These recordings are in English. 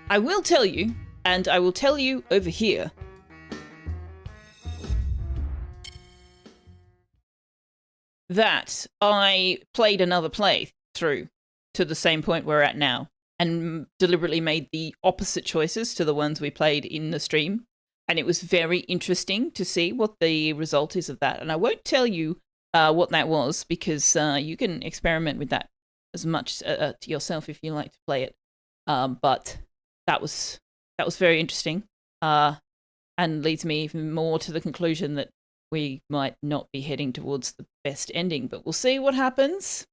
I will tell you, and I will tell you over here, that I played another playthrough to the same point we're at now and deliberately made the opposite choices to the ones we played in the stream. And it was very interesting to see what the result is of that. And I won't tell you what that was because you can experiment with that as much to yourself if you like to play it. But that was very interesting and leads me even more to the conclusion that we might not be heading towards the best ending, but we'll see what happens.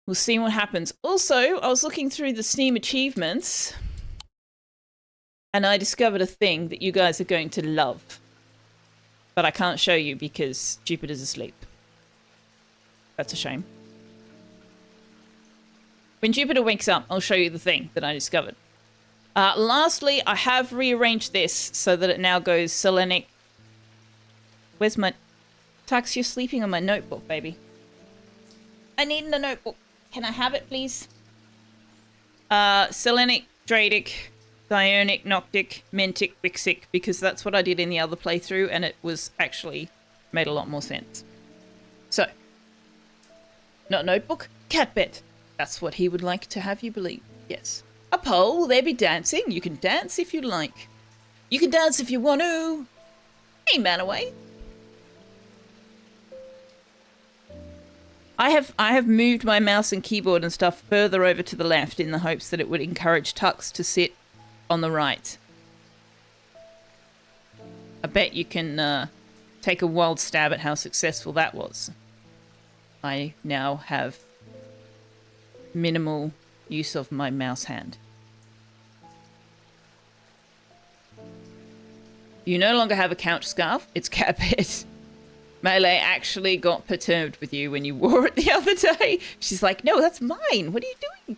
We'll see what happens. Also, I was looking through the Steam achievements and I discovered a thing that you guys are going to love. But I can't show you because Jupiter's asleep. That's a shame. When Jupiter wakes up, I'll show you the thing that I discovered. Lastly, I have rearranged this so that it now goes Selenic. Where's my... Tux, you're sleeping on my notebook, baby. I need the notebook. Can I have it, please? Selenic, Dradic, Dionic, Noctic, Mentic, Wixic, because that's what I did in the other playthrough, and it was actually made a lot more sense. So, not notebook, cat bed. That's what he would like to have you believe. Yes. A pole, there be dancing. You can dance if you like. You can dance if you want to. Hey, Manaway. I have moved my mouse and keyboard and stuff further over to the left in the hopes that it would encourage Tux to sit on the right. I bet you can take a wild stab at how successful that was. I now have minimal use of my mouse hand. You no longer have a couch scarf, it's cat bed. Melee actually got perturbed with you when you wore it the other day. She's like, no, that's mine. What are you doing?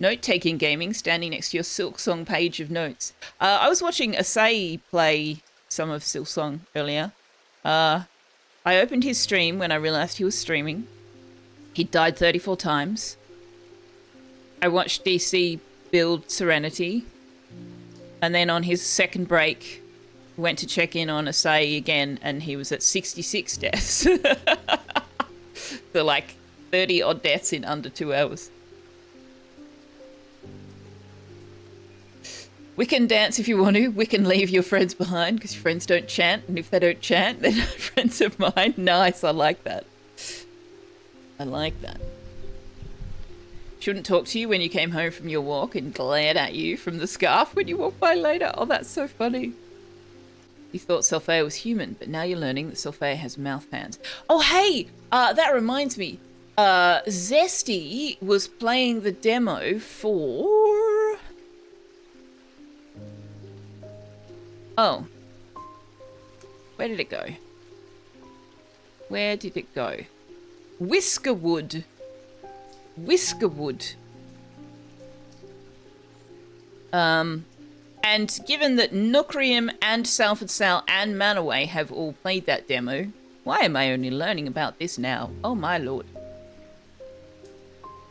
Note-taking gaming, standing next to your Silksong page of notes. I was watching Asai play some of Silksong earlier. I opened his stream when I realized he was streaming. He died 34 times. I watched DC build Serenity. And then on his second break, went to check in on Asai again, and he was at 66 deaths. So like 30 odd deaths in under 2 hours. We can dance if you want to. We can leave your friends behind because your friends don't chant. And if they don't chant, they're not friends of mine. Nice. I like that. I like that. Shouldn't talk to you when you came home from your walk and glared at you from the scarf when you walked by later. Oh, that's so funny. You thought Selfeya was human, but now you're learning that Selfeya has mouth hands. Oh, hey! That reminds me. Zesty was playing the demo for... Oh. Where did it go? Where did it go? Whiskerwood. Whiskerwood. And given that Nookrium and Salford Sal and Manaway have all played that demo, why am I only learning about this now? Oh my lord.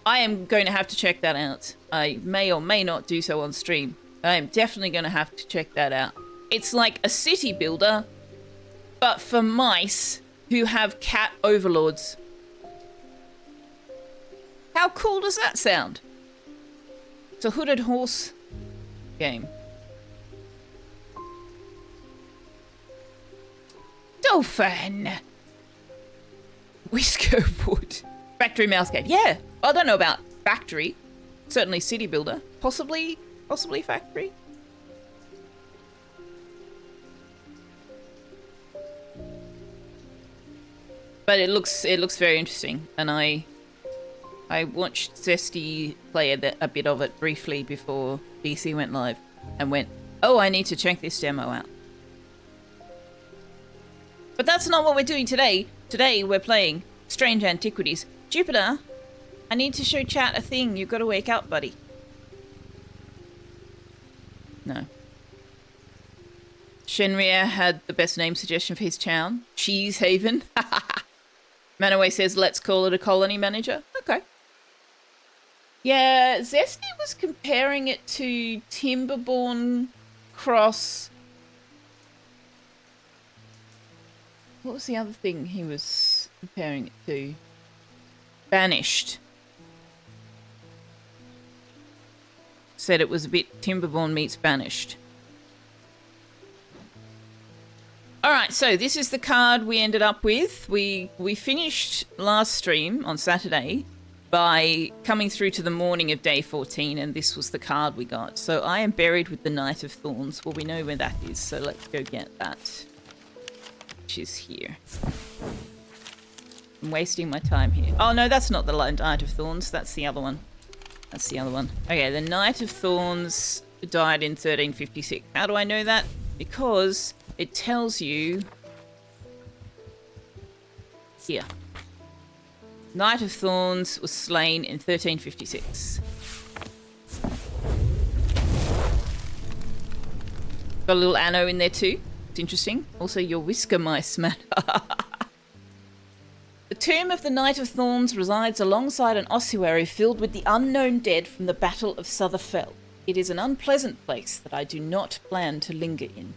I am going to have to check that out. I may or may not do so on stream. I am definitely going to have to check that out. It's like a city builder, but for mice who have cat overlords. How cool does that sound? It's a hooded horse game. Dolphin! Whiskerwood. Factory mouse game. Yeah, I don't know about factory. Certainly city builder. Possibly factory. But it looks very interesting, and I watched Zesty play a bit of it briefly before DC went live, and went, oh, I need to check this demo out. But that's not what we're doing today. Today we're playing Strange Antiquities. Jupiter, I need to show chat a thing. You've got to wake up, buddy. No. Shenria had the best name suggestion for his town. Cheese Haven. Manaway says, let's call it a colony manager. Okay. Yeah, Zesty was comparing it to Timberborn cross. What was the other thing he was comparing it to? Banished. Said it was a bit Timberborn meets Banished. All right, so this is the card we ended up with. We finished last stream on Saturday by coming through to the morning of day 14, and this was the card we got. So I am buried with the Knight of Thorns. Well, we know where that is, so let's go get that, which is here. I'm wasting my time here. Oh, no, that's not the Knight of Thorns. That's the other one. That's the other one. Okay, the Knight of Thorns died in 1356. How do I know that? Because it tells you here. Knight of Thorns was slain in 1356. Got a little anno in there too. It's interesting. Also, your whisker mice matter. The tomb of the Knight of Thorns resides alongside an ossuary filled with the unknown dead from the Battle of Selfeya. It is an unpleasant place that I do not plan to linger in.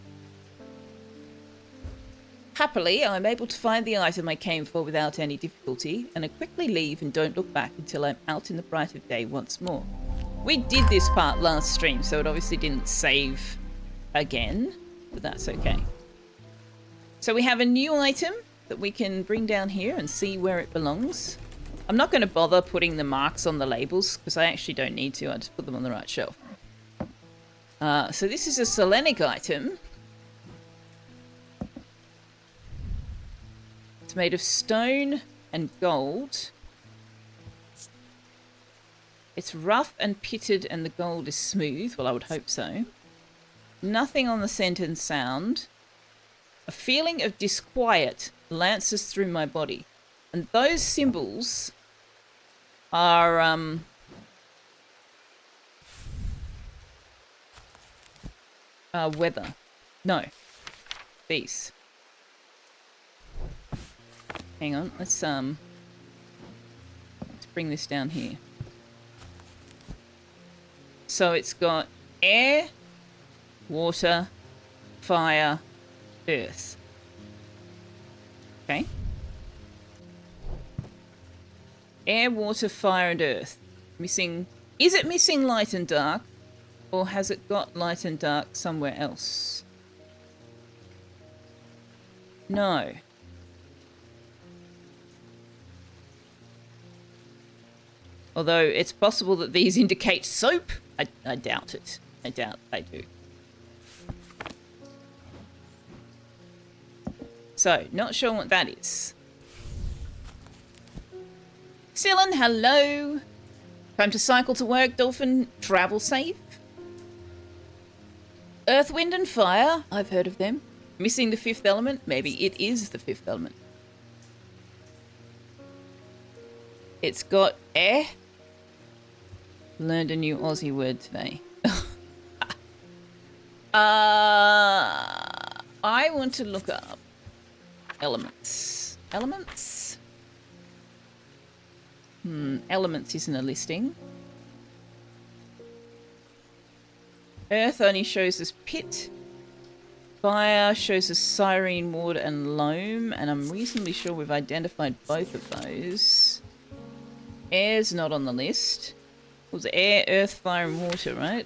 Happily, I'm able to find the item I came for without any difficulty, and I quickly leave and don't look back until I'm out in the bright of day once more. We did this part last stream, so it obviously didn't save again, but that's okay. So we have a new item that we can bring down here and see where it belongs. I'm not going to bother putting the marks on the labels because I actually don't need to. I just put them on the right shelf. So this is a Selenic item. It's made of stone and gold. It's rough and pitted and the gold is smooth. Well, I would hope so. Nothing on the scent and sound. A feeling of disquiet lances through my body. And those symbols are weather. No. These. Hang on, let's bring this down here. So it's got air, water, fire, earth. Okay. Air, water, fire, and earth. Missing. Is it missing light and dark? Or has it got light and dark somewhere else? No. Although it's possible that these indicate soap. I doubt it. I doubt they do. So, not sure what that is. Cylon, hello. Time to cycle to work, Dolphin. Travel safe. Earth, wind, and fire. I've heard of them. Missing the fifth element. Maybe it is the fifth element. It's got air. Learned a new Aussie word today. I want to look up elements. Elements? Elements isn't a listing. Earth only shows us pit. Fire shows us Cyrene, water, and loam, and I'm reasonably sure we've identified both of those. Air's not on the list. It was air, earth, fire, and water, right?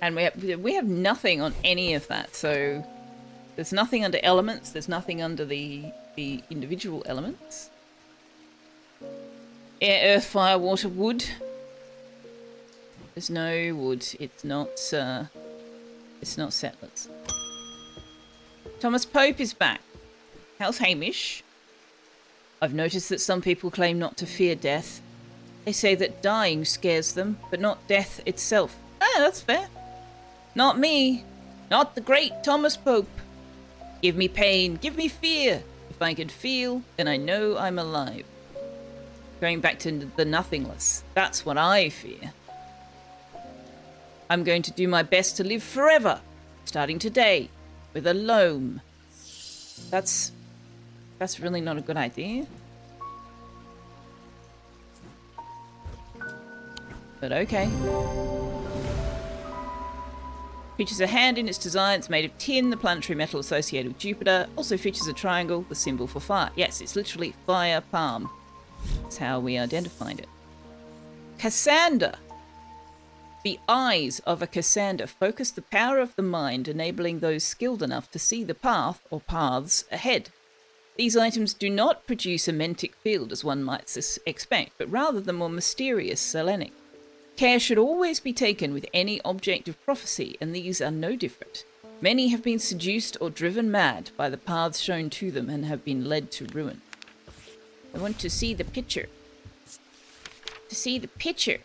And we have nothing on any of that, so there's nothing under elements, there's nothing under the individual elements. Air, earth, fire, water, wood. There's no wood. It's not settlers. Thomas Pope is back. How's Hamish? I've noticed that some people claim not to fear death. They say that dying scares them, but not death itself. Ah, that's fair. Not me. Not the great Thomas Pope. Give me pain. Give me fear. If I can feel, then I know I'm alive. Going back to the nothingless. That's what I fear. I'm going to do my best to live forever, starting today, with a loam. That's really not a good idea. But okay. Features a hand in its design. It's made of tin, the planetary metal associated with Jupiter. Also features a triangle, the symbol for fire. Yes, it's literally fire palm. That's how we identified it. Cassander. The eyes of a Cassander focus the power of the mind, enabling those skilled enough to see the path or paths ahead. These items do not produce a mentic field as one might expect, but rather the more mysterious Selenic. Care should always be taken with any object of prophecy, and these are no different. Many have been seduced or driven mad by the paths shown to them and have been led to ruin. I want to see the picture. To see the picture.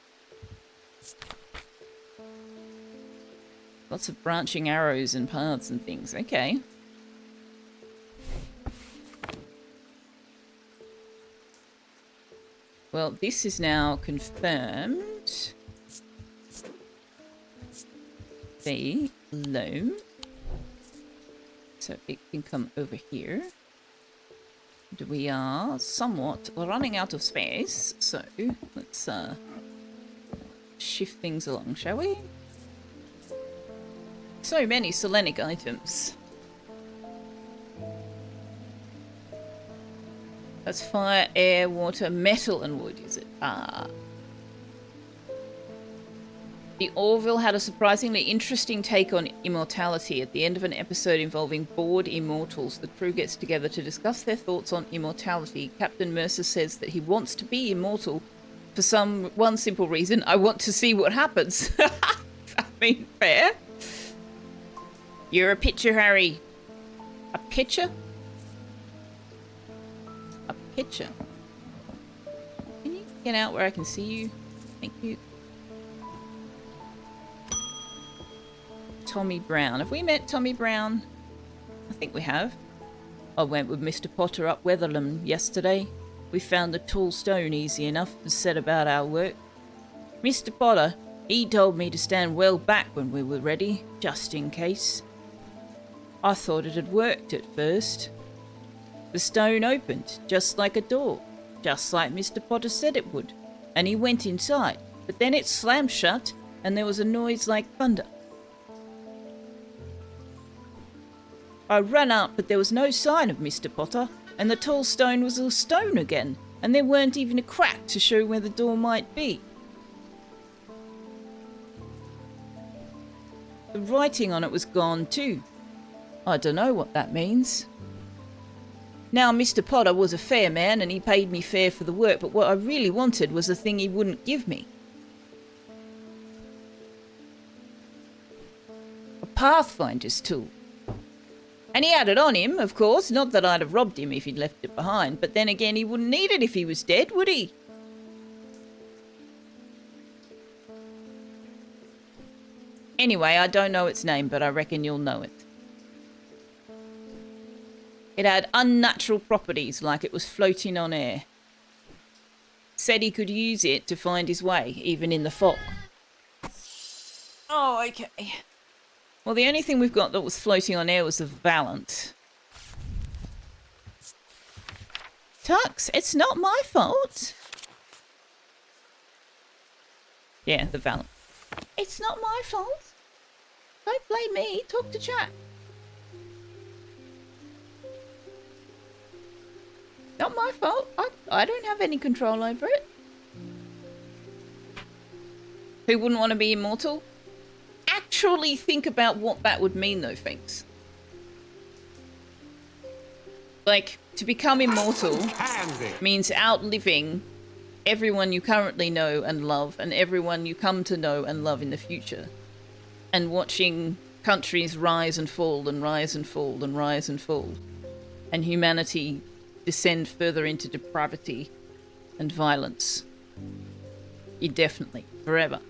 Lots of branching arrows and paths and things. Okay. Well, this is now confirmed. The loam. So it can come over here. And we are somewhat running out of space. So let's shift things along, shall we? So many Selenic items. That's fire, air, water, metal, and wood, is it? Ah. The Orville had a surprisingly interesting take on immortality. At the end of an episode involving bored immortals, the crew gets together to discuss their thoughts on immortality. Captain Mercer says that he wants to be immortal for one simple reason. I want to see what happens. I mean, fair. You're a pitcher, Harry. A pitcher? A pitcher. Can you get out where I can see you? Thank you. Tommy Brown. Have we met Tommy Brown? I think we have. I went with Mr. Potter up Weatherlam yesterday. We found the tall stone easy enough and set about our work. Mr. Potter, he told me to stand well back when we were ready, just in case. I thought it had worked at first. The stone opened, just like a door, just like Mr. Potter said it would, and he went inside, but then it slammed shut, and there was a noise like thunder. I ran up, but there was no sign of Mr. Potter, and the tall stone was all stone again, and there weren't even a crack to show where the door might be. The writing on it was gone too. I don't know what that means. Now, Mr. Potter was a fair man and he paid me fair for the work, but what I really wanted was the thing he wouldn't give me. A Pathfinder's tool. And he had it on him, of course. Not that I'd have robbed him if he'd left it behind, but then again, he wouldn't need it if he was dead, would he? Anyway, I don't know its name, but I reckon you'll know it. It had unnatural properties, like it was floating on air. Said he could use it to find his way, even in the fog. Oh, okay. Well, the only thing we've got that was floating on air was the Valant. Tux, it's not my fault. Yeah, the Valant. It's not my fault. Don't blame me. Talk to chat. Not my fault. I don't have any control over it. Who wouldn't want to be immortal? Actually think about what that would mean, though, thanks. Like, to become immortal means outliving everyone you currently know and love and everyone you come to know and love in the future. And watching countries rise and fall and rise and fall and rise and fall. And humanity descend further into depravity and violence. Indefinitely. Forever.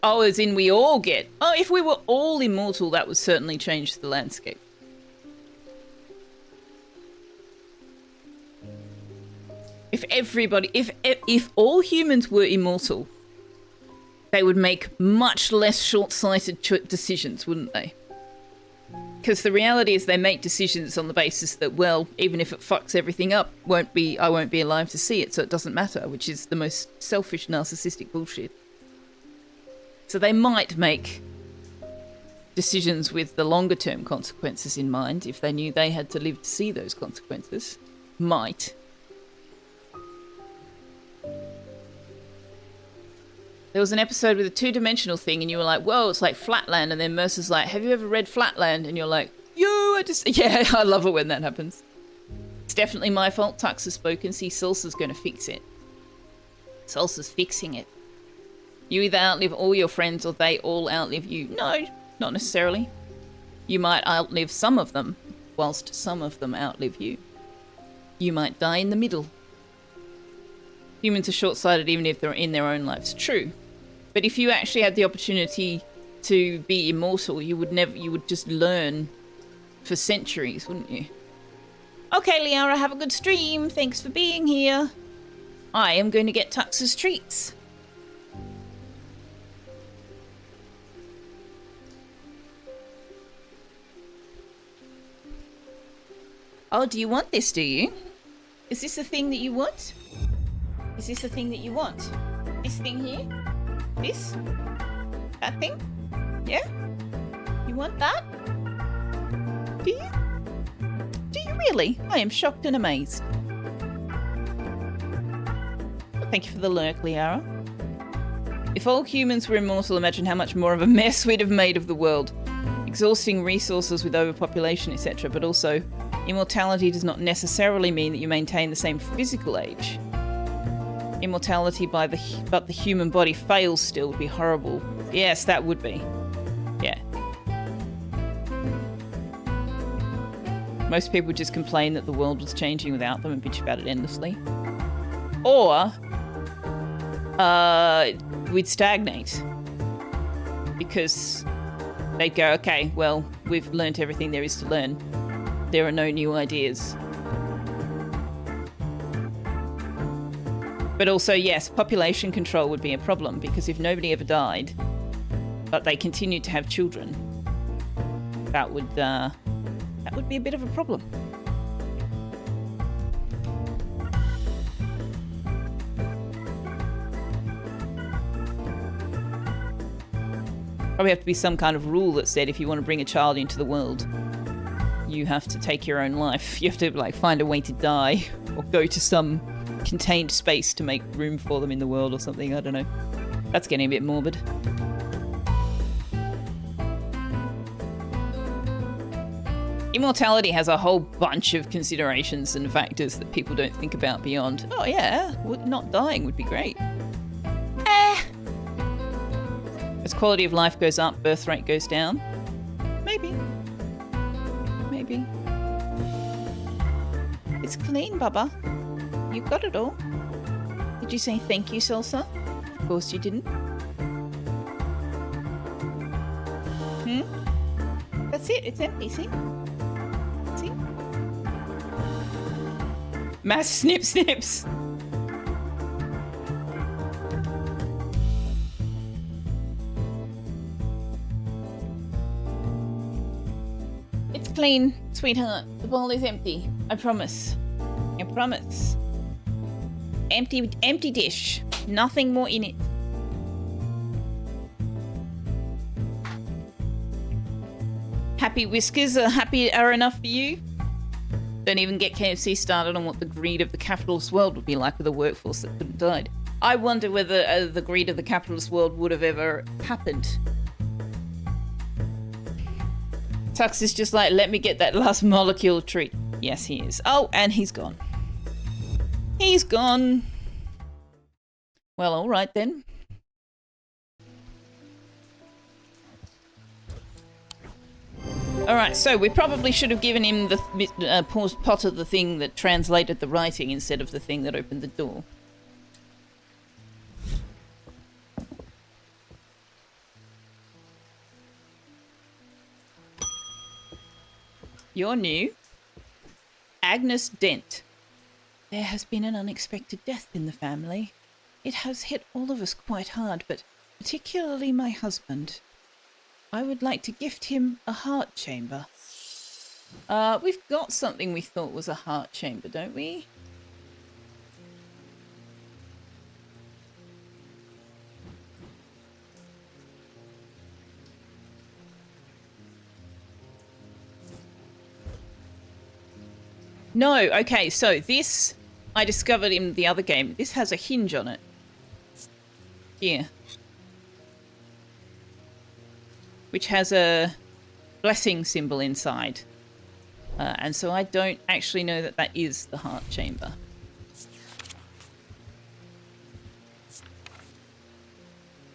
Oh, as in we all get... Oh, if we were all immortal, that would certainly change the landscape. If everybody... If all humans were immortal, they would make much less short-sighted decisions, wouldn't they? Because the reality is they make decisions on the basis that, well, even if it fucks everything up, I won't be alive to see it, so it doesn't matter, which is the most selfish, narcissistic bullshit. So they might make decisions with the longer-term consequences in mind if they knew they had to live to see those consequences. Might. There was an episode with a two-dimensional thing and you were like, whoa, it's like Flatland. And then Mercer's like, have you ever read Flatland? And you're like, yeah, I love it when that happens. It's definitely my fault. Tux has spoken. See, Salsa's going to fix it. Salsa's fixing it. You either outlive all your friends or they all outlive you. No, not necessarily. You might outlive some of them, whilst some of them outlive you. You might die in the middle. Humans are short-sighted even if they're in their own lives. True. But if you actually had the opportunity to be immortal, you would just learn for centuries, wouldn't you? Okay, Liara, have a good stream. Thanks for being here. I am going to get Tux's treats. Oh, do you want this, do you? Is this the thing that you want? Is this the thing that you want? This thing here? This? That thing? Yeah? You want that? Do you? Do you really? I am shocked and amazed. Thank you for the lurk, Liara. If all humans were immortal, imagine how much more of a mess we'd have made of the world. Exhausting resources with overpopulation, etc. But also, immortality does not necessarily mean that you maintain the same physical age. Immortality but the human body fails still would be horrible. Yes, that would be. Yeah. Most people just complain that the world was changing without them and bitch about it endlessly. Or we'd stagnate. Because they'd go, okay, well, we've learnt everything there is to learn. There are no new ideas. But also, yes, population control would be a problem, because if nobody ever died, but they continued to have children, that would be a bit of a problem. Probably have to be some kind of rule that said if you want to bring a child into the world, you have to take your own life. You have to, like, find a way to die or go to some contained space to make room for them in the world or something. I don't know. That's getting a bit morbid. Immortality has a whole bunch of considerations and factors that people don't think about beyond, oh yeah, not dying would be great. As quality of life goes up, birth rate goes down. Maybe. Maybe. It's clean, Bubba. You've got it all. Did you say thank you, Salsa? Of course you didn't. That's it. It's empty, see? See? Mass snips. It's clean, sweetheart. The bowl is empty. I promise. I promise. Empty dish. Nothing more in it. Happy whiskers are enough for you? Don't even get KFC started on what the greed of the capitalist world would be like with a workforce that couldn't died. I wonder whether the greed of the capitalist world would have ever happened. Tux is just like, let me get that last molecule treat. Yes, he is. Oh, and he's gone. He's gone. Well, all right then. All right, so we probably should have given him the pot of the thing that translated the writing instead of the thing that opened the door. You're new. Agnes Dent. There has been an unexpected death in the family. It has hit all of us quite hard, but particularly my husband. I would like to gift him a heart chamber. We've got something we thought was a heart chamber, don't we? No, okay, so this I discovered in the other game. This has a hinge on it. Here. Which has a blessing symbol inside. And so I don't actually know that that is the heart chamber.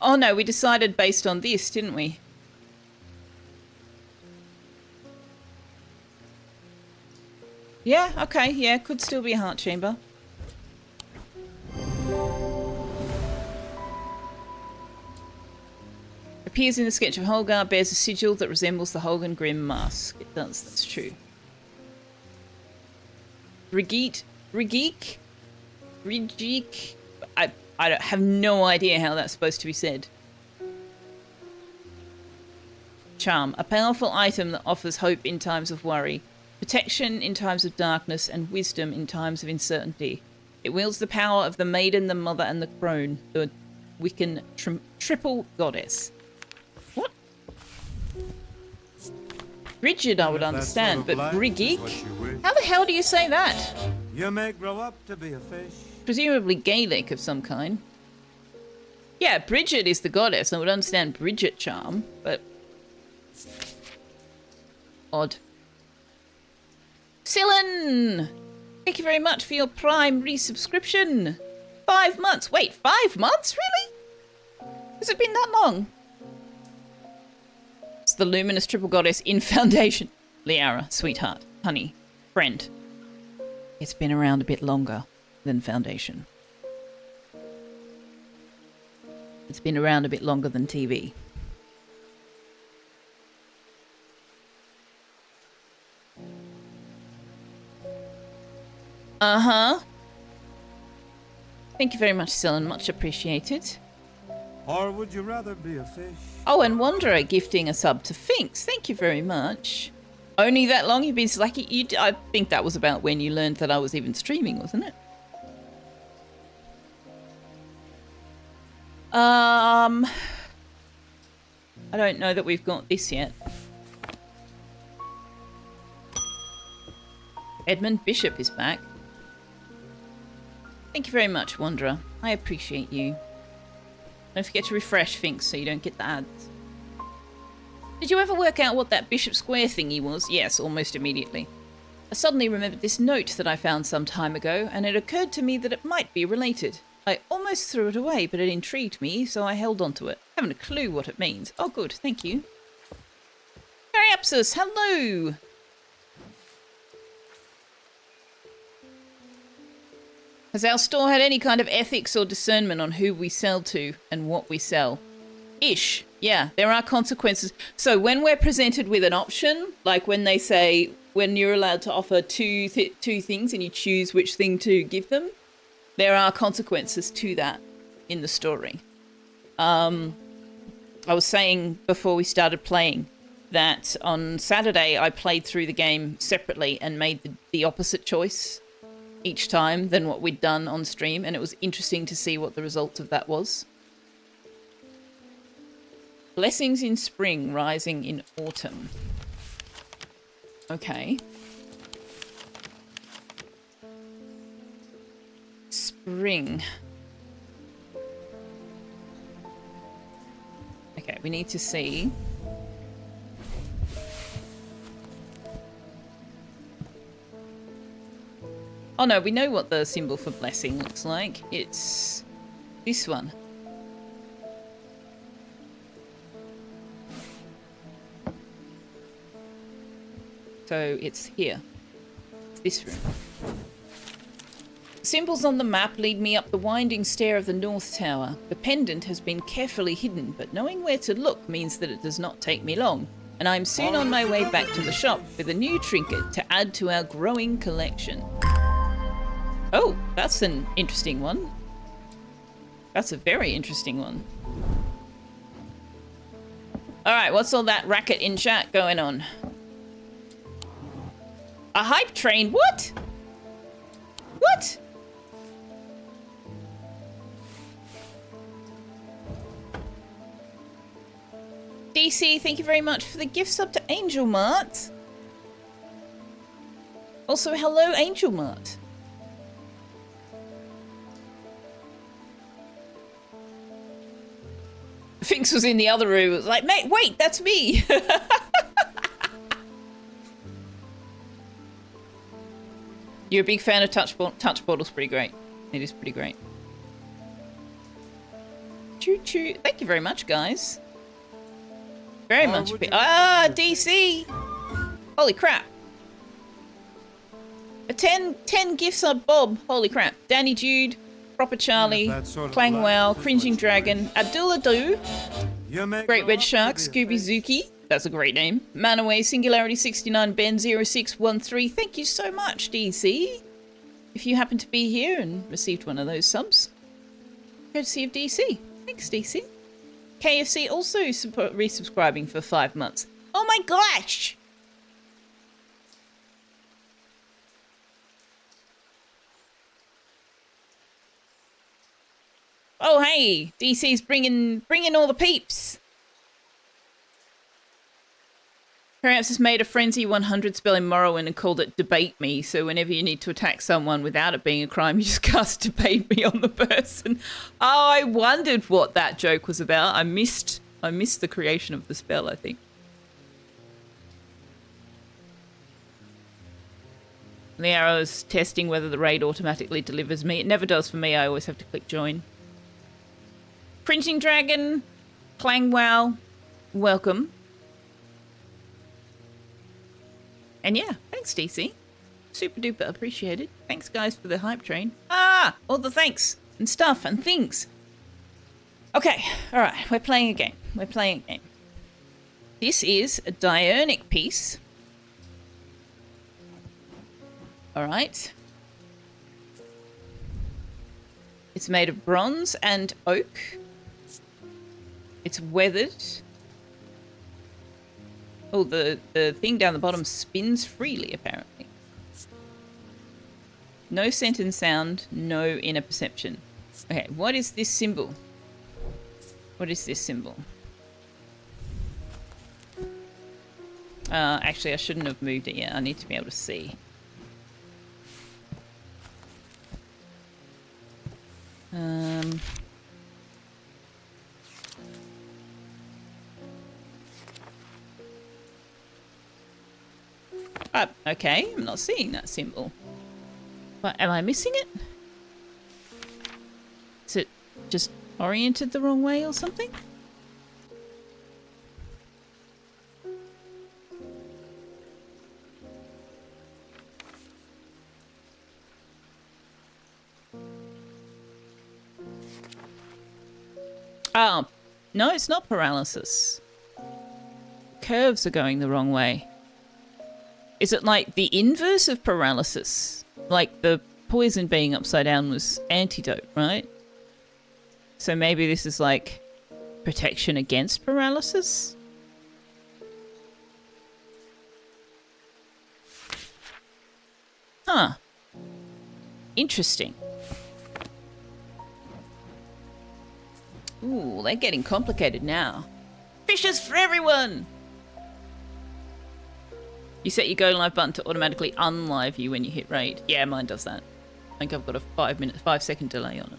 Oh no, we decided based on this, didn't we? Yeah, okay, yeah, could still be a heart chamber. Appears in the sketch of Holgar, bears a sigil that resembles the Holgan Grim mask. It does, that's true. Rigik? I don't have no idea how that's supposed to be said. Charm, a powerful item that offers hope in times of worry, protection in times of darkness, and wisdom in times of uncertainty. It wields the power of the maiden, the mother, and the crone, the Wiccan triple goddess. What? Brigid I would understand, but Brigik? How the hell do you say that? You may grow up to be a fish. Presumably Gaelic of some kind. Yeah, Brigid is the goddess. I would understand Bridget charm, but... odd. Cylon! Thank you very much for your Prime resubscription. 5 months. Wait, 5 months? Really? Has it been that long? It's the luminous triple goddess in Foundation. Liara, sweetheart, honey, friend. It's been around a bit longer than Foundation. It's been around a bit longer than TV. Uh-huh. Thank you very much, Cylon. Much appreciated. Or would you rather be a fish? Oh, and Wanderer gifting a sub to Finks. Thank you very much. Only that long you've been slacking? I think that was about when you learned that I was even streaming, wasn't it? I don't know that we've got this yet. Edmund Bishop is back. Thank you very much, Wanderer. I appreciate you. Don't forget to refresh Finks so you don't get the ads. Did you ever work out what that Bishop Square thingy was? Yes, almost immediately. I suddenly remembered this note that I found some time ago, and it occurred to me that it might be related. I almost threw it away, but it intrigued me, so I held on to it. I haven't a clue what it means. Oh, good, thank you. Periapsus, hello! Has our store had any kind of ethics or discernment on who we sell to and what we sell? Ish. Yeah, there are consequences. So when we're presented with an option, like when they say, when you're allowed to offer two things and you choose which thing to give them, there are consequences to that in the story. I was saying before we started playing that on Saturday I played through the game separately and made the opposite choice each time than what we'd done on stream, and it was interesting to see what the result of that was. Blessings in spring, rising in autumn. Okay. Spring. Okay, we need to see. Oh no, we know what the symbol for blessing looks like. It's this one. So it's here. It's this room. Symbols on the map lead me up the winding stair of the North Tower. The pendant has been carefully hidden, but knowing where to look means that it does not take me long, and I'm soon on my way back to the shop with a new trinket to add to our growing collection. Oh, that's an interesting one. That's a very interesting one. All right, what's all that racket in chat going on? A hype train? What? What? DC, thank you very much for the gift sub to Angel Mart. Also, hello, Angel Mart. Finks was in the other room. It was like, mate, wait, that's me. You're a big fan of Touch Portal's pretty great. It is pretty great. Choo choo. Thank you very much, guys. Very much. Ah, DC. Holy crap. A 10 gift sub Bob. Holy crap. Danny Jude, Proper Charlie, Clangwell, Cringing Dragon, Abdullah Do, Great Red Shark, Scooby Zuki. That's a great name. Manaway, Singularity 69, Ben 0613. Thank you so much, DC. If you happen to be here and received one of those subs, courtesy of DC. Thanks, DC. KFC also resubscribing for 5 months. Oh my gosh! Oh hey, DC's bringing all the peeps. Perhaps has made a Frenzy 100 spelling Morrowind and called it Debate Me, so whenever you need to attack someone without it being a crime, you just cast Debate Me on the person. Oh, I wondered what that joke was about. I missed the creation of the spell, I think. The arrow's testing whether the raid automatically delivers me. It never does for me. I always have to click join. Cringing Dragon, Clangwow, welcome. And yeah, thanks, DC. Super duper appreciated. Thanks, guys, for the hype train. Ah, all the thanks and stuff and things. Okay, all right, we're playing a game. We're playing a game. This is a Diurnic piece. All right. It's made of bronze and oak. It's weathered. Oh, the thing down the bottom spins freely, apparently. No scent and sound, no inner perception. Okay, what is this symbol? What is this symbol? Actually, I shouldn't have moved it yet. I need to be able to see. Okay, I'm not seeing that symbol. But am I missing it? Is it just oriented the wrong way or something? Oh, no, it's not paralysis. Curves are going the wrong way. Is it like the inverse of paralysis? Like the poison being upside down was antidote, right? So maybe this is like protection against paralysis? Huh. Interesting. Ooh, they're getting complicated now. Fishes for everyone! You set your go live button to automatically unlive you when you hit raid. Yeah, mine does that. I think I've got a 5-second delay on it.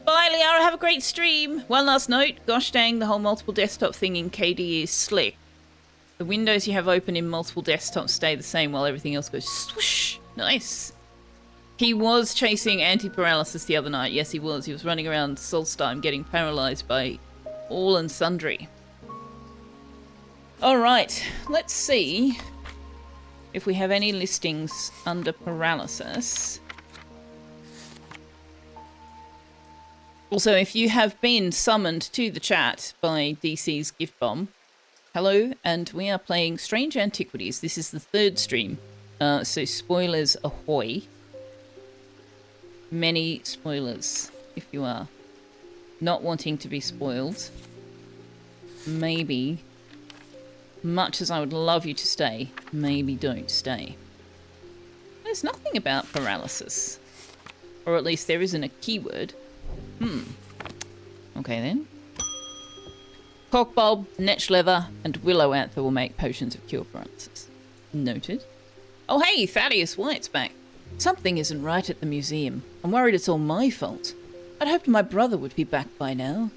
Bye, Liara. Have a great stream. One last note. Gosh dang, the whole multiple desktop thing in KD is slick. The windows you have open in multiple desktops stay the same while everything else goes swoosh. Nice. He was chasing anti-paralysis the other night. Yes, he was. He was running around Solstheim getting paralyzed by all and sundry. All right, let's see if we have any listings under paralysis. Also, if you have been summoned to the chat by DC's gift bomb, hello, and we are playing Strange Antiquities. This is the 3rd stream, so spoilers ahoy. Many spoilers, if you are not wanting to be spoiled. maybe, much as I would love you to stay, maybe don't stay. There's nothing about paralysis. Or at least there isn't a keyword. Okay then. Corkbulb, netch leather, and willow anther will make potions of cure paralysis. Noted. Oh hey, Thaddeus White's back. Something isn't right at the museum. I'm worried it's all my fault. I'd hoped my brother would be back by now.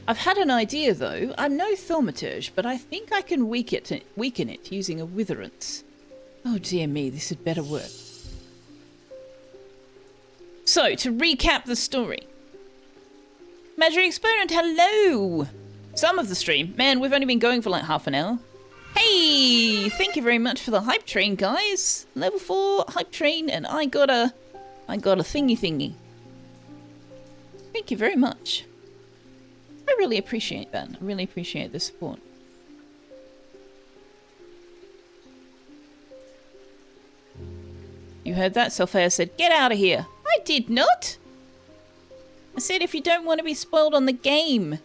I've had an idea though. I'm no thaumaturge, but I think I can weaken it using a witherance. Oh dear me, this had better work. So, to recap the story. Magic Exponent, hello! Some of the stream. Man, we've only been going for like half an hour. Hey! Thank you very much for the hype train, guys. Level 4 hype train, and I got a thingy. Thank you very much. I really appreciate that. I really appreciate the support. You heard that? Selfeya said, get out of here. I did not. I said if you don't want to be spoiled on the game,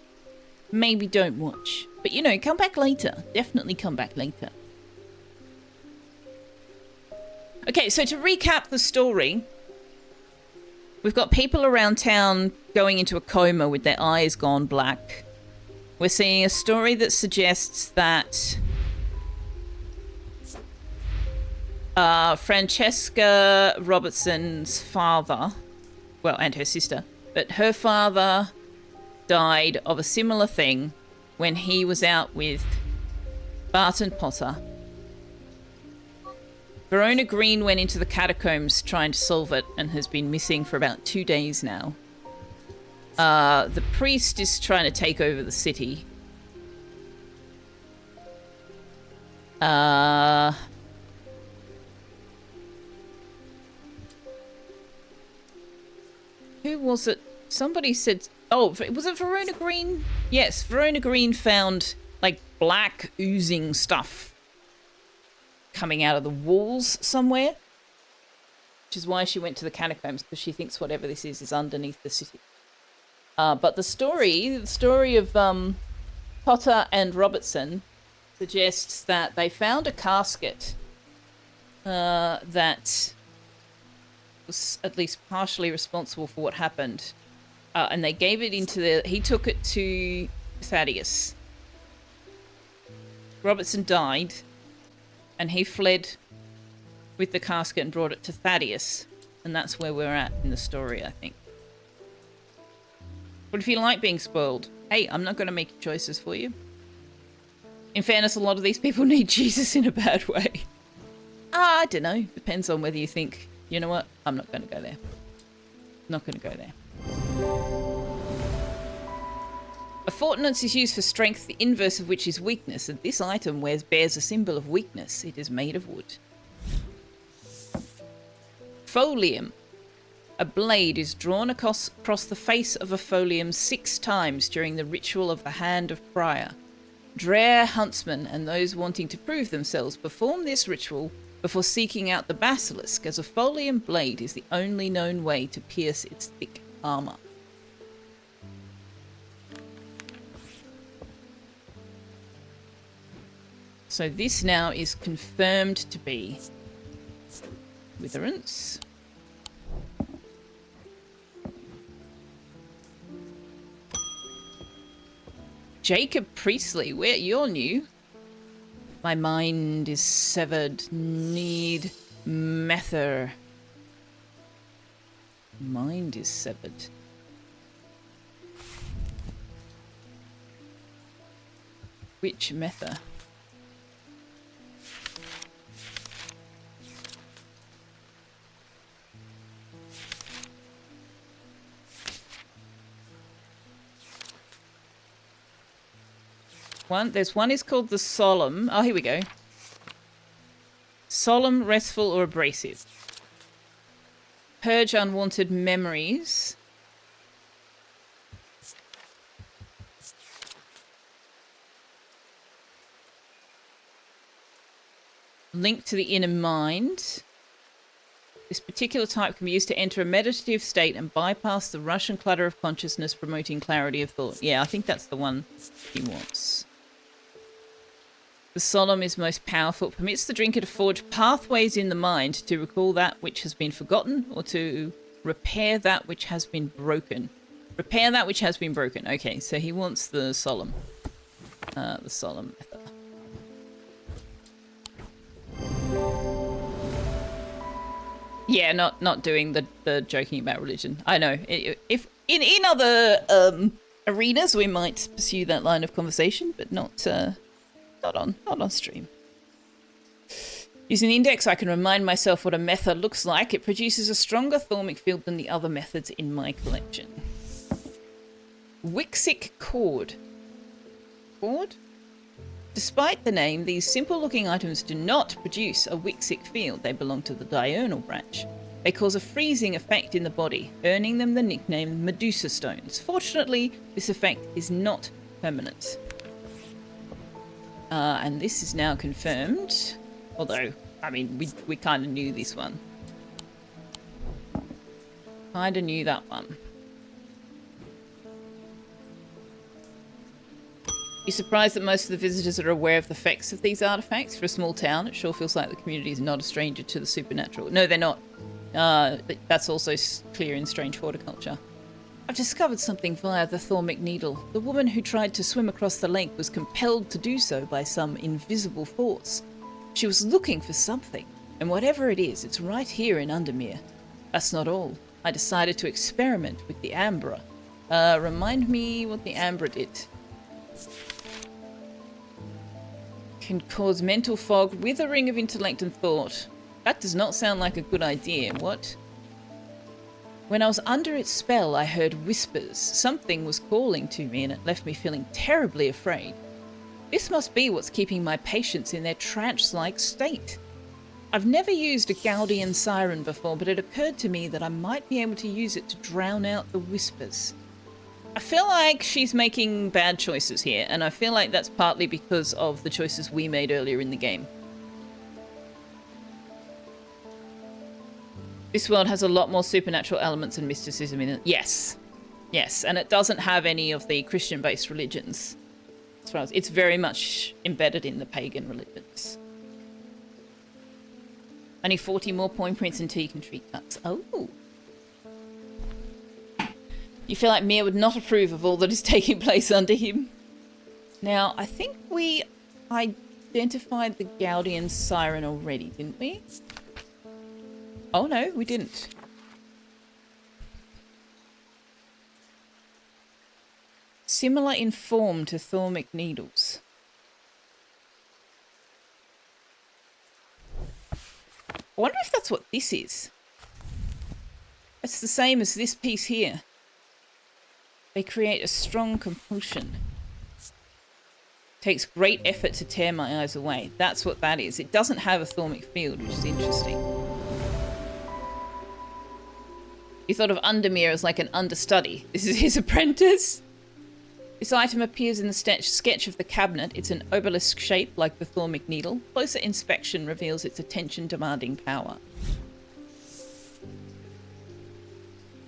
maybe don't watch. But you know, come back later. Definitely come back later. Okay, so to recap the story, we've got people around town going into a coma with their eyes gone black. We're seeing a story that suggests that Francesca Robertson's father, well, and her sister, but her father died of a similar thing when he was out with Barton Potter. Verona Green went into the catacombs trying to solve it and has been missing for about 2 days now. The priest is trying to take over the city. Who was it? Somebody said... Oh, was it Verona Green? Yes, Verona Green found, like, black oozing stuff coming out of the walls somewhere. Which is why she went to the catacombs, because she thinks whatever this is underneath the city. But the story of Potter and Robertson suggests that they found a casket that was at least partially responsible for what happened. And they gave it into the... He took it to Thaddeus. Robertson died, and he fled with the casket and brought it to Thaddeus. And that's where we're at in the story, I think. What if you like being spoiled? Hey, I'm not going to make choices for you. In fairness, a lot of these people need Jesus in a bad way. I don't know. Depends on whether you think, you know what, I'm not going to go there. Not going to go there. A fortance is used for strength, the inverse of which is weakness, and this item bears a symbol of weakness. It is made of wood. Folium. A blade is drawn across the face of a folium 6 times during the ritual of the Hand of Prior. Drare huntsmen and those wanting to prove themselves perform this ritual before seeking out the basilisk, as a folium blade is the only known way to pierce its thick armor. So this now is confirmed to be witherance. Jacob Priestley, you're new. My mind is severed. Need mether. Mind is severed. Which mether? There's one is called the solemn. Oh, here we go. Solemn, restful, or abrasive. Purge unwanted memories. Link to the inner mind. This particular type can be used to enter a meditative state and bypass the rush and clutter of consciousness, promoting clarity of thought. Yeah, I think that's the one he wants. The solemn is most powerful. It permits the drinker to forge pathways in the mind to recall that which has been forgotten or to repair that which has been broken. Repair that which has been broken. Okay, so he wants the solemn. The solemn method. Yeah, not doing the joking about religion. I know. If in other arenas we might pursue that line of conversation, but not on stream. Using the index, I can remind myself what a method looks like. It produces a stronger thormic field than the other methods in my collection. Wixic cord. Cord? Despite the name, these simple-looking items do not produce a Wixic field. They belong to the diurnal branch. They cause a freezing effect in the body, earning them the nickname Medusa Stones. Fortunately, this effect is not permanent. And this is now confirmed. Although, I mean, we kind of knew this one. Kind of knew that one. You're surprised that most of the visitors are aware of the effects of these artifacts? For a small town, it sure feels like the community is not a stranger to the supernatural. No, they're not. That's also clear in Strange Horticulture. I've discovered something via the Thormic Needle. The woman who tried to swim across the lake was compelled to do so by some invisible force. She was looking for something, and whatever it is, it's right here in Undermere. That's not all. I decided to experiment with the Ambra. Remind me what the Ambra did. Can cause mental fog, withering of intellect and thought. That does not sound like a good idea. What? When I was under its spell, I heard whispers. Something was calling to me and it left me feeling terribly afraid. This must be what's keeping my patients in their trance-like state. I've never used a Gaudian siren before, but it occurred to me that I might be able to use it to drown out the whispers. I feel like she's making bad choices here, and I feel like that's partly because of the choices we made earlier in the game. This world has a lot more supernatural elements and mysticism in it. Yes. Yes, and it doesn't have any of the Christian-based religions. As far as it's very much embedded in the pagan religions. Only 40 more point prints until you can treat cuts. Oh. You feel like Mir would not approve of all that is taking place under him. Now, I think we identified the Gaudian siren already, didn't we? Oh no, we didn't. Similar in form to Thormic needles. I wonder if that's what this is. It's the same as this piece here. They create a strong compulsion. Takes great effort to tear my eyes away. That's what that is. It doesn't have a thormic field, which is interesting. He thought of Undermere as like an understudy. This is his apprentice. This item appears in the sketch of the cabinet. It's an obelisk shape like the thormic needle. Closer inspection reveals its attention-demanding power.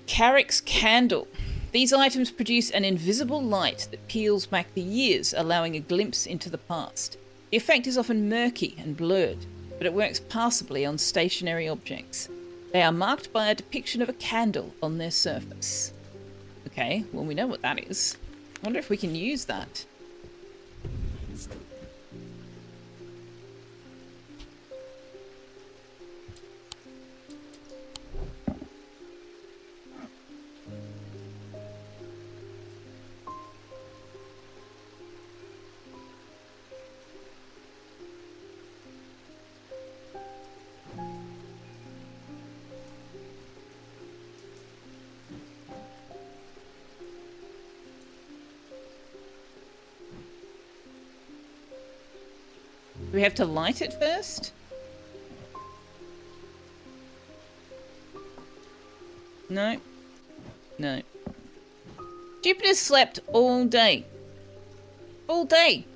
Carrick's candle. These items produce an invisible light that peels back the years, allowing a glimpse into the past. The effect is often murky and blurred, but it works passably on stationary objects. They are marked by a depiction of a candle on their surface. Okay, well, we know what that is. I wonder if we can use that. Do we have to light it first? No. No. Jupiter slept all day. All day.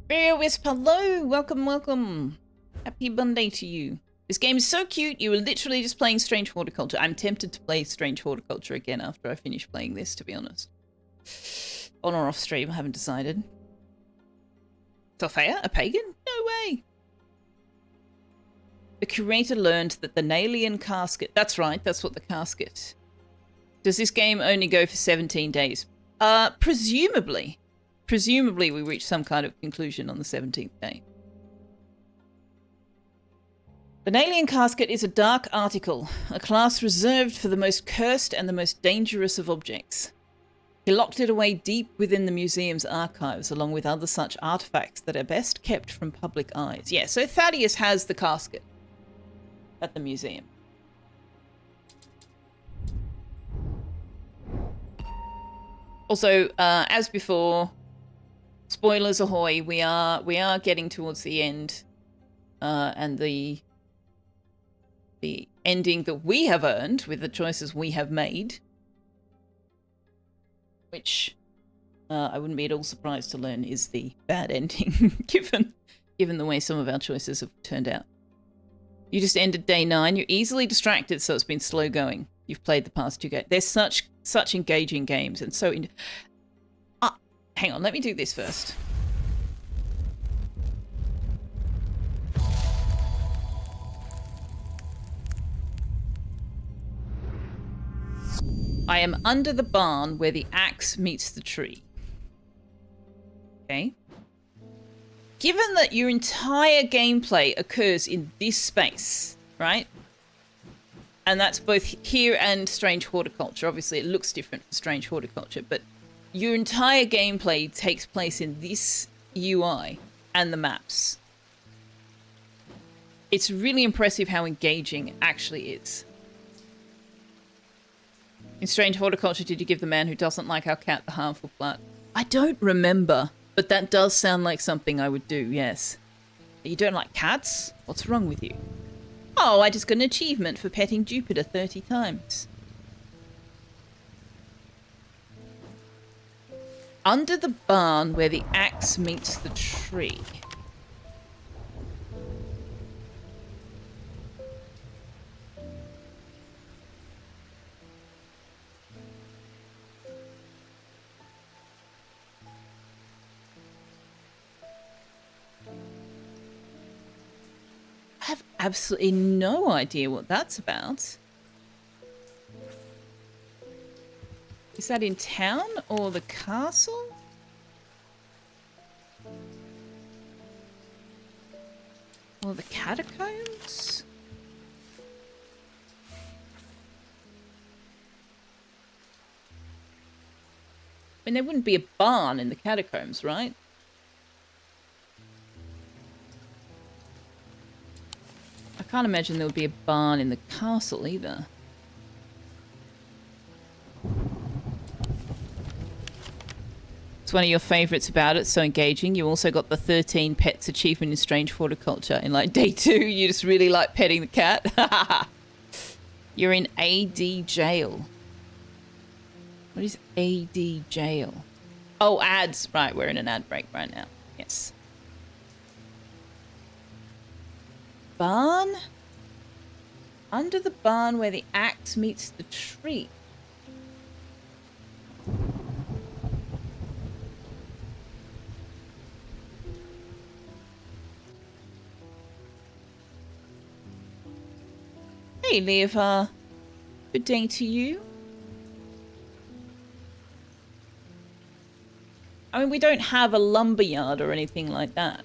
Bear Wisp, hello! Welcome, welcome! Happy Monday to you. This game is so cute, you were literally just playing Strange Horticulture. I'm tempted to play Strange Horticulture again after I finish playing this, to be honest. On or off stream, I haven't decided. Selfeya? A pagan? No way! The curator learned that the Nalian casket... That's right, that's what the casket... Does this game only go for 17 days? Presumably. Presumably we reach some kind of conclusion on the 17th day. The Nalian casket is a dark article, a class reserved for the most cursed and the most dangerous of objects. He locked it away deep within the museum's archives, along with other such artifacts that are best kept from public eyes. Yeah, so Thaddeus has the casket at the museum. Also, as before, spoilers ahoy, we are getting towards the end, and the ending that we have earned with the choices we have made, which I wouldn't be at all surprised to learn is the bad ending, given the way some of our choices have turned out. You just ended day 9. You're easily distracted, so it's been slow going. You've played the past 2 games. They're such engaging games, and so... hang on, let me do this first. I am under the barn where the axe meets the tree. Okay. Given that your entire gameplay occurs in this space, right? And that's both here and Strange Horticulture. Obviously, it looks different for Strange Horticulture, but your entire gameplay takes place in this UI and the maps. It's really impressive how engaging it actually is. In Strange Horticulture, did you give the man who doesn't like our cat the harmful plant? I don't remember, but that does sound like something I would do, yes. You don't like cats? What's wrong with you? Oh, I just got an achievement for petting Jupiter 30 times. Under the barn where the axe meets the tree. I have absolutely no idea what that's about. Is that in town or the castle? Or the catacombs? I mean, there wouldn't be a barn in the catacombs, right? I can't imagine there would be a barn in the castle either. It's one of your favourites about it, so engaging. You also got the 13 pets achievement in Strange Horticulture. In like day 2, you just really like petting the cat. You're in AD jail. What is AD jail? Oh, ads. Right, we're in an ad break right now. Yes. Barn? Under the barn where the axe meets the tree. Hey, Leovar. Good day to you. I mean, we don't have a lumberyard or anything like that.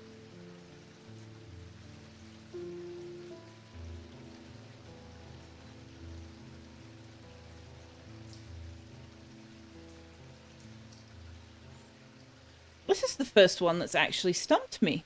This is the first one that's actually stumped me.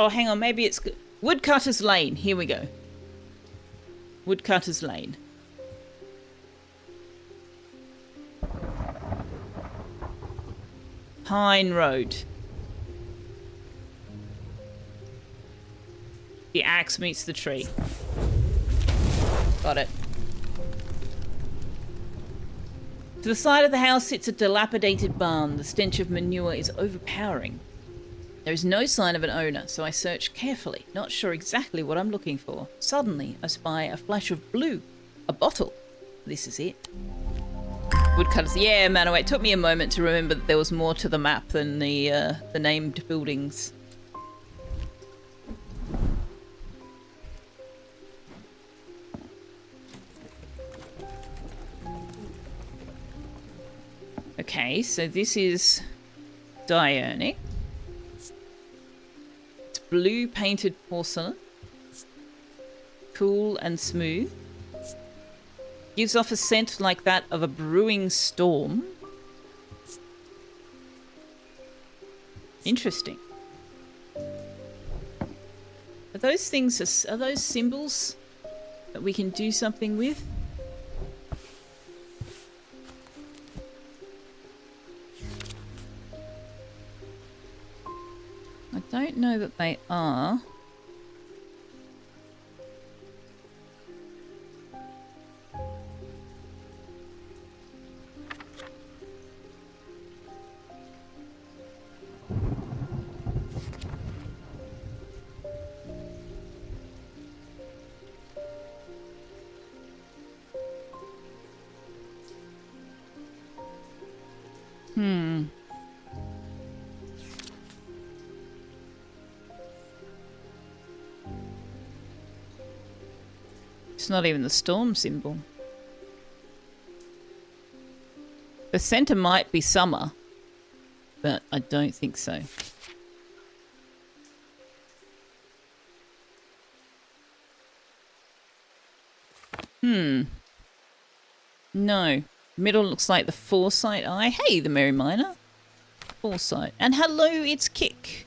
Oh, hang on, maybe it's... Woodcutter's Lane. Here we go. Woodcutter's Lane. Pine Road. The axe meets the tree. Got it. To the side of the house sits a dilapidated barn. The stench of manure is overpowering. There is no sign of an owner, so I search carefully, not sure exactly what I'm looking for. Suddenly, I spy a flash of blue. A bottle. This is it. Woodcutters. Yeah, Manaway. It took me a moment to remember that there was more to the map than the named buildings. Okay, so this is Diurnic. It's blue painted porcelain. Cool and smooth. Gives off a scent like that of a brewing storm. Interesting. Are those things, are those symbols that we can do something with? I don't know that they are. It's not even the storm symbol. The center might be summer, but I don't think so. No. Middle looks like the foresight eye. Hey, the Merry Miner. Foresight. And hello, it's Kick.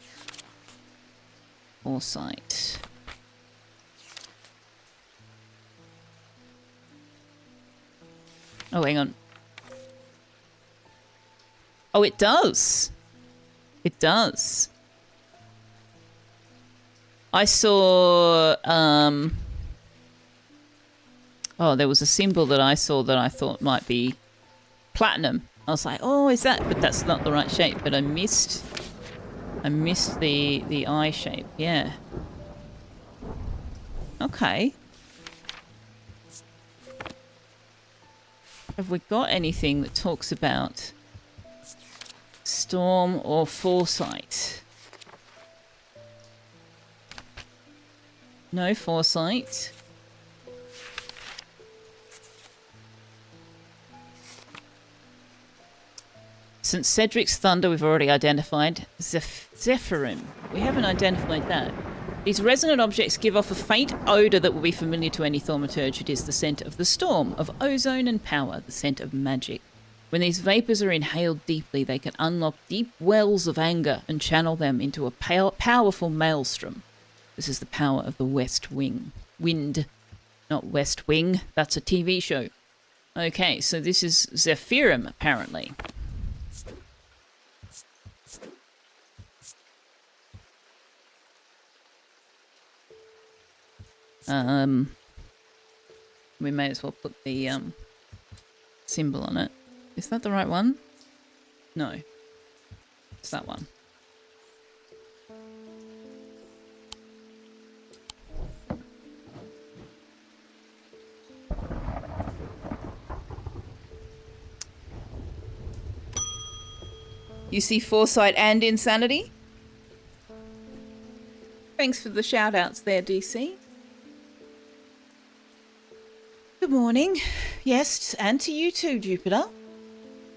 Foresight. Oh, hang on. Oh, it does. It does. I saw, oh, there was a symbol that I saw that I thought might be platinum. I was like, oh, is that? But that's not the right shape. But I missed the eye shape. Yeah. Okay. Have we got anything that talks about storm or foresight? No foresight. St. Cedric's Thunder we've already identified. Zephyrim. We haven't identified that. These resonant objects give off a faint odour that will be familiar to any thaumaturge. It is the scent of the storm, of ozone and power, the scent of magic. When these vapours are inhaled deeply, they can unlock deep wells of anger and channel them into a powerful maelstrom. This is the power of the West Wing. Wind, not West Wing. That's a TV show. Okay, so this is Zephyrim, apparently. We may as well put the symbol on it. Is that the right one? No. It's that one. You see foresight and insanity? Thanks for the shout outs there, DC. Good morning. Yes, and to you too, Jupiter.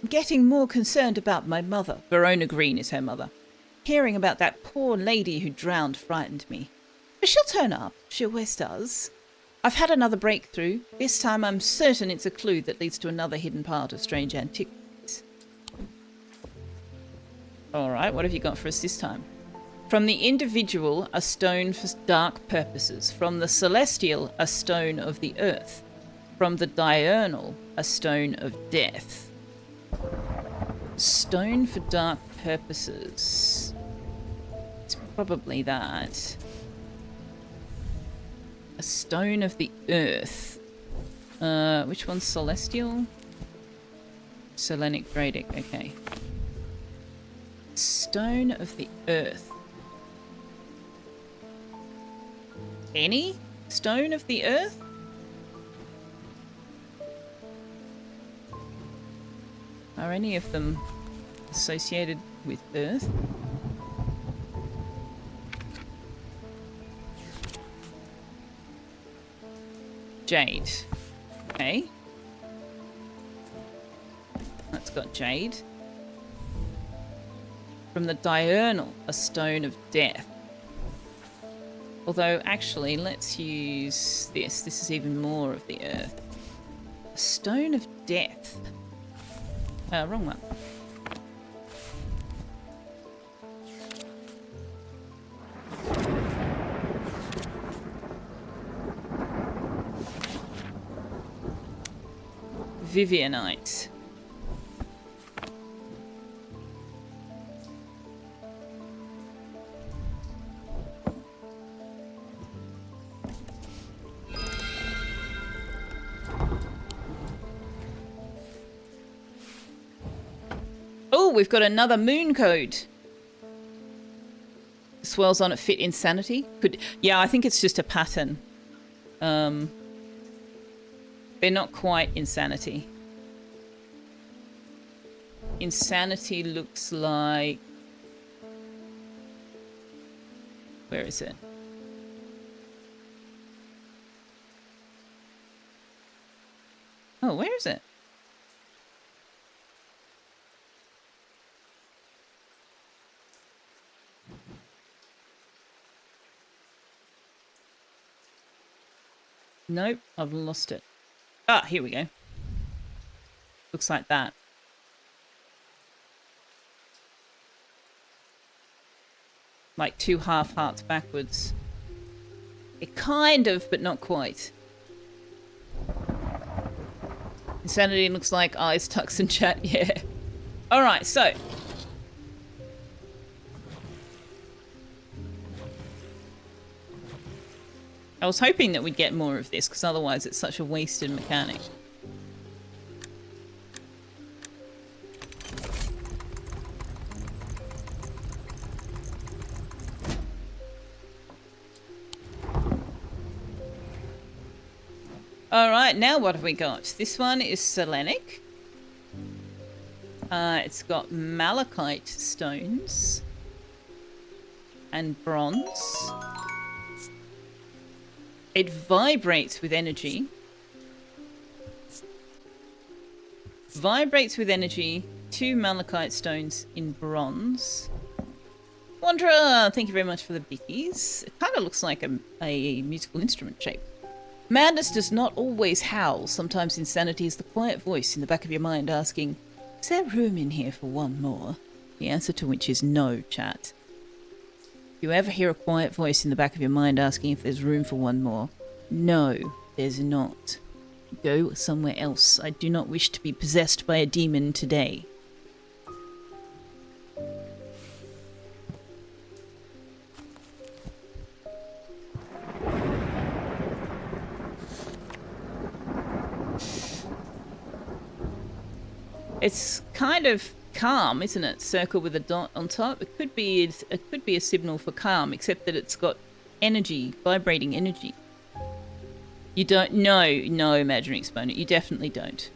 I'm getting more concerned about my mother. Verona Green is her mother. Hearing about that poor lady who drowned frightened me. But she'll turn up. She always does. I've had another breakthrough. This time I'm certain it's a clue that leads to another hidden part of Strange Antiquities. Alright, what have you got for us this time? From the individual, a stone for dark purposes. From the celestial, a stone of the earth. From the diurnal, a stone of death. Stone for dark purposes. It's probably that. A stone of the earth. Which one's celestial? Selenic Gradic, okay. Stone of the earth. Any stone of the earth? Are any of them associated with earth? Jade. Okay. That's got jade. From the diurnal, a stone of death. Although, actually, let's use this. This is even more of the earth. A stone of death. Wrong one. Vivianite. Oh, we've got another moon code. Swirls on it fit insanity. Yeah, I think it's just a pattern. They're not quite insanity. Insanity looks like... Where is it? Oh, where is it? Nope, I've lost it. Ah, here we go. Looks like that. Like two half hearts backwards. It kind of, but not quite. Insanity looks like eyes, tucks, and chat. Yeah. Alright, so. I was hoping that we'd get more of this, because otherwise it's such a wasted mechanic. Alright, now what have we got? This one is Selenic. It's got malachite stones. And bronze. It vibrates with energy. Vibrates with energy. 2 malachite stones in bronze. Wanderer, thank you very much for the bickies. It kind of looks like a musical instrument shape. Madness does not always howl. Sometimes insanity is the quiet voice in the back of your mind asking, is there room in here for one more? The answer to which is no, chat. If you ever hear a quiet voice in the back of your mind asking if there's room for one more, no, there's not. Go somewhere else. I do not wish to be possessed by a demon today. It's kind of calm, isn't it? Circle with a dot on top. It could be a signal for calm, except that it's got energy, vibrating energy. You don't know, no, imaginary exponent. You definitely don't.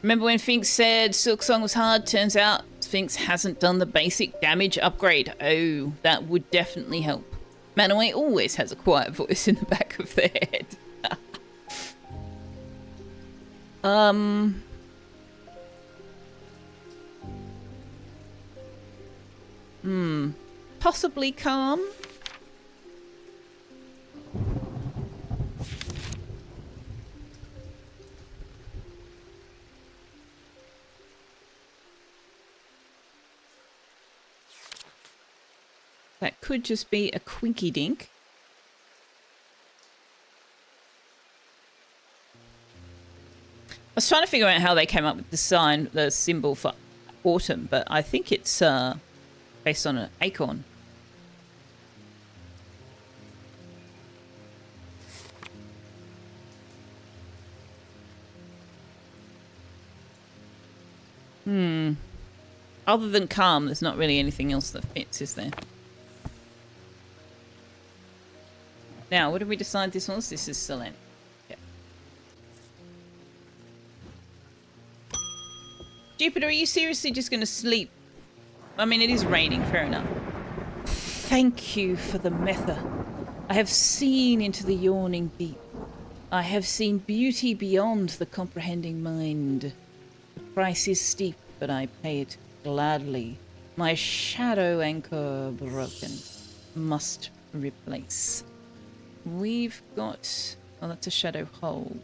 Remember when Finks said Silk Song was hard? Turns out Finks hasn't done the basic damage upgrade. Oh, that would definitely help. Manaway always has a quiet voice in the back of their head. Possibly calm. That could just be a quinky dink. was trying to figure out how they came up with the sign, the symbol for autumn, but I think it's based on an acorn. Other than calm, there's not really anything else that fits, is there? Now, what did we decide this was? This is Selene. Yeah. Jupiter, are you seriously just going to sleep? I mean, it is raining, fair enough. Thank you for the method. I have seen into the yawning deep. I have seen beauty beyond the comprehending mind. The price is steep, but I pay it gladly. My shadow anchor broken. Must replace. We've got... Oh, that's a shadow hold.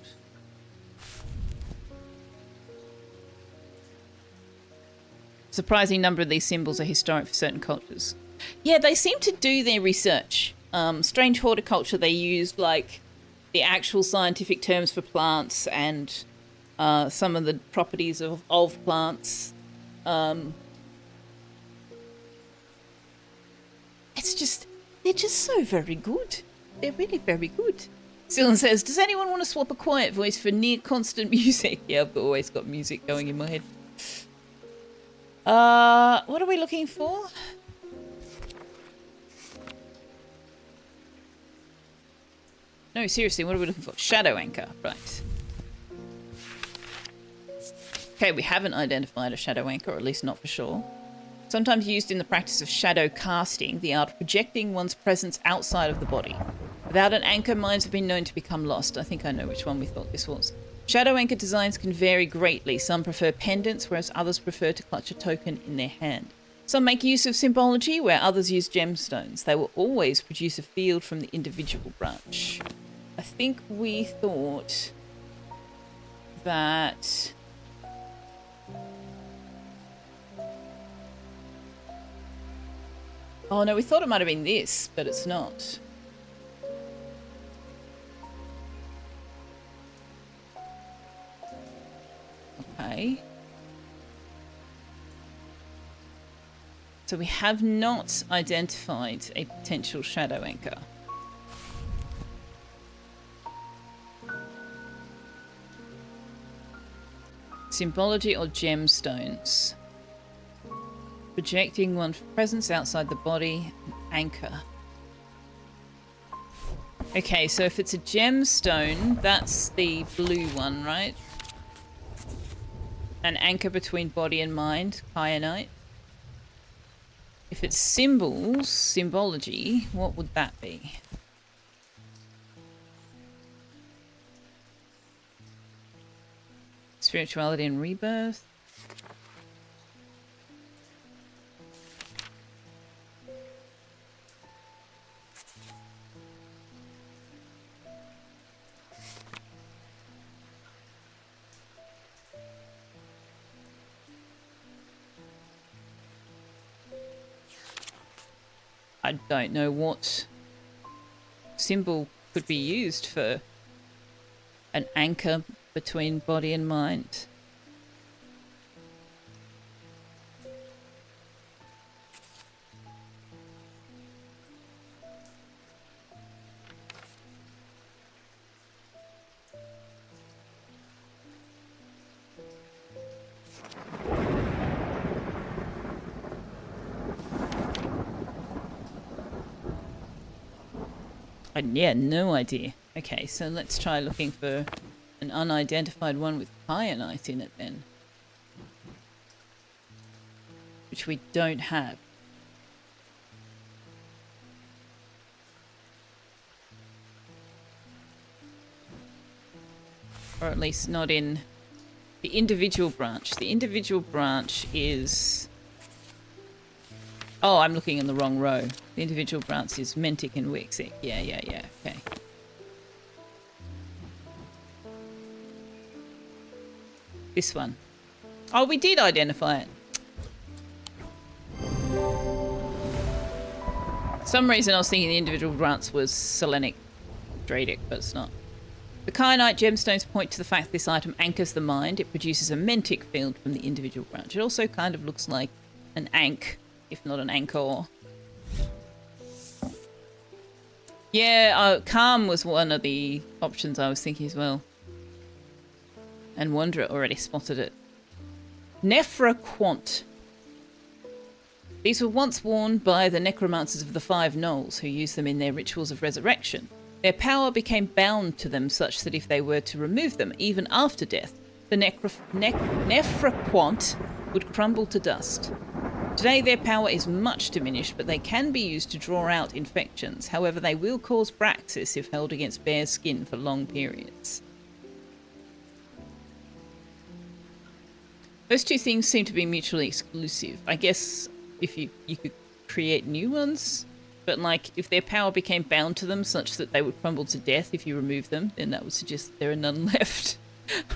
Surprising number of these symbols are historic for certain cultures. Yeah, they seem to do their research. Strange horticulture, they used like the actual scientific terms for plants and some of the properties of plants. It's just, they're just so very good. They're really very good. Dylan says, does anyone want to swap a quiet voice for near constant music? Yeah, I've always got music going in my head. What are we looking for? No, seriously, what are we looking for? Shadow anchor, right. Okay, we haven't identified a shadow anchor, or at least not for sure. Sometimes used in the practice of shadow casting, the art of projecting one's presence outside of the body. Without an anchor, minds have been known to become lost. I think I know which one we thought this was. Shadow anchor designs can vary greatly. Some prefer pendants, whereas others prefer to clutch a token in their hand. Some make use of symbology, where others use gemstones. They will always produce a field from the individual branch. I think we thought that... Oh no, we thought it might have been this, but it's not. Okay. So we have not identified a potential shadow anchor. Symbology or gemstones. Projecting one's presence outside the body. Anchor. Okay, so if it's a gemstone, that's the blue one, right? An anchor between body and mind, kyanite. If it's symbols, symbology, what would that be? Spirituality and rebirth. I don't know what symbol could be used for an anchor between body and mind. Yeah, no idea. Okay, so let's try looking for an unidentified one with kyanite in it then. Which we don't have. Or at least not in the individual branch. The individual branch is... Oh, I'm looking in the wrong row. The individual branch is Mentic and Wixic. Yeah, okay. This one. Oh, we did identify it. For some reason I was thinking the individual branch was Selenic Dradic, but it's not. The kyanite gemstones point to the fact that this item anchors the mind. It produces a mentic field from the individual branch. It also kind of looks like an ankh, if not an anchor. Yeah, calm was one of the options I was thinking as well. And Wanderer already spotted it. Nephroquant. These were once worn by the necromancers of the Five Knolls, who used them in their rituals of resurrection. Their power became bound to them such that if they were to remove them, even after death, the Nephroquant would crumble to dust. Today their power is much diminished, but they can be used to draw out infections. However, they will cause praxis if held against bare skin for long periods. Those two things seem to be mutually exclusive. I guess if you could create new ones, but like if their power became bound to them such that they would crumble to death if you remove them, then that would suggest that there are none left.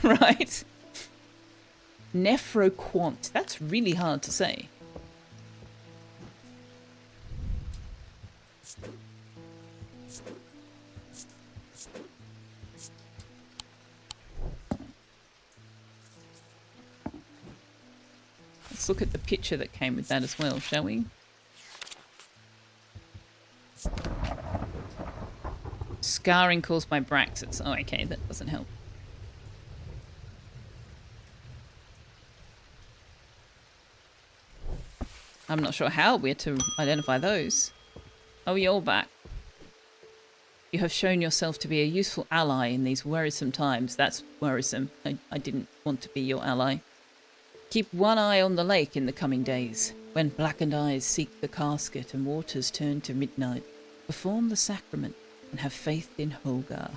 Right? Nephroquant. That's really hard to say. Let's look at the picture that came with that as well, shall we? Scarring caused by Braxis. Oh, okay, that doesn't help. I'm not sure how we're to identify those. Oh, you're back. You have shown yourself to be a useful ally in these worrisome times. That's worrisome. I didn't want to be your ally. Keep one eye on the lake in the coming days. When blackened eyes seek the casket and waters turn to midnight, perform the sacrament and have faith in Holgar.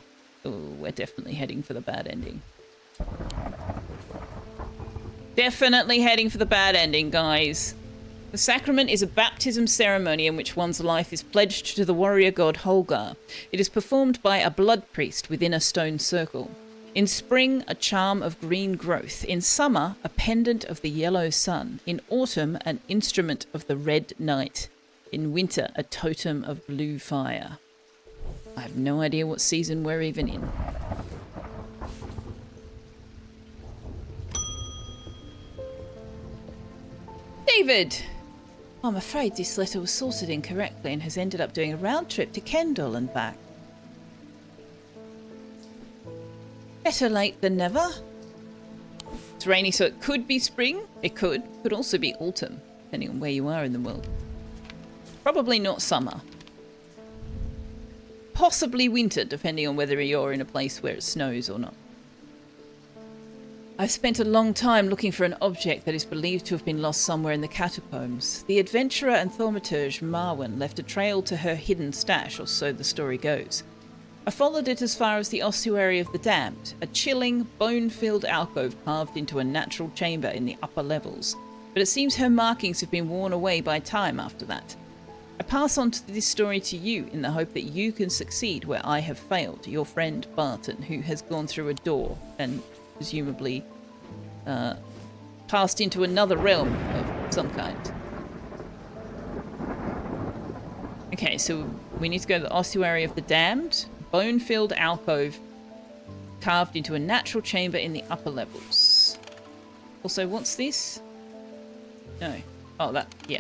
Oh, we're definitely heading for the bad ending. Definitely heading for the bad ending, guys. The sacrament is a baptism ceremony in which one's life is pledged to the warrior god Holgar. It is performed by a blood priest within a stone circle. In spring, a charm of green growth. In summer, a pendant of the yellow sun. In autumn, an instrument of the red night. In winter, a totem of blue fire. I have no idea what season we're even in. David! I'm afraid this letter was sorted incorrectly and has ended up doing a round trip to Kendall and back. Better late than never. It's rainy, so it could be spring. It could. Could also be autumn, depending on where you are in the world. Probably not summer. Possibly winter, depending on whether you're in a place where it snows or not. I've spent a long time looking for an object that is believed to have been lost somewhere in the catacombs. The adventurer and thaumaturge Marwen left a trail to her hidden stash, or so the story goes. I followed it as far as the ossuary of the damned, a chilling, bone-filled alcove carved into a natural chamber in the upper levels. But it seems her markings have been worn away by time after that. I pass on this story to you in the hope that you can succeed where I have failed, your friend Barton, who has gone through a door and presumably passed into another realm of some kind. Okay, so we need to go to the ossuary of the damned. Bone-filled alcove carved into a natural chamber in the upper levels. Also, what's this? No. Oh, that, yeah.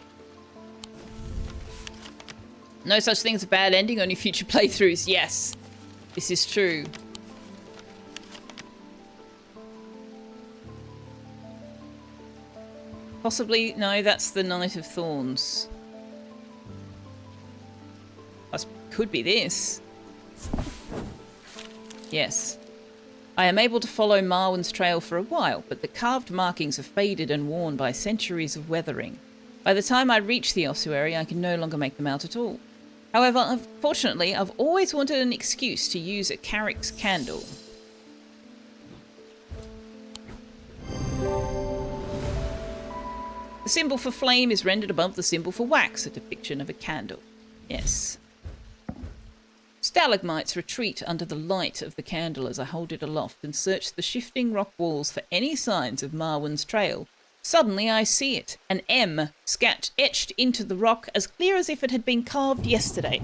No such thing as a bad ending, only future playthroughs. Yes, this is true. Possibly, no, that's the Knight of Thorns. Could be this. Yes. I am able to follow Marwen's trail for a while, but the carved markings are faded and worn by centuries of weathering. By the time I reach the ossuary, I can no longer make them out at all. However, unfortunately, I've always wanted an excuse to use a Carrick's candle. The symbol for flame is rendered above the symbol for wax, a depiction of a candle. Yes. Stalagmites retreat under the light of the candle as I hold it aloft and search the shifting rock walls for any signs of Marwen's trail. Suddenly I see it, an M etched into the rock as clear as if it had been carved yesterday.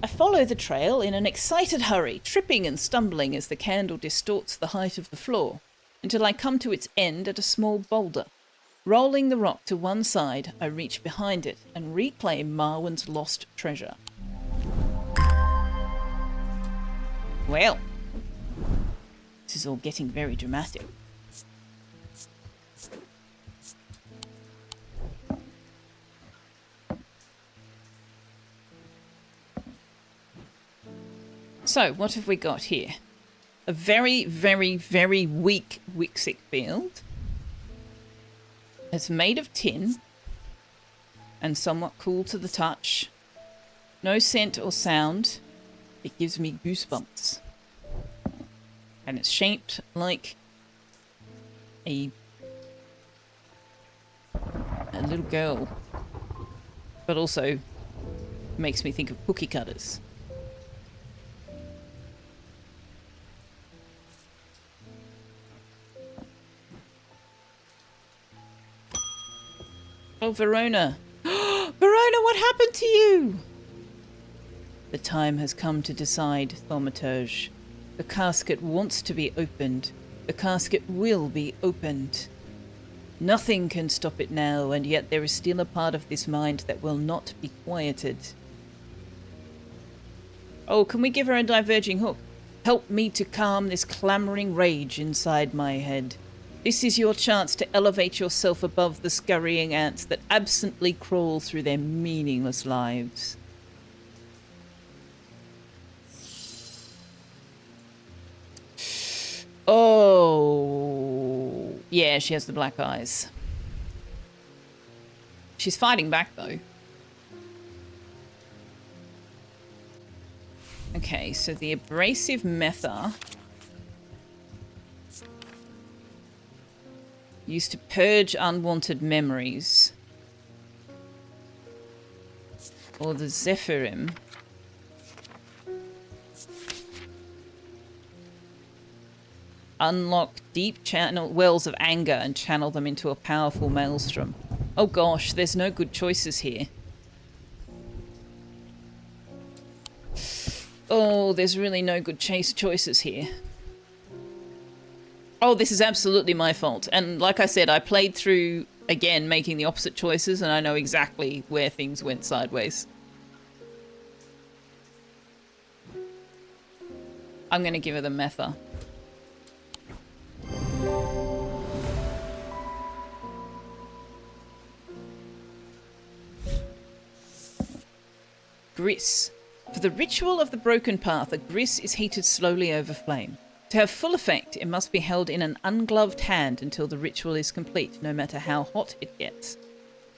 I follow the trail in an excited hurry, tripping and stumbling as the candle distorts the height of the floor, until I come to its end at a small boulder. Rolling the rock to one side, I reach behind it and reclaim Marwen's lost treasure. Well, this is all getting very dramatic. So, what have we got here? A very, very, very weak Wixic field. It's made of tin and somewhat cool to the touch. No scent or sound. It gives me goosebumps. And it's shaped like a little girl. But also makes me think of cookie cutters. Oh, Verona. Verona, what happened to you? The time has come to decide, Thaumaturge. The casket wants to be opened. The casket will be opened. Nothing can stop it now, and yet there is still a part of this mind that will not be quieted. Oh, can we give her a diverging hook? Help me to calm this clamoring rage inside my head. This is your chance to elevate yourself above the scurrying ants that absently crawl through their meaningless lives. Oh, yeah, she has the black eyes. She's fighting back, though. Okay, so the abrasive metha used to purge unwanted memories. Or the Zephyrim unlock deep channel wells of anger and channel them into a powerful maelstrom. Oh gosh, there's no good choices here. Oh, there's really no good choices here. Oh, this is absolutely my fault. And like I said, I played through, again, making the opposite choices, and I know exactly where things went sideways. I'm going to give her the metha. Gris. For the ritual of the broken path, a gris is heated slowly over flame. To have full effect, it must be held in an ungloved hand until the ritual is complete, no matter how hot it gets.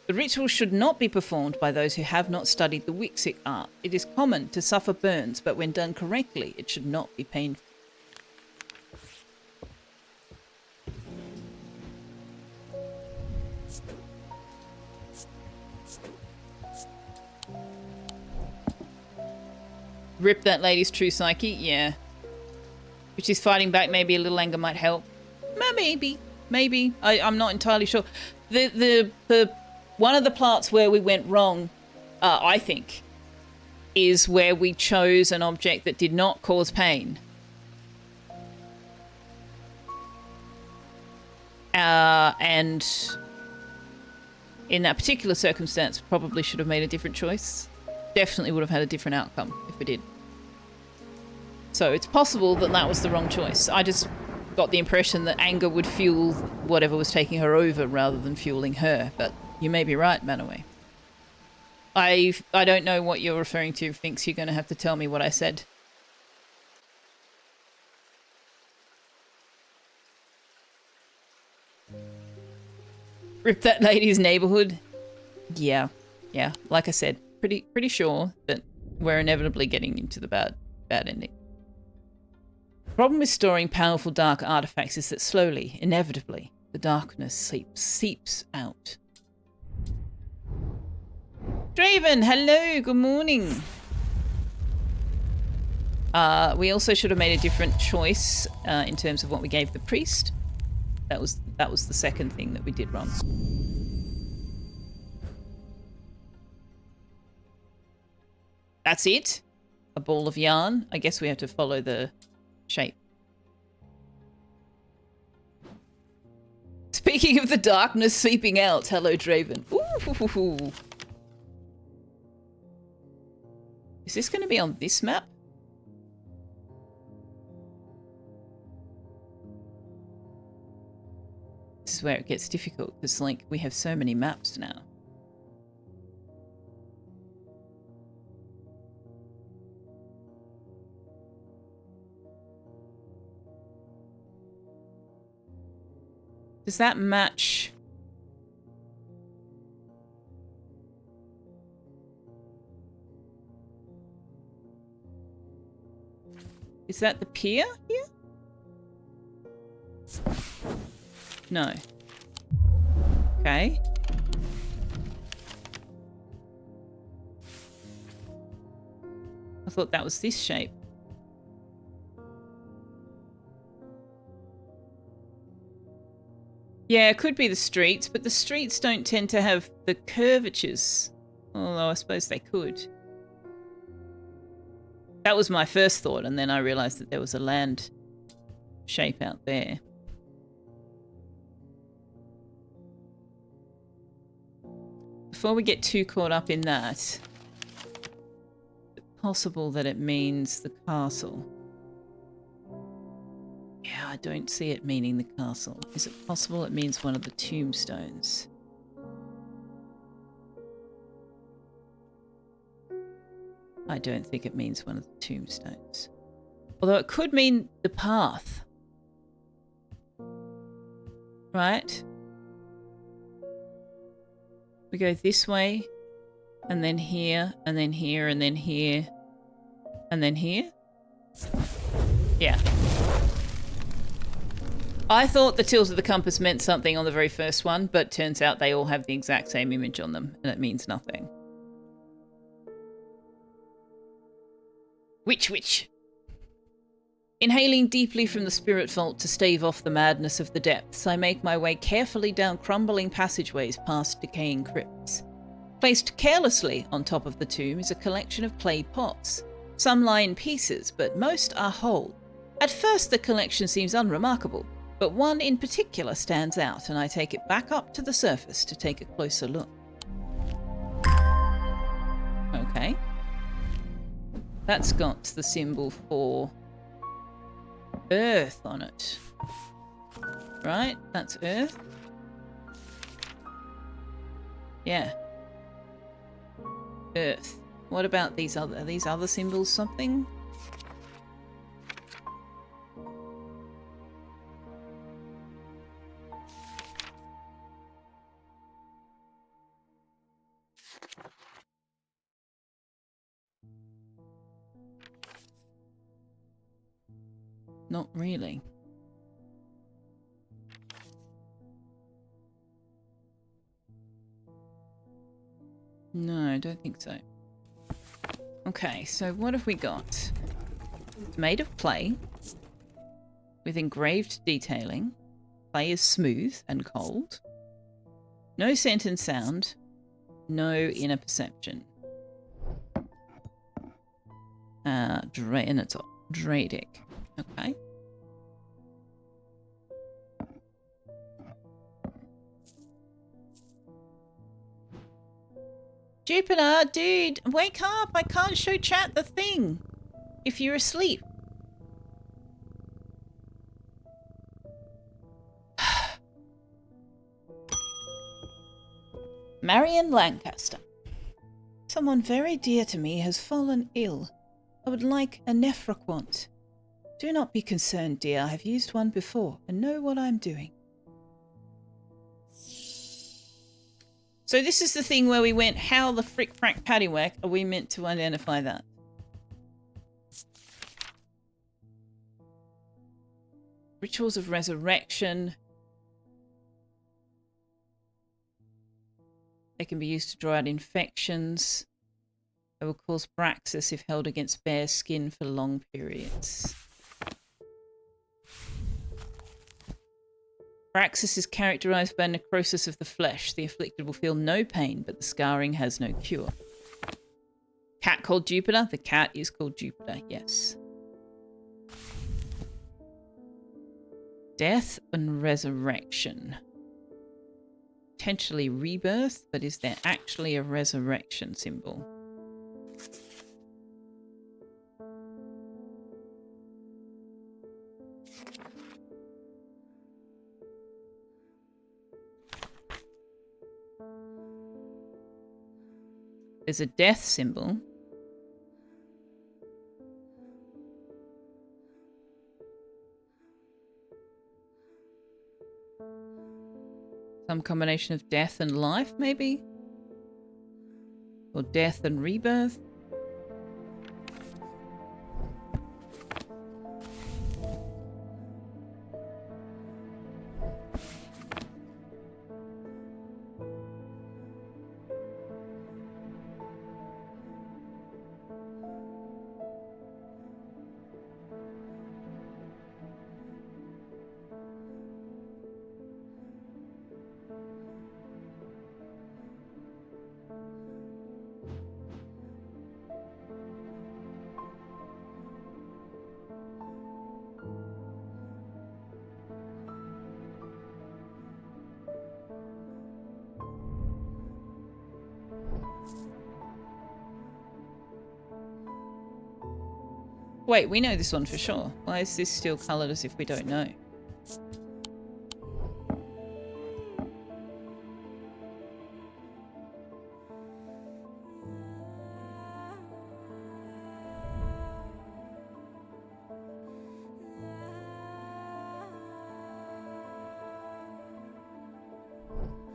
The ritual should not be performed by those who have not studied the Wixic art. It is common to suffer burns, but when done correctly, it should not be painful. Rip that lady's true psyche? Yeah. If she's fighting back, maybe a little anger might help. Maybe. I'm not entirely sure. The one of the parts where we went wrong, I think, is where we chose an object that did not cause pain. And in that particular circumstance, probably should have made a different choice. Definitely would have had a different outcome if we did. So it's possible that that was the wrong choice. I just got the impression that anger would fuel whatever was taking her over rather than fueling her. But you may be right, Manaway. I don't know what you're referring to, Finks. You're going to have to tell me what I said. Rip that lady's neighborhood? Yeah. Like I said, pretty sure that we're inevitably getting into the bad ending. The problem with storing powerful dark artifacts is that slowly, inevitably, the darkness seeps out. Draven, hello, good morning. We also should have made a different choice in terms of what we gave the priest. That was the second thing that we did wrong. That's it? a ball of yarn. I guess we have to follow the shape. Speaking of the darkness seeping out, hello Draven. Ooh. Is this going to be on this map? This is where it gets difficult because, like, we have so many maps now. Does that match? Is that the pier here? No. Okay. I thought that was this shape. Yeah, it could be the streets, but the streets don't tend to have the curvatures. Although I suppose they could. That was my first thought, and then I realised that there was a land shape out there. Before we get too caught up in that, is it possible that it means the castle? Yeah, I don't see it meaning the castle. Is it possible it means one of the tombstones? I don't think it means one of the tombstones. Although it could mean the path. Right? We go this way, and then here, and then here, and then here, and then here. Yeah. I thought the tilt of the compass meant something on the very first one, but turns out they all have the exact same image on them, and it means nothing. Which? Inhaling deeply from the spirit vault to stave off the madness of the depths, I make my way carefully down crumbling passageways past decaying crypts. Placed carelessly on top of the tomb is a collection of clay pots. Some lie in pieces, but most are whole. At first the collection seems unremarkable, but one in particular stands out, and I take it back up to the surface to take a closer look. Okay. That's got the symbol for Earth on it. Right? That's Earth. Yeah. Earth. What about these other... Are these other symbols something? Not really. No, I don't think so. Okay, so what have we got? It's made of clay with engraved detailing. Clay is smooth and cold. No scent and sound. No inner perception. And it's Dradic. Okay. Jupiter, dude, wake up! I can't show chat the thing if you're asleep. Marion Lancaster. Someone very dear to me has fallen ill. I would like a nephroquant. Do not be concerned, dear. I have used one before and know what I'm doing. So this is the thing where we went, how the frick frack paddywhack are we meant to identify that? Rituals of resurrection. They can be used to draw out infections. They will cause praxis if held against bare skin for long periods. Praxis is characterized by necrosis of the flesh. The afflicted will feel no pain, but the scarring has no cure. cat called Jupiter? The cat is called Jupiter, yes. Death and resurrection. Potentially rebirth, but is there actually a resurrection symbol? There's a death symbol. Some combination of death and life, maybe? Or death and rebirth? Wait, we know this one for sure. Why is this still coloured as if we don't know?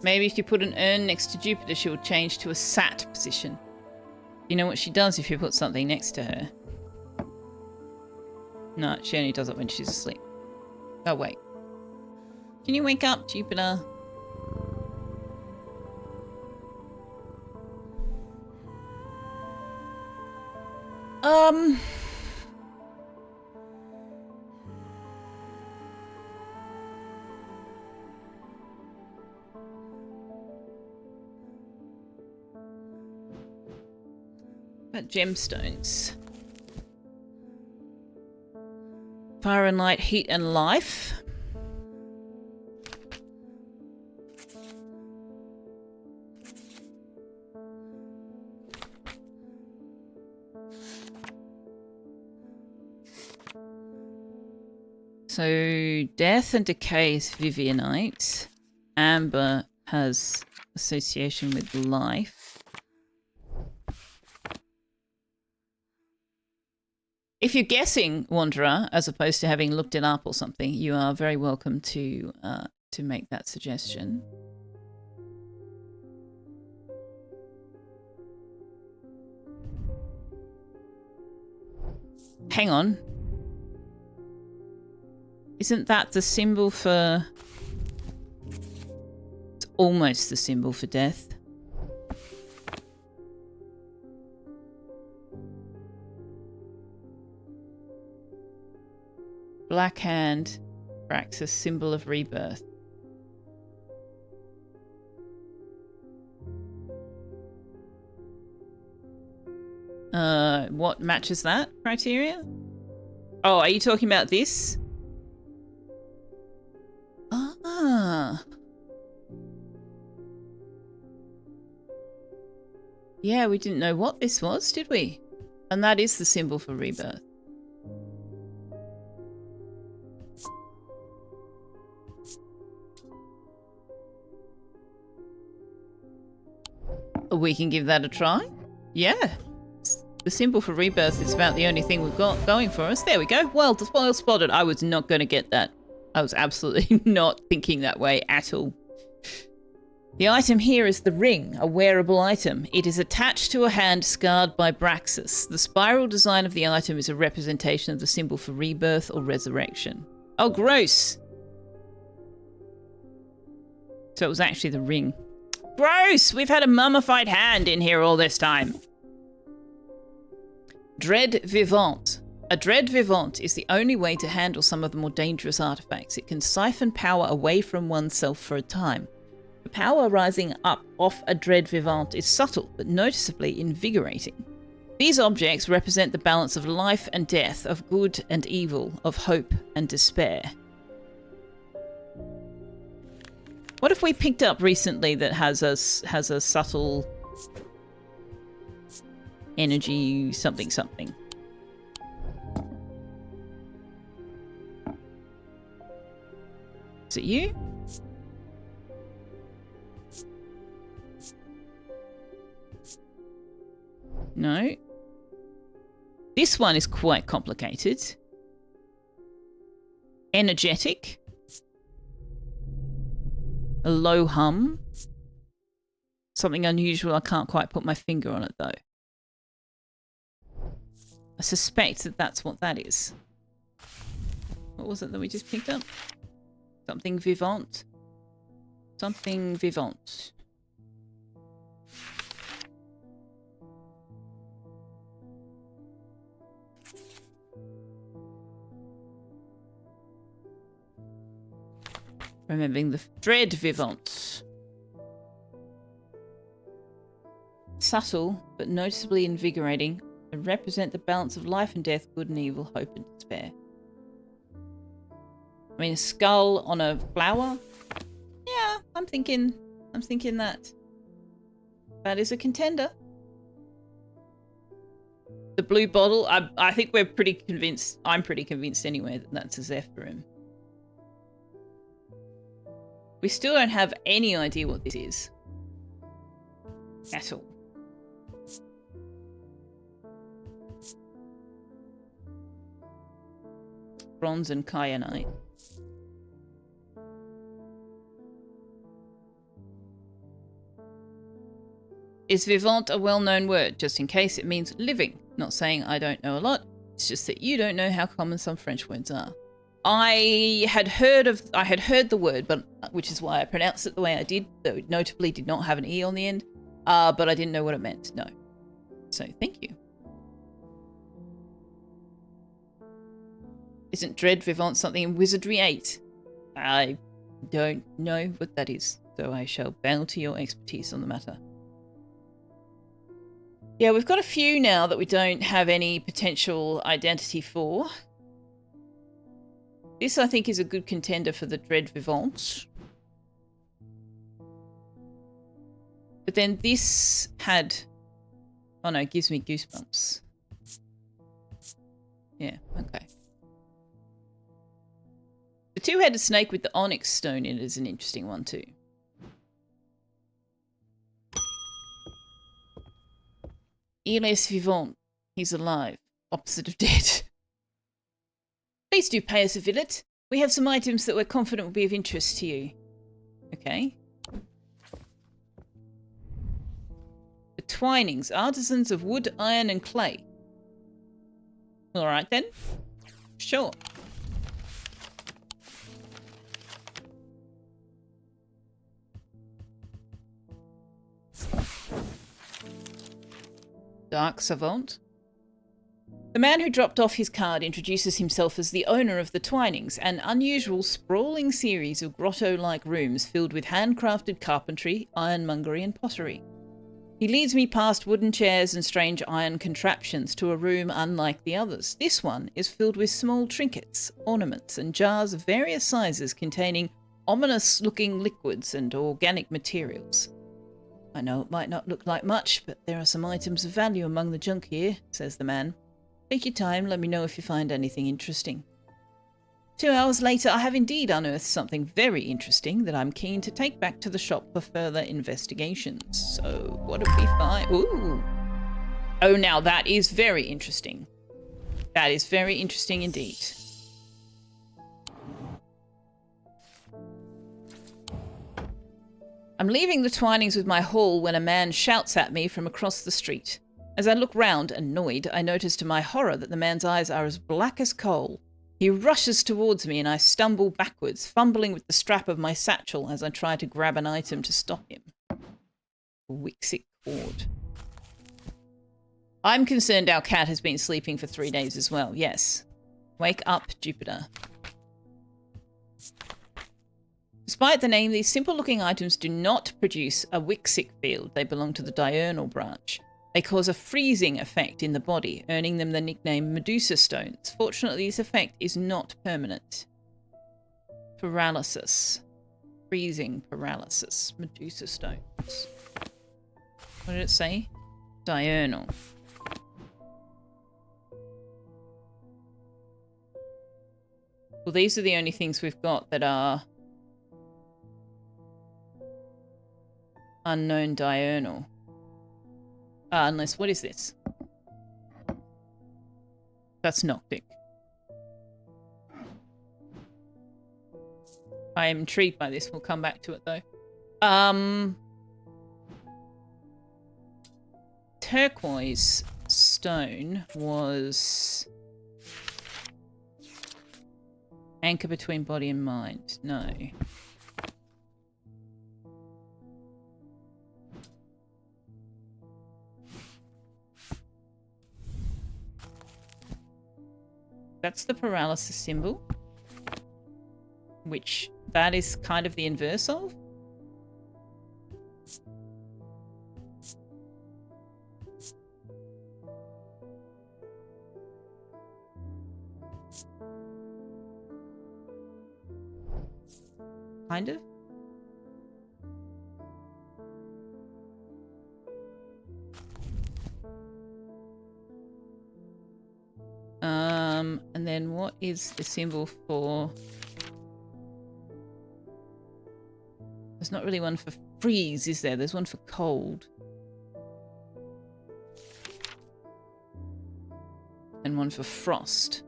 Maybe if you put an urn next to Jupiter, she will change to a sat position. You know what she does if you put something next to her? No, she only does it when she's asleep. Oh, wait. Can you wake up, Jupiter? About gemstones. Fire and light, heat and life. So death and decay is Vivianite. Amber has association with life. If you're guessing, Wanderer, as opposed to having looked it up or something, you are very welcome to make that suggestion. Hang on. Isn't that the symbol for... It's almost the symbol for death. Black hand, Braxis, symbol of rebirth. What matches that criteria? Oh, are you talking about this? Ah. Yeah, we didn't know what this was, did we? And that is the symbol for rebirth. We can give that a try. Yeah. The symbol for rebirth is about the only thing we've got going for us. There we go. Well spotted. I was not going to get that. I was absolutely not thinking that way at all. The item here is the ring, a wearable item. It is attached to a hand scarred by Braxis. The spiral design of the item is a representation of the symbol for rebirth or resurrection. Oh, gross. So it was actually the ring. Gross! We've had a mummified hand in here all this time. Dread Vivant. A Dread Vivant is the only way to handle some of the more dangerous artifacts. It can siphon power away from oneself for a time. The power rising up off a Dread Vivant is subtle but noticeably invigorating. These objects represent the balance of life and death, of good and evil, of hope and despair. What if we picked up recently that has a subtle energy something something? Is it you? No. This one is quite complicated. Energetic. A low hum. Something unusual. I can't quite put my finger on it though. I suspect that that's what that is. What was it that we just picked up? Something vivant. Something vivant. Remembering the dread vivant. Subtle, but noticeably invigorating, and represent the balance of life and death, good and evil, hope and despair. I mean, a skull on a flower? Yeah, I'm thinking that. That is a contender. The blue bottle, I think we're pretty convinced, I'm pretty convinced anyway, that that's a Zephyrim. We still don't have any idea what this is. At all. Bronze and kyanite. Is vivant a well-known word? Just in case, it means living. Not saying I don't know a lot. It's just that you don't know how common some French words are. I had heard the word, but which is why I pronounced it the way I did, though it notably did not have an E on the end. But I didn't know what it meant. No. So thank you. Isn't Dread Vivant something in Wizardry 8? I don't know what that is, so I shall bow to your expertise on the matter. Yeah, we've got a few now that we don't have any potential identity for. This, I think, is a good contender for the Dread Vivant. But then this had... Oh no, it gives me goosebumps. Yeah, okay. The two-headed snake with the onyx stone in it is an interesting one too. Il est vivant. He's alive. Opposite of dead. Please do pay us a visit. We have some items that we're confident will be of interest to you. Okay. The Twinings, artisans of wood, iron, and clay. Alright then. Sure. Dark Savant. The man who dropped off his card introduces himself as the owner of the Twinings, an unusual, sprawling series of grotto-like rooms filled with handcrafted carpentry, ironmongery, and pottery. He leads me past wooden chairs and strange iron contraptions to a room unlike the others. This one is filled with small trinkets, ornaments, and jars of various sizes containing ominous-looking liquids and organic materials. I know it might not look like much, but there are some items of value among the junk here, says the man. Take your time, let me know if you find anything interesting. 2 hours later, I have indeed unearthed something very interesting that I'm keen to take back to the shop for further investigations. So, what did we find? Ooh! Oh, now that is very interesting. That is very interesting indeed. I'm leaving the Twinings with my haul when a man shouts at me from across the street. As I look round, annoyed, I notice to my horror that the man's eyes are as black as coal. He rushes towards me and I stumble backwards, fumbling with the strap of my satchel as I try to grab an item to stop him. Wixic cord. I'm concerned our cat has been sleeping for 3 days as well. Yes. Wake up, Jupiter. Despite the name, these simple-looking items do not produce a Wixic field. They belong to the diurnal branch. They cause a freezing effect in the body, earning them the nickname Medusa Stones. Fortunately, this effect is not permanent. Paralysis. Freezing paralysis. Medusa Stones. What did it say? Diurnal. Well, these are the only things we've got that are unknown diurnal. Unless, what is this? That's Noctic. I am intrigued by this. We'll come back to it, though. Turquoise stone was... Anchor between body and mind. No. That's the paralysis symbol. Which, that is kind of the inverse of. Kind of. And then what is the symbol for... There's not really one for freeze, is there? There's one for cold. And one for frost.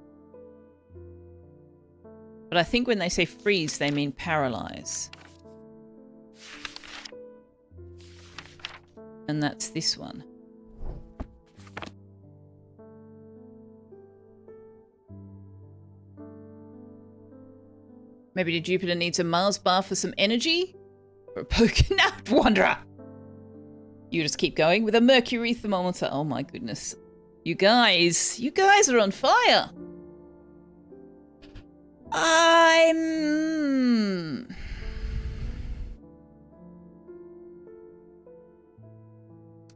But I think when they say freeze, they mean paralyze. And that's this one. Maybe Jupiter needs a Mars bar for some energy? Or a Pokemon Wanderer? You just keep going with a Mercury thermometer. Oh my goodness. You guys are on fire.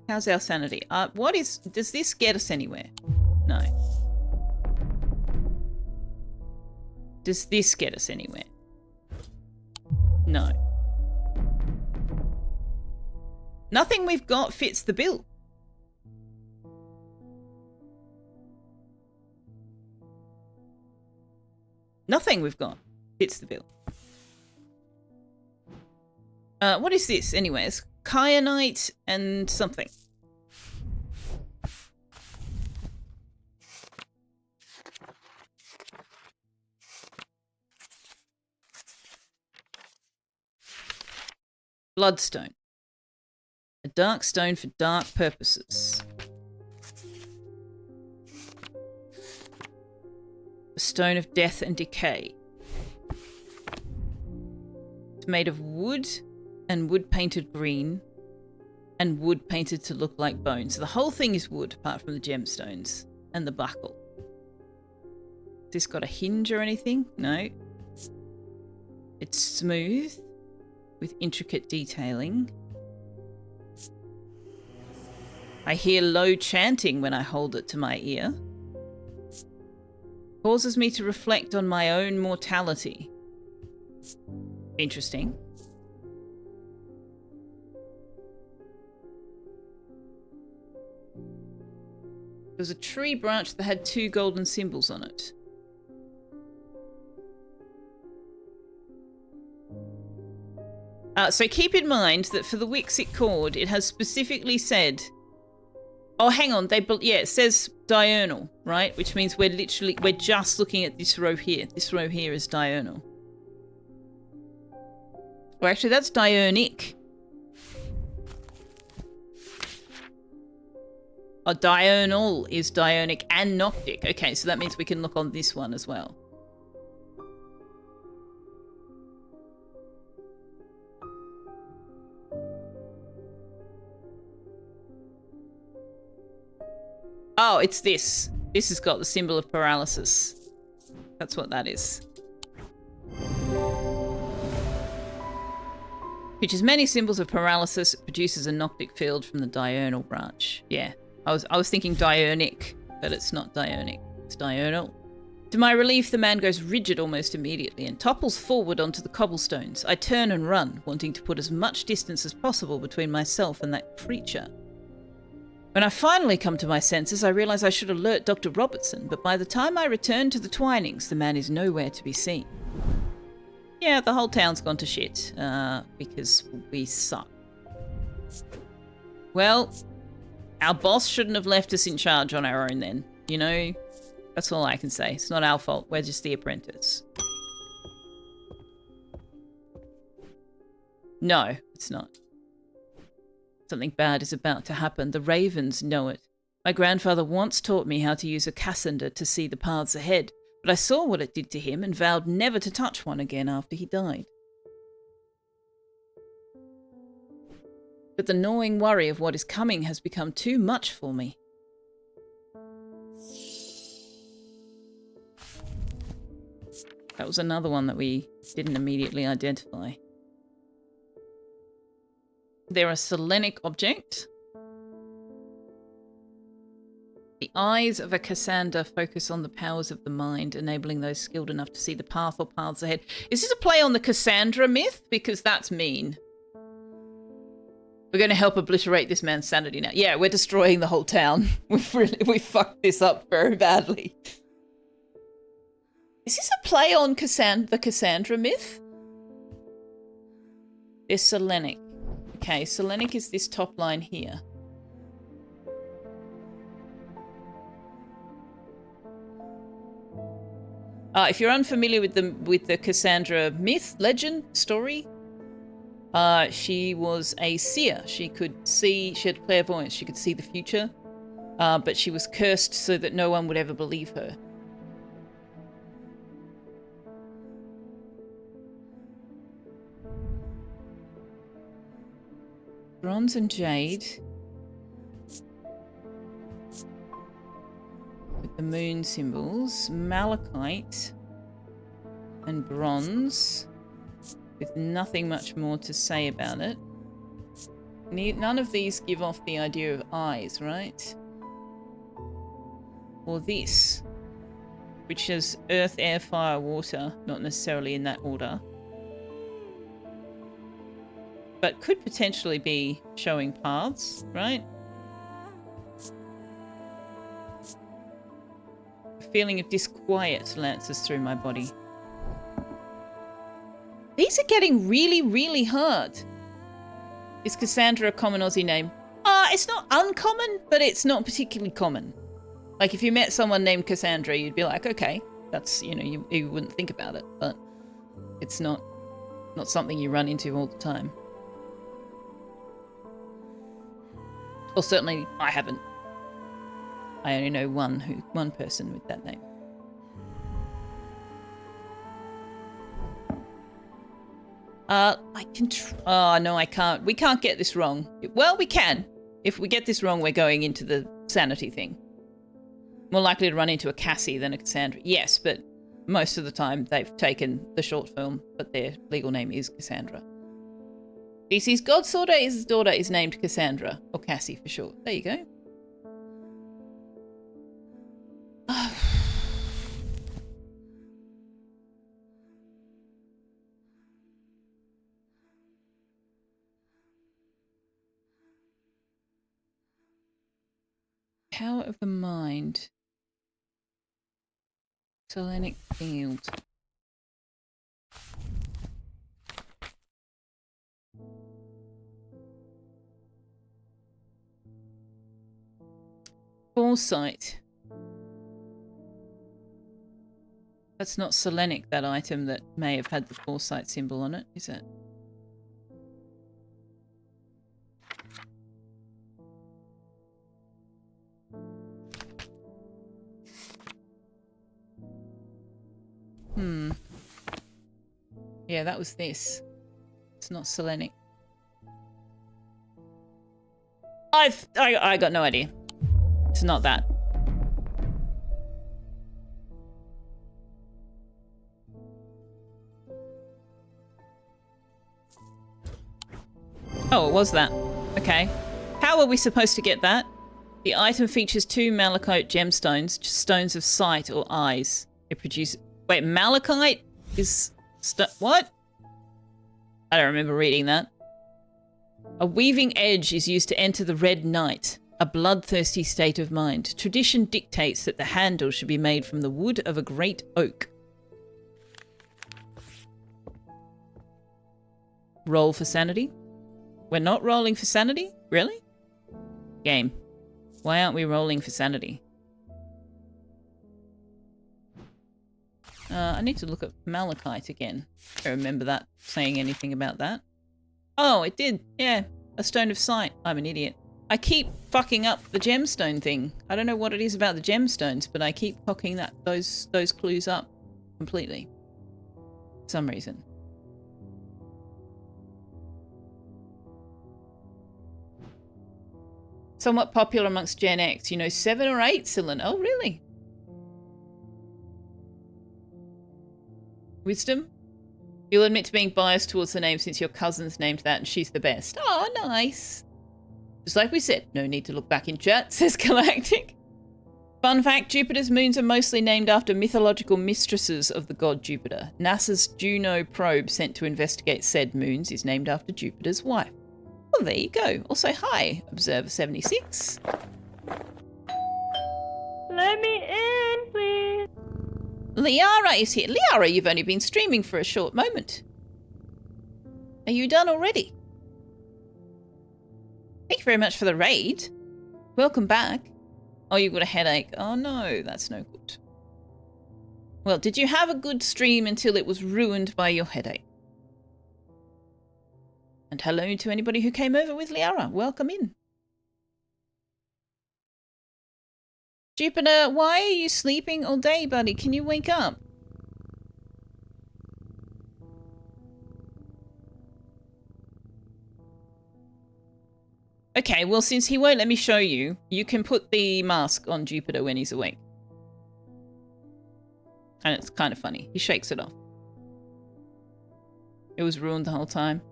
How's our sanity? Does this get us anywhere? No. Does this get us anywhere? No. Nothing we've got fits the bill. Nothing we've got fits the bill. What is this, anyways? Kyanite and something. Bloodstone. A dark stone for dark purposes. A stone of death and decay. It's made of wood and wood painted green and wood painted to look like bone. So the whole thing is wood apart from the gemstones and the buckle. Has this got a hinge or anything? No. It's smooth with intricate detailing. I hear low chanting when I hold it to my ear. Causes me to reflect on my own mortality. Interesting. There was a tree branch that had 2 golden symbols on it. So keep in mind that for the Wixit cord, it has specifically said... Oh, hang on. It says diurnal, right? Which means we're just looking at this row here. This row here is diurnal. Well, actually, that's diurnic. Oh, diurnal is diurnic and noctic. Okay, so that means we can look on this one as well. Oh, it's this. This has got the symbol of paralysis. That's what that is. Features many symbols of paralysis. It produces a noctic field from the diurnal branch. Yeah, I was thinking diurnic, but it's not diurnic. It's diurnal. To my relief, the man goes rigid almost immediately and topples forward onto the cobblestones. I turn and run, wanting to put as much distance as possible between myself and that creature. When I finally come to my senses, I realise I should alert Dr. Robertson, but by the time I return to the Twinings, the man is nowhere to be seen. Yeah, the whole town's gone to shit, because we suck. Well, our boss shouldn't have left us in charge on our own then, you know? That's all I can say. It's not our fault. We're just the apprentice. No, it's not. Something bad is about to happen. The ravens know it. My grandfather once taught me how to use a cassander to see the paths ahead, but I saw what it did to him and vowed never to touch one again after he died. But the gnawing worry of what is coming has become too much for me. That was another one that we didn't immediately identify. They're a Selenic object. The eyes of a Cassander focus on the powers of the mind, enabling those skilled enough to see the path or paths ahead. Is this a play on the Cassandra myth? Because that's mean. We're going to help obliterate this man's sanity now. Yeah, we're destroying the whole town. We fucked this up very badly. Is this a play on the Cassandra myth? They're Selenic. Okay, Selenic is this top line here. If you're unfamiliar with the Cassandra myth, legend, story, she was a seer. She could see, she had clairvoyance, she could see the future, but she was cursed so that no one would ever believe her. Bronze and jade. With the moon symbols. Malachite and bronze. With nothing much more to say about it. None of these give off the idea of eyes, right? Or this. Which is earth, air, fire, water. Not necessarily in that order. But could potentially be showing paths, right? A feeling of disquiet lances through my body. These are getting really, really hard. Is Cassandra a common Aussie name? It's not uncommon, but it's not particularly common. Like, if you met someone named Cassandra, you'd be like, okay, that's, you know, you wouldn't think about it, but it's not something you run into all the time. Or certainly I haven't. I only know one person with that name. I can oh no, I can't. We can't get this wrong. Well, we can. If we get this wrong, we're going into the sanity thing. More likely to run into a Cassie than a Cassandra. Yes, but most of the time they've taken the short film, but their legal name is Cassandra. DC's god's daughter is named Cassandra, or Cassie for short. There you go. Power of the mind. Selenic field. Foresight. That's not Selenic, that item that may have had the foresight symbol on it, is it? Yeah, that was this. It's not Selenic. I got no idea. It's not that. Oh, it was that. Okay. How are we supposed to get that? The item features 2 malachite gemstones, stones of sight or eyes. It produces... Wait, malachite is... What? I don't remember reading that. A weaving edge is used to enter the red night, a bloodthirsty state of mind. Tradition dictates that the handle should be made from the wood of a great oak. Roll for sanity? We're not rolling for sanity? Really? Game. Why aren't we rolling for sanity? I need to look at malachite again. I don't remember that saying anything about that. Oh, it did. Yeah. A stone of sight. I'm an idiot. I keep fucking up the gemstone thing. I don't know what it is about the gemstones, but I keep cocking those clues up completely. For some reason. Somewhat popular amongst Gen X. You know, 7 or 8 cylinder. Oh, really? Wisdom? You'll admit to being biased towards the name since your cousin's named that and she's the best. Oh, nice. Just like we said, no need to look back in chat, says Galactic. Fun fact, Jupiter's moons are mostly named after mythological mistresses of the god Jupiter. NASA's Juno probe sent to investigate said moons is named after Jupiter's wife. Well, there you go. Also, hi, Observer76. Let me in, please. Liara is here. Liara, you've only been streaming for a short moment. Are you done already? Thank you very much for the raid. Welcome back. Oh, you've got a headache. Oh no, that's no good. Well, did you have a good stream until it was ruined by your headache? And hello to anybody who came over with Liara. Welcome in. Jupiter, why are you sleeping all day, buddy? Can you wake up? Okay, well, since he won't let me show you, you can put the mask on Jupiter when he's awake. And it's kind of funny. He shakes it off. It was ruined the whole time.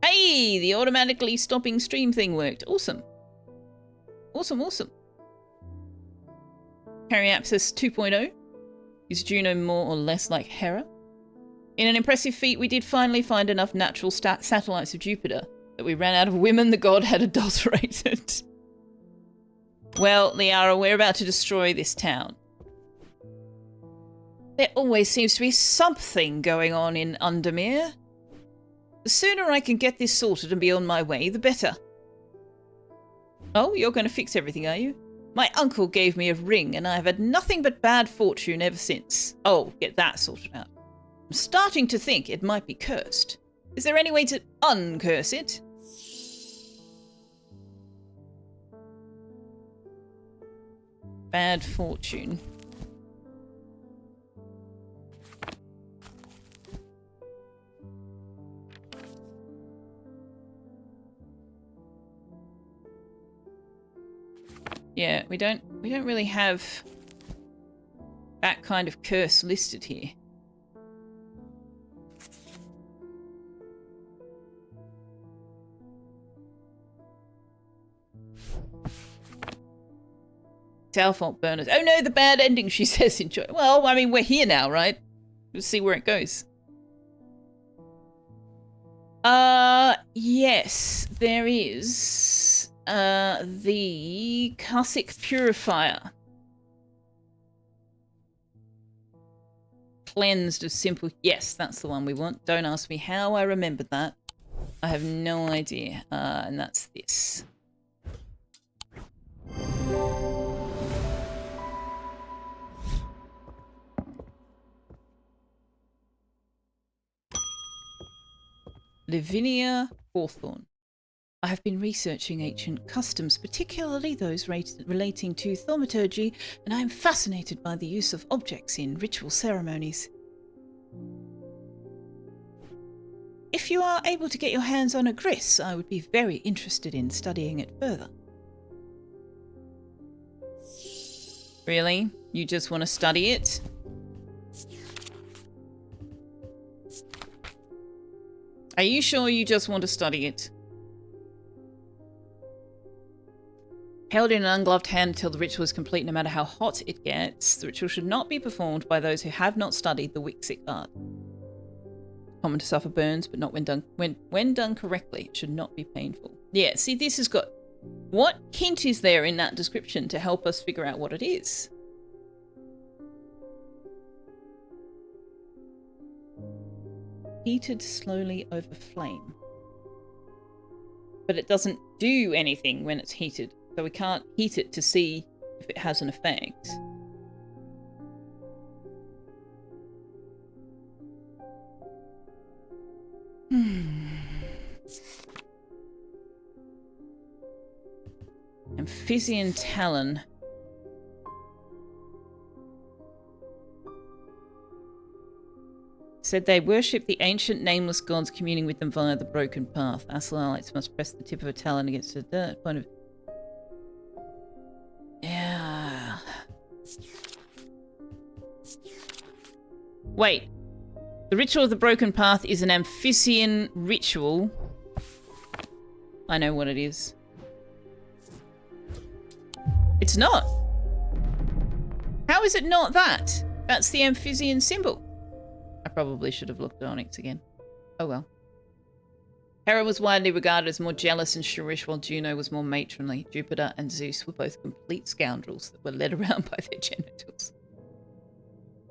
Hey, the automatically stopping stream thing worked. Awesome. Awesome, awesome. Periapsis 2.0. Is Juno more or less like Hera? In an impressive feat, we did finally find enough natural satellites of Jupiter that we ran out of women the god had adulterated. Well, Liara, we're about to destroy this town. There always seems to be something going on in Undermere. The sooner I can get this sorted and be on my way, the better. Oh, you're going to fix everything, are you? My uncle gave me a ring, and I've had nothing but bad fortune ever since. Oh, get that sorted out. I'm starting to think it might be cursed. Is there any way to uncurse it? Bad fortune. Yeah, we don't really have that kind of curse listed here. It's our fault, burners. Oh no, the bad ending, she says. Enjoy. Well, I mean, we're here now, right? We'll see where it goes. Yes, there is the Cussick Purifier. Cleansed of simple... Yes, that's the one we want. Don't ask me how I remembered that. I have no idea. And that's this. Lavinia Hawthorne. I have been researching ancient customs, particularly those relating to thaumaturgy, and I am fascinated by the use of objects in ritual ceremonies. If you are able to get your hands on a gris, I would be very interested in studying it further. Really? You just want to study it? Are you sure you just want to study it? Held in an ungloved hand until the ritual is complete, no matter how hot it gets. The ritual should not be performed by those who have not studied the Wixic art. Common to suffer burns, but not when done correctly. It should not be painful. Yeah, see, this has got... What hint is there in that description to help us figure out what it is? Heated slowly over flame. But it doesn't do anything when it's heated. So we can't heat it to see if it has an effect. Amphibian Talon. Said they worship the ancient nameless gods, communing with them via the broken path. Aslalites must press the tip of a talon against the dirt point of... Yeah. Wait. The ritual of the broken path is an amphibian ritual. I know what it is. It's not. How is it not that? That's the amphibian symbol. I probably should have looked at Onyx again. Oh well. Hera was widely regarded as more jealous and shrewish, while Juno was more matronly. Jupiter and Zeus were both complete scoundrels that were led around by their genitals.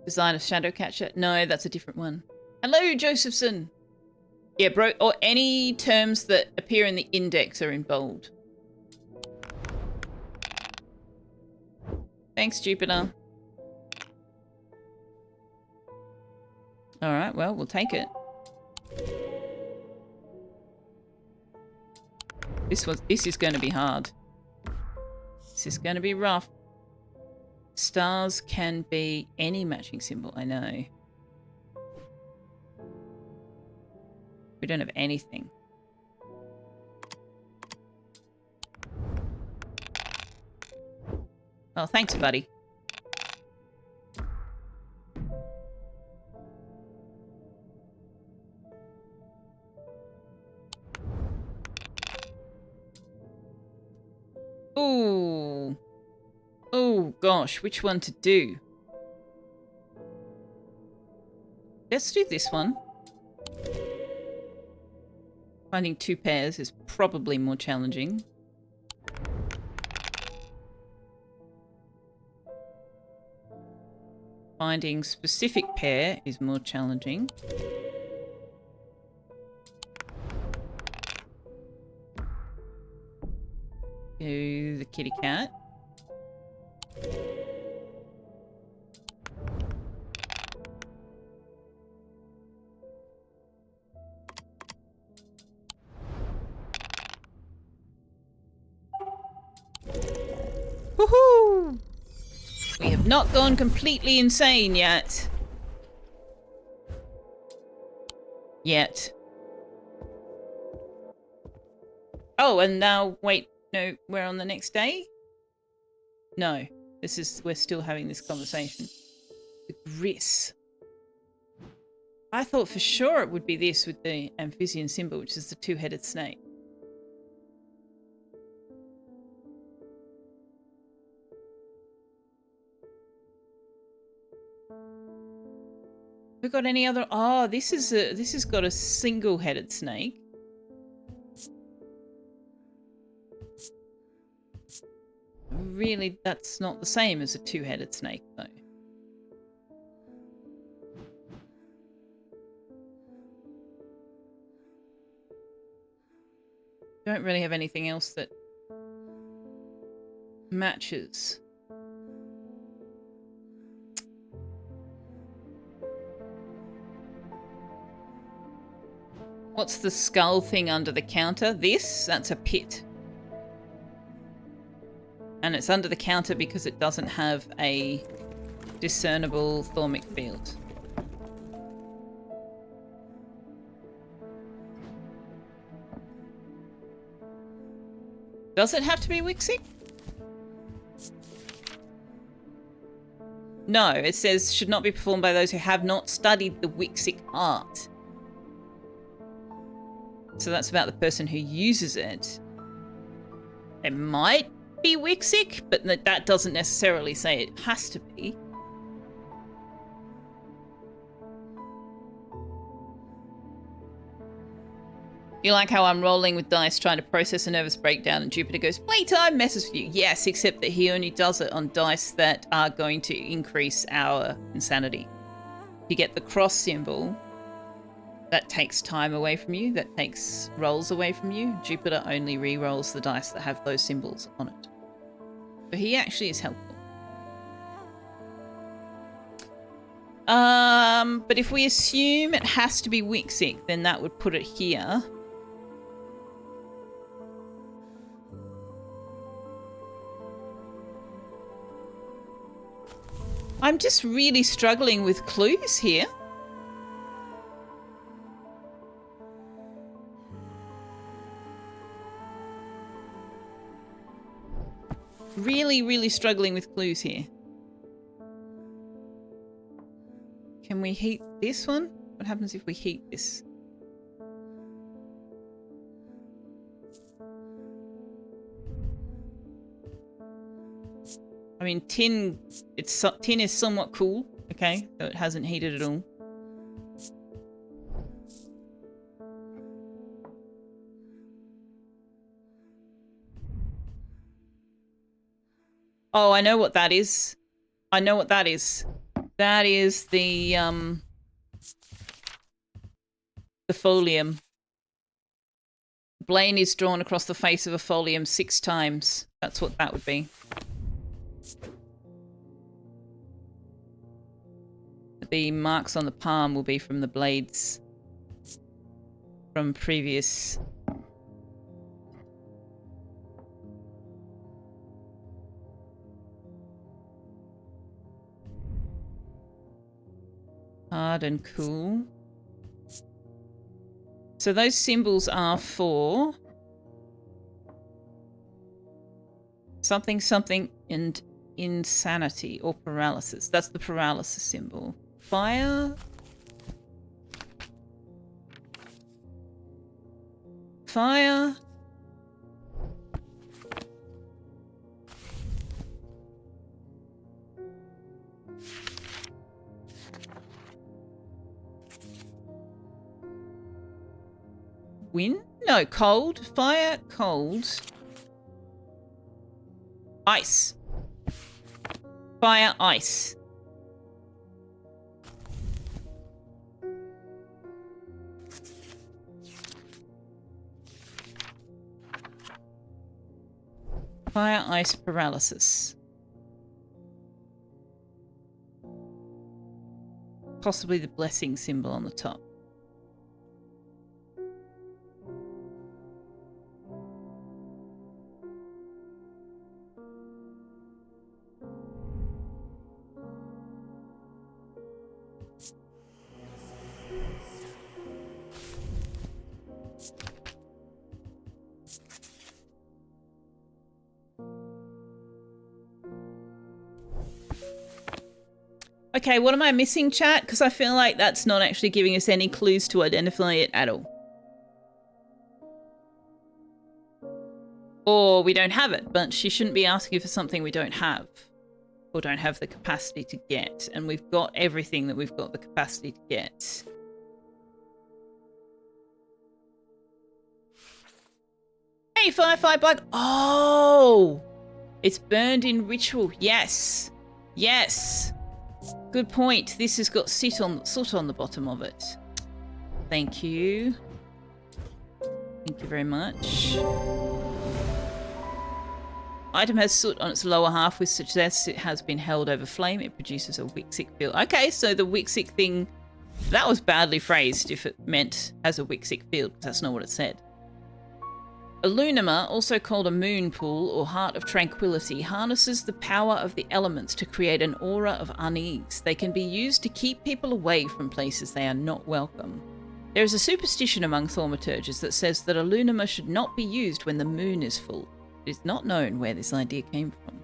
Design of Shadowcatcher? No, that's a different one. Hello, Josephson! Yeah, bro, or any terms that appear in the index are in bold. Thanks, Jupiter. Alright, well, we'll take it. This is going to be hard. This is going to be rough. Stars can be any matching symbol, I know. We don't have anything. Oh, thanks, buddy. Ooh. Oh, gosh. Which one to do? Let's do this one. Finding two pairs is probably more challenging. Finding specific pair is more challenging. Do the kitty cat. Woohoo! We have not gone completely insane yet. Oh, and now, wait, no, we're on the next day? No, we're still having this conversation. The Gris. I thought for sure it would be this with the amphibian symbol, which is the two-headed snake. We got any other? Oh, this has got a single-headed snake. Really, that's not the same as a two-headed snake, though. Don't really have anything else that matches. What's the skull thing under the counter? That's a pit. And it's under the counter because it doesn't have a discernible thaumic field. Does it have to be Wixic? No, it says should not be performed by those who have not studied the Wixic art. So that's about the person who uses it. It might be Wixic, but that doesn't necessarily say it has to be. You like how I'm rolling with dice trying to process a nervous breakdown and Jupiter goes, playtime messes with you. Yes, except that he only does it on dice that are going to increase our insanity. If you get the cross symbol, that takes time away from you, that takes rolls away from you. Jupiter only re-rolls the dice that have those symbols on it. So he actually is helpful. But if we assume it has to be Wixic, then that would put it here. I'm just really struggling with clues here. Really struggling with clues here. Can we heat this one? What happens if we heat this? I mean, tin is somewhat cool, okay? So it hasn't heated at all. Oh, I know what that is. I know what that is. That is the folium. Blaine is drawn across the face of a folium 6 times. That's what that would be. The marks on the palm will be from the blades from previous. Hard and cool. So those symbols are for something, something, and insanity or paralysis. That's the paralysis symbol. Fire. Fire. Wind? No, cold. Fire, cold. Ice. Fire, ice. Fire, ice, paralysis. Possibly the blessing symbol on the top. Okay, what am I missing, chat? Because I feel like that's not actually giving us any clues to identify it at all. Or we don't have it, but she shouldn't be asking for something we don't have. Or don't have the capacity to get. And we've got everything that we've got the capacity to get. Hey, Firefly Black. Oh! It's burned in ritual. Yes. Yes. Good point. This has got soot on the bottom of it. Thank you. Thank you very much. Item has soot on its lower half, which suggests it has been held over flame. It produces a Wixic field. Okay, so the Wixic thing, that was badly phrased if it meant has a Wixic field, because that's not what it said. A lunama, also called a moon pool or heart of tranquility, harnesses the power of the elements to create an aura of unease. They can be used to keep people away from places they are not welcome. There is a superstition among thaumaturges that says that a lunama should not be used when the moon is full. It is not known where this idea came from.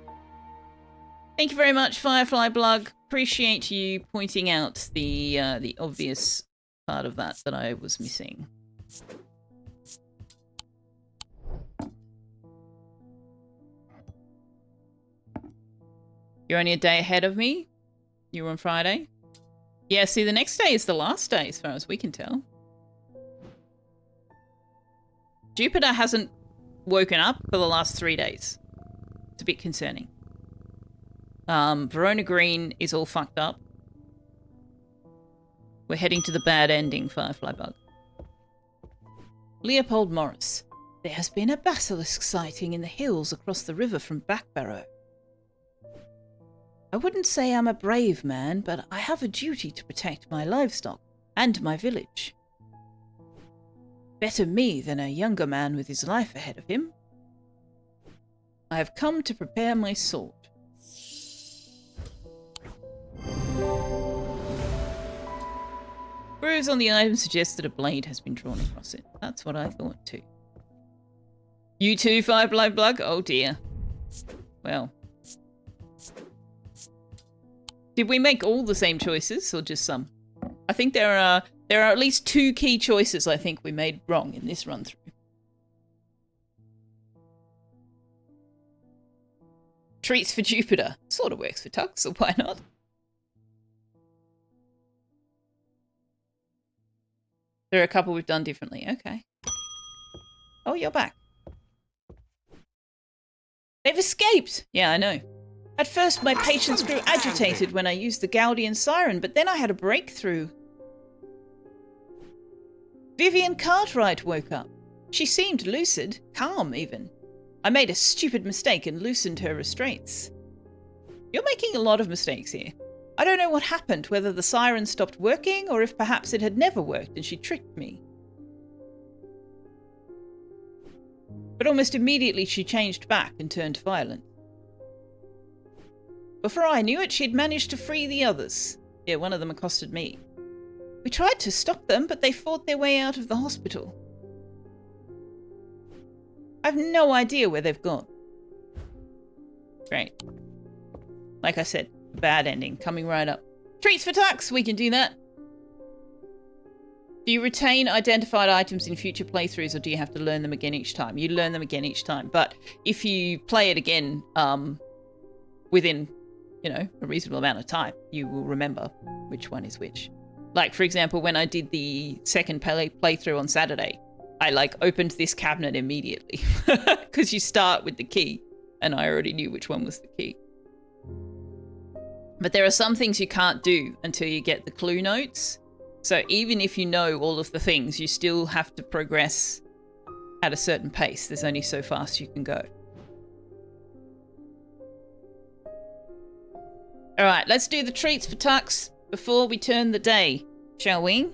Thank you very much, Firefly Blug. Appreciate you pointing out the obvious part of that I was missing. You're only a day ahead of me. You were on Friday. Yeah, see, the next day is the last day, as far as we can tell. Jupiter hasn't woken up for the last 3 days. It's a bit concerning. Verona Green is all fucked up. We're heading to the bad ending, Firefly Bug. Leopold Morris. There has been a basilisk sighting in the hills across the river from Backbarrow. I wouldn't say I'm a brave man, but I have a duty to protect my livestock and my village. Better me than a younger man with his life ahead of him. I have come to prepare my sword. Grooves on the item suggests that a blade has been drawn across it. That's what I thought too. You too, Firefly Bug? Oh dear. Well. Did we make all the same choices or just some? I think there are at least 2 key choices I think we made wrong in this run through. Treats for Jupiter. Sort of works for Tux, so why not? There are a couple we've done differently. Okay. Oh, you're back. They've escaped! Yeah, I know. At first, my patience grew agitated when I used the Gaudian siren, but then I had a breakthrough. Vivian Cartwright woke up. She seemed lucid, calm even. I made a stupid mistake and loosened her restraints. You're making a lot of mistakes here. I don't know what happened, whether the siren stopped working or if perhaps it had never worked and she tricked me. But almost immediately she changed back and turned violent. Before I knew it, she'd managed to free the others. Yeah, one of them accosted me. We tried to stop them, but they fought their way out of the hospital. I've no idea where they've gone. Great. Like I said, bad ending coming right up. Treats for Tux, we can do that. Do you retain identified items in future playthroughs or do you have to learn them again each time? You learn them again each time, but if you play it again within, a reasonable amount of time, you will remember which one is which. Like, for example, when I did the second playthrough on Saturday, I opened this cabinet immediately because you start with the key and I already knew which one was the key. But there are some things you can't do until you get the clue notes. So even if you know all of the things, you still have to progress at a certain pace. There's only so fast you can go. All right, let's do the treats for Tux before we turn the day, shall we?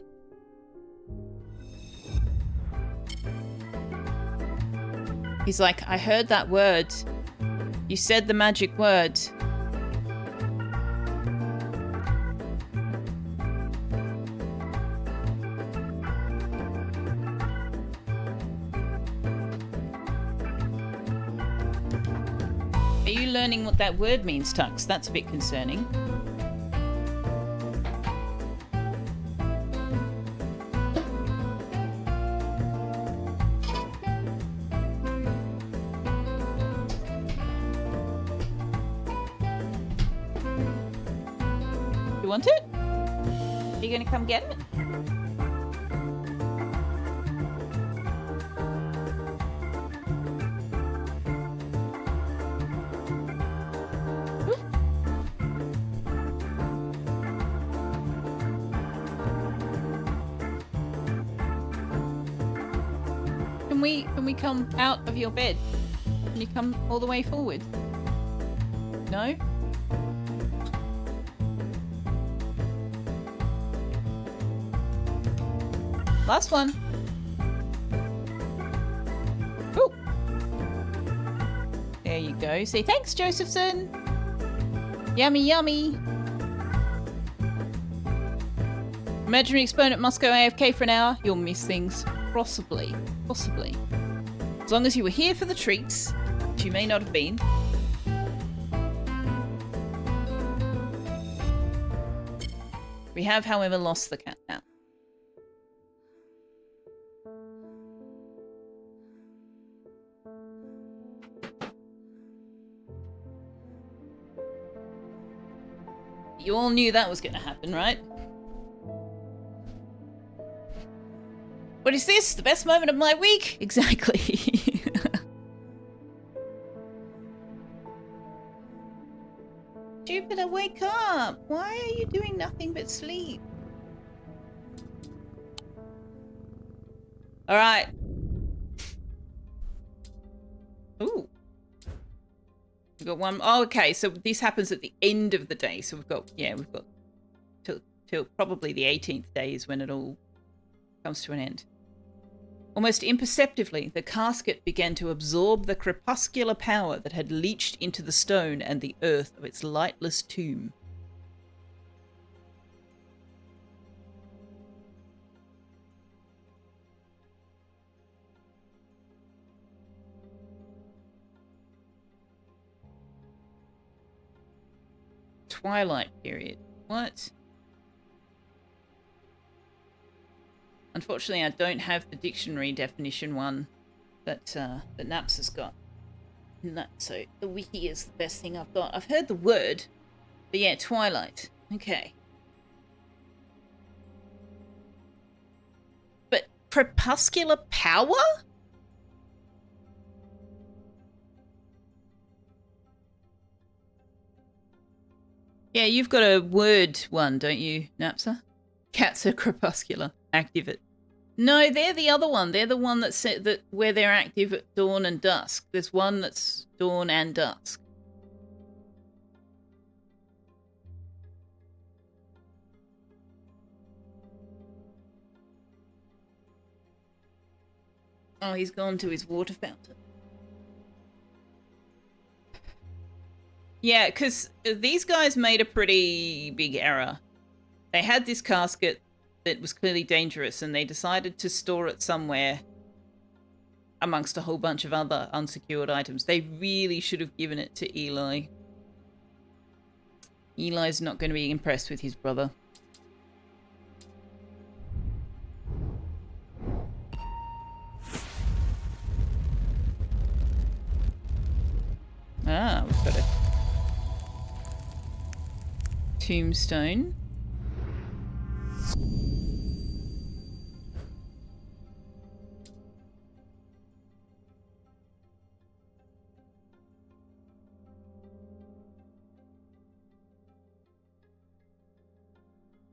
He's like, I heard that word. You said the magic word. Are you learning what that word means, Tux? That's a bit concerning. You want it? Are you going to come get it? Can we come out of your bed? Can you come all the way forward? No? Last one. Ooh. There you go. Say thanks, Josephson. Yummy, yummy. Imaginary exponent must go AFK for an hour. You'll miss things. Possibly. Possibly. As long as you were here for the treats, which you may not have been. We have, however, lost the cat now. You all knew that was going to happen, right? What is this? The best moment of my week? Exactly. Jupiter, wake up! Why are you doing nothing but sleep? Alright. Ooh. We've got one. Oh, okay, so this happens at the end of the day. So we've got till probably the 18th day is when it all comes to an end. Almost imperceptibly, the casket began to absorb the crepuscular power that had leached into the stone and the earth of its lightless tomb. Twilight period. What? Unfortunately, I don't have the dictionary definition one that Naps has got. So the wiki is the best thing I've got. I've heard the word, but yeah, twilight. Okay. But crepuscular power? Yeah, you've got a word one, don't you, Napsa? Cats are crepuscular. Active at... No, they're the other one. They're the one that said that where they're active at dawn and dusk. There's one that's dawn and dusk. Oh, he's gone to his water fountain. Yeah, because these guys made a pretty big error. They had this casket that was clearly dangerous, and they decided to store it somewhere amongst a whole bunch of other unsecured items. They really should have given it to Eli. Eli's not going to be impressed with his brother. Ah, we've got a tombstone.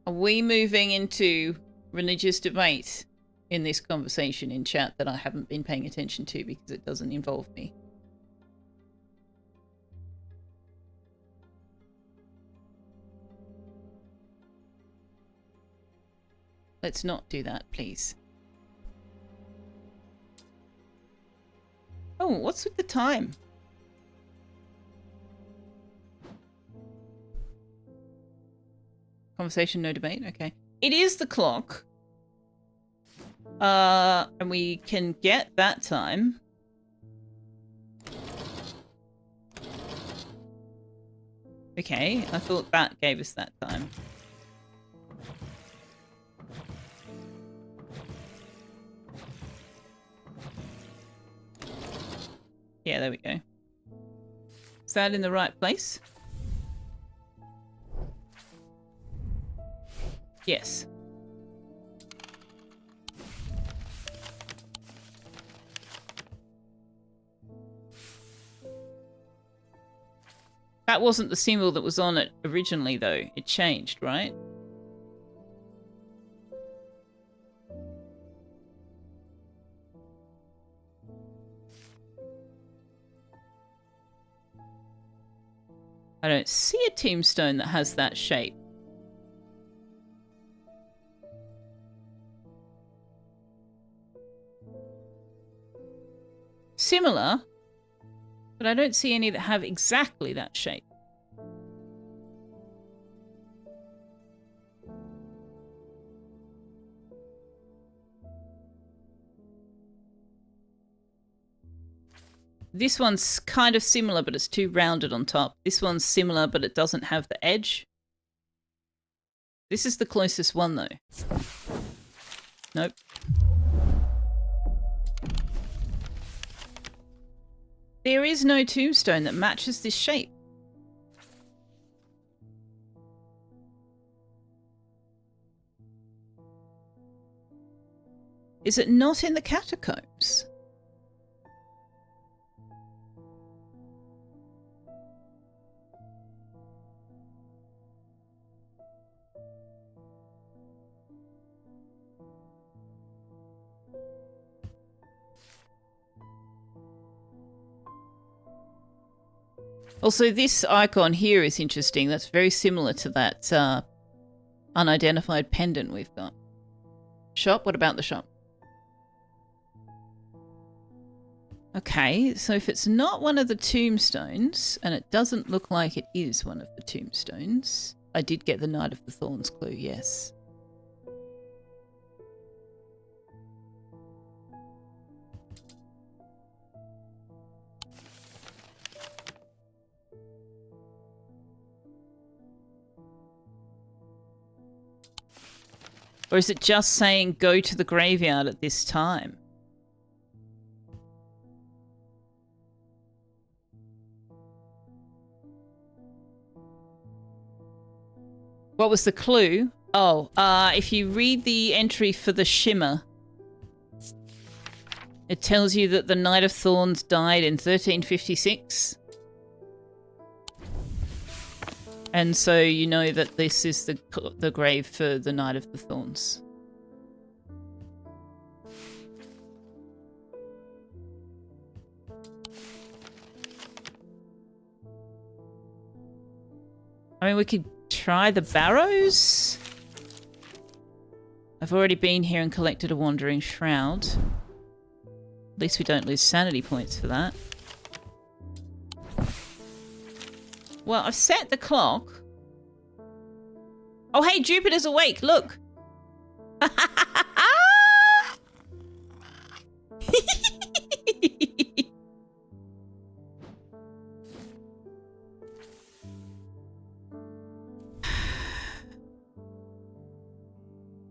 Are we moving into religious debate in this conversation in chat that I haven't been paying attention to because it doesn't involve me? Let's not do that, please. Oh, what's with the time? Conversation, no debate. Okay. It is the clock. And we can get that time. Okay, I thought that gave us that time. Yeah, there we go. Is that in the right place? Yes. That wasn't the symbol that was on it originally, though. It changed, right? I don't see a tombstone that has that shape. Similar, but I don't see any that have exactly that shape. This one's kind of similar, but it's too rounded on top. This one's similar, but it doesn't have the edge. This is the closest one, though. Nope. There is no tombstone that matches this shape. Is it not in the catacombs? Also, this icon here is interesting. That's very similar to that unidentified pendant we've got. Shop? What about the shop? Okay, so if it's not one of the tombstones, and it doesn't look like it is one of the tombstones, I did get the Knight of the Thorns clue, yes. Or is it just saying go to the graveyard at this time? What was the clue? Oh, if you read the entry for the shimmer, it tells you that the Knight of Thorns died in 1356. And so you know that this is the grave for the Knight of the Thorns. I mean, we could try the barrows. I've already been here and collected a wandering shroud. At least we don't lose sanity points for that. Well, I've set the clock. Oh, hey, Jupiter's awake. Look.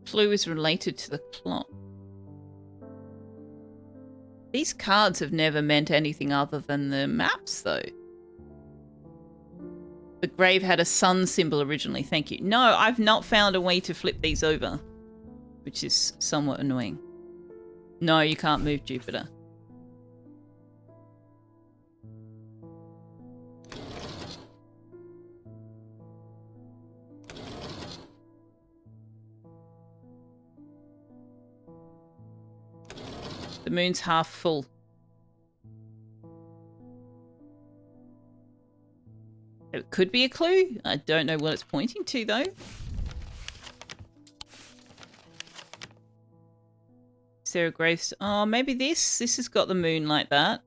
Clue is related to the clock. These cards have never meant anything other than the maps, though. The grave had a sun symbol originally. Thank you. No, I've not found a way to flip these over, which is somewhat annoying. No, you can't move Jupiter. The moon's half full. It could be a clue. I don't know what it's pointing to, though. Is there a grave? Oh, maybe this. This has got the moon like that.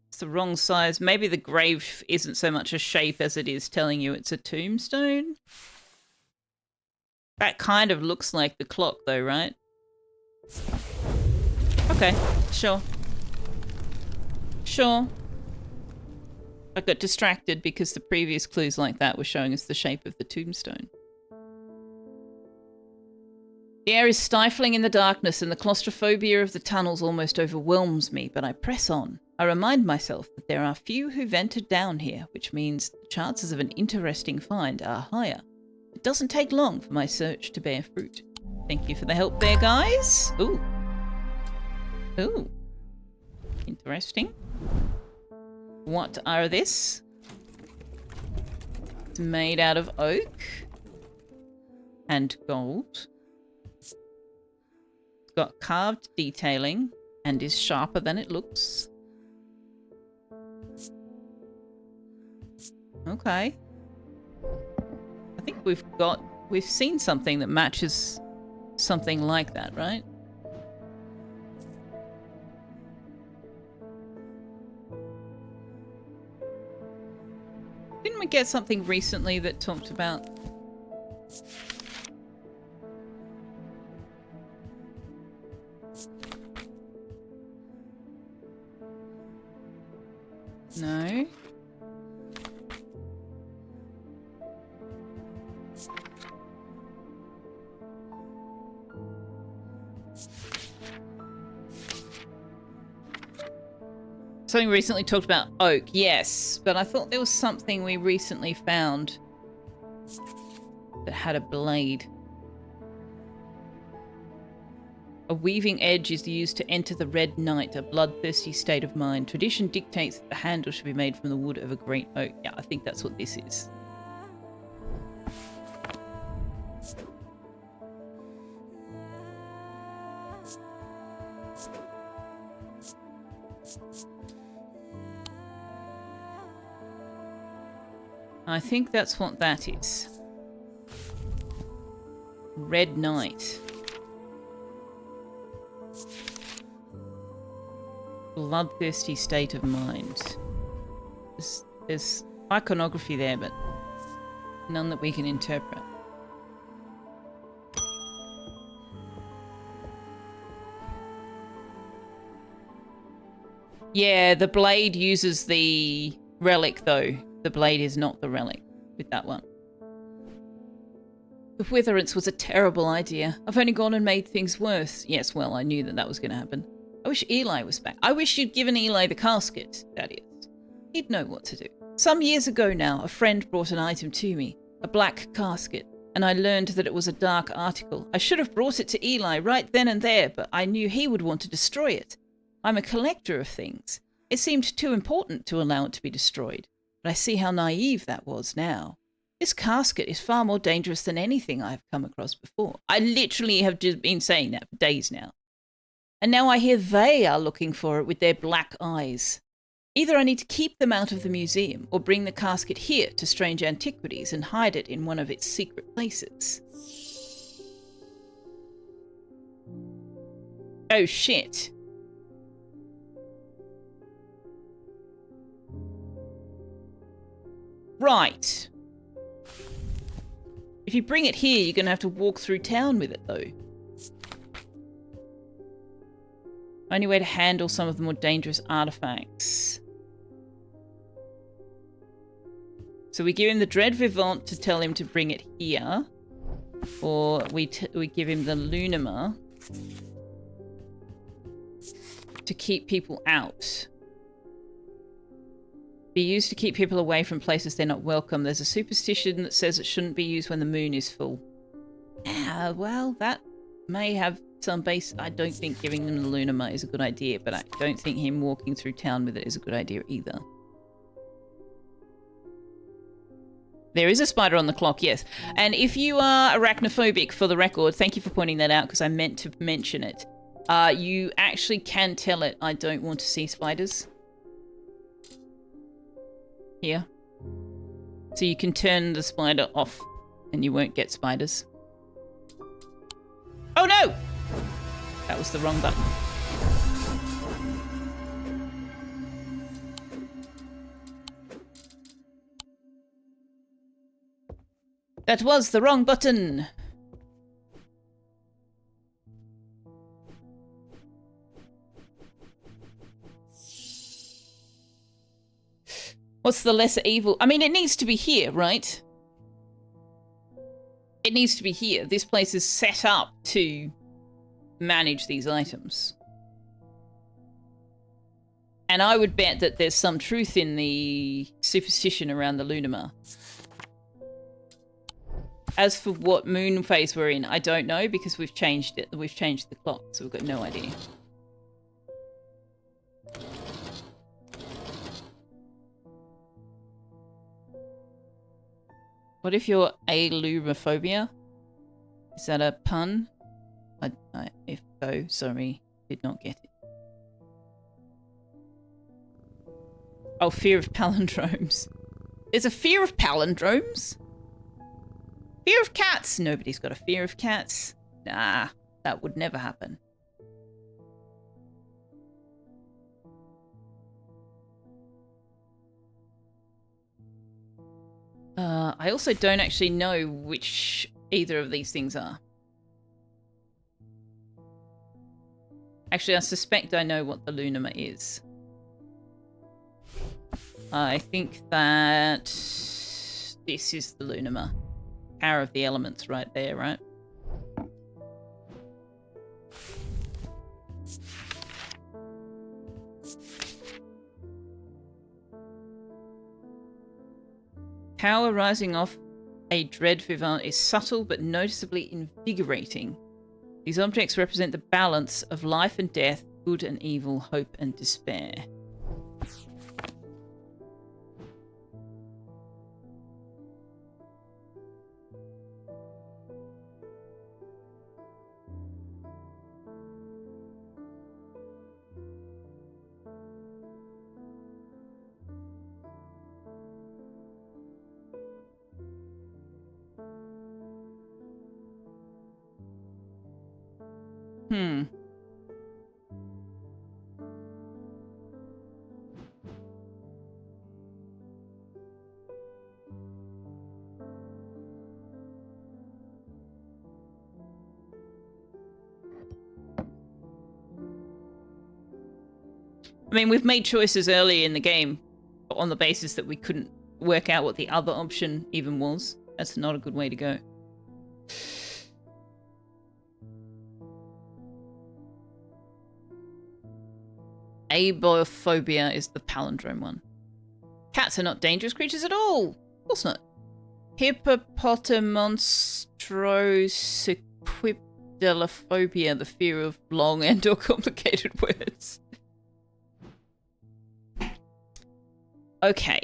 It's the wrong size. Maybe the grave isn't so much a shape as it is telling you it's a tombstone. That kind of looks like the clock, though, right? Okay, sure. Sure. I got distracted because the previous clues like that were showing us the shape of the tombstone. The air is stifling in the darkness and the claustrophobia of the tunnels almost overwhelms me, but I press on. I remind myself that there are few who ventured down here, which means the chances of an interesting find are higher. It doesn't take long for my search to bear fruit. Thank you for the help there, guys. Ooh. Ooh. Interesting. What are this? It's made out of oak and gold. It's got carved detailing and is sharper than it looks. Okay. I think we've seen something that matches something like that, right? Didn't we get something recently that talked about... No. Something recently talked about oak, yes, but I thought there was something we recently found that had a blade. A weaving edge is used to enter the red night, a bloodthirsty state of mind. Tradition dictates that the handle should be made from the wood of a great oak. Yeah, I think that's what this is. I think that's what that is. Red Knight. Bloodthirsty state of mind. There's iconography there, but none that we can interpret. Yeah, the blade uses the relic, though. The blade is not the relic with that one. The Witherance was a terrible idea. I've only gone and made things worse. Yes, well, I knew that that was going to happen. I wish Eli was back. I wish you'd given Eli the casket, that is. He'd know what to do. Some years ago now, a friend brought an item to me. A black casket. And I learned that it was a dark article. I should have brought it to Eli right then and there, but I knew he would want to destroy it. I'm a collector of things. It seemed too important to allow it to be destroyed. But I see how naive that was now. This casket is far more dangerous than anything I've come across before. I literally have just been saying that for days now. And now I hear they are looking for it with their black eyes. Either I need to keep them out of the museum or bring the casket here to Strange Antiquities and hide it in one of its secret places. Oh shit. Right. If you bring it here, you're going to have to walk through town with it, though. Only way to handle some of the more dangerous artifacts. So we give him the Dread Vivant to tell him to bring it here. Or we give him the Lunima to keep people out. Be used to keep people away from places they're not welcome. There's a superstition that says it shouldn't be used when the moon is full. Ah, well, that may have some base. I don't think giving them the Lunima is a good idea, but I don't think him walking through town with it is a good idea either. There is a spider on the clock, yes. And if you are arachnophobic, for the record, thank you for pointing that out because I meant to mention it. You actually can tell it, I don't want to see spiders. Here. So you can turn the spider off and you won't get spiders. Oh no! That was the wrong button. That was the wrong button! What's the lesser evil? I mean, it needs to be here, right? It needs to be here. This place is set up to manage these items. And I would bet that there's some truth in the superstition around the Lunima. As for what moon phase we're in, I don't know because we've changed it. We've changed the clock, so we've got no idea. What if you're alurophobia? Is that a pun? If so, sorry, did not get it. Oh, fear of palindromes. There's a fear of palindromes? Fear of cats? Nobody's got a fear of cats. Nah, that would never happen. I also don't actually know which either of these things are. Actually, I suspect I know what the Lunima is. I think that this is the Lunima. Power of the elements right there, right? Power rising off a Dread Vivant is subtle but noticeably invigorating. These objects represent the balance of life and death, good and evil, hope and despair. I mean, we've made choices early in the game on the basis that we couldn't work out what the other option even was. That's not a good way to go. Abophobia is the palindrome one. Cats are not dangerous creatures at all. Of course not. Hippopotamonstrosquipedalophobia, the fear of long and or complicated words. Okay.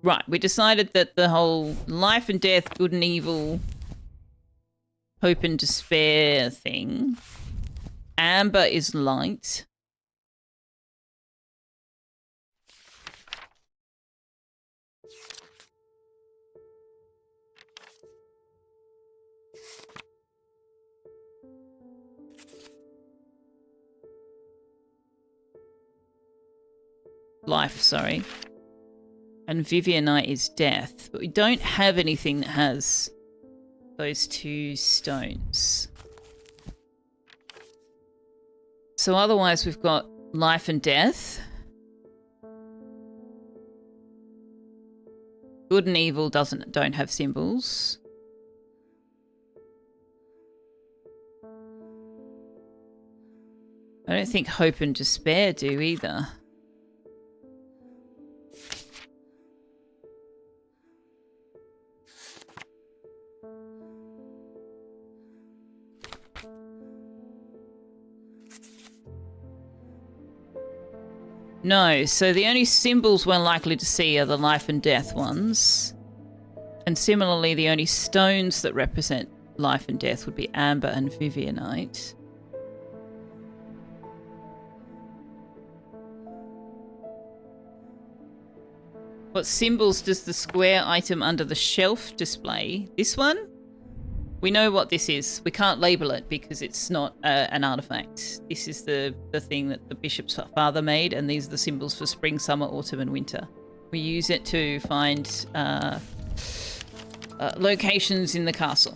Right, we decided that the whole life and death, good and evil, hope and despair thing. Amber is light. Life, sorry. And Vivianite is death. But we don't have anything that has those two stones. So otherwise we've got life and death. Good and evil don't have symbols. I don't think hope and despair do either. No, so the only symbols we're likely to see are the life and death ones. And similarly, the only stones that represent life and death would be amber and Vivianite. What symbols does the square item under the shelf display? This one? We know what this is. We can't label it because it's not an artifact. This is the thing that the bishop's father made, and these are the symbols for spring, summer, autumn, and winter. We use it to find locations in the castle.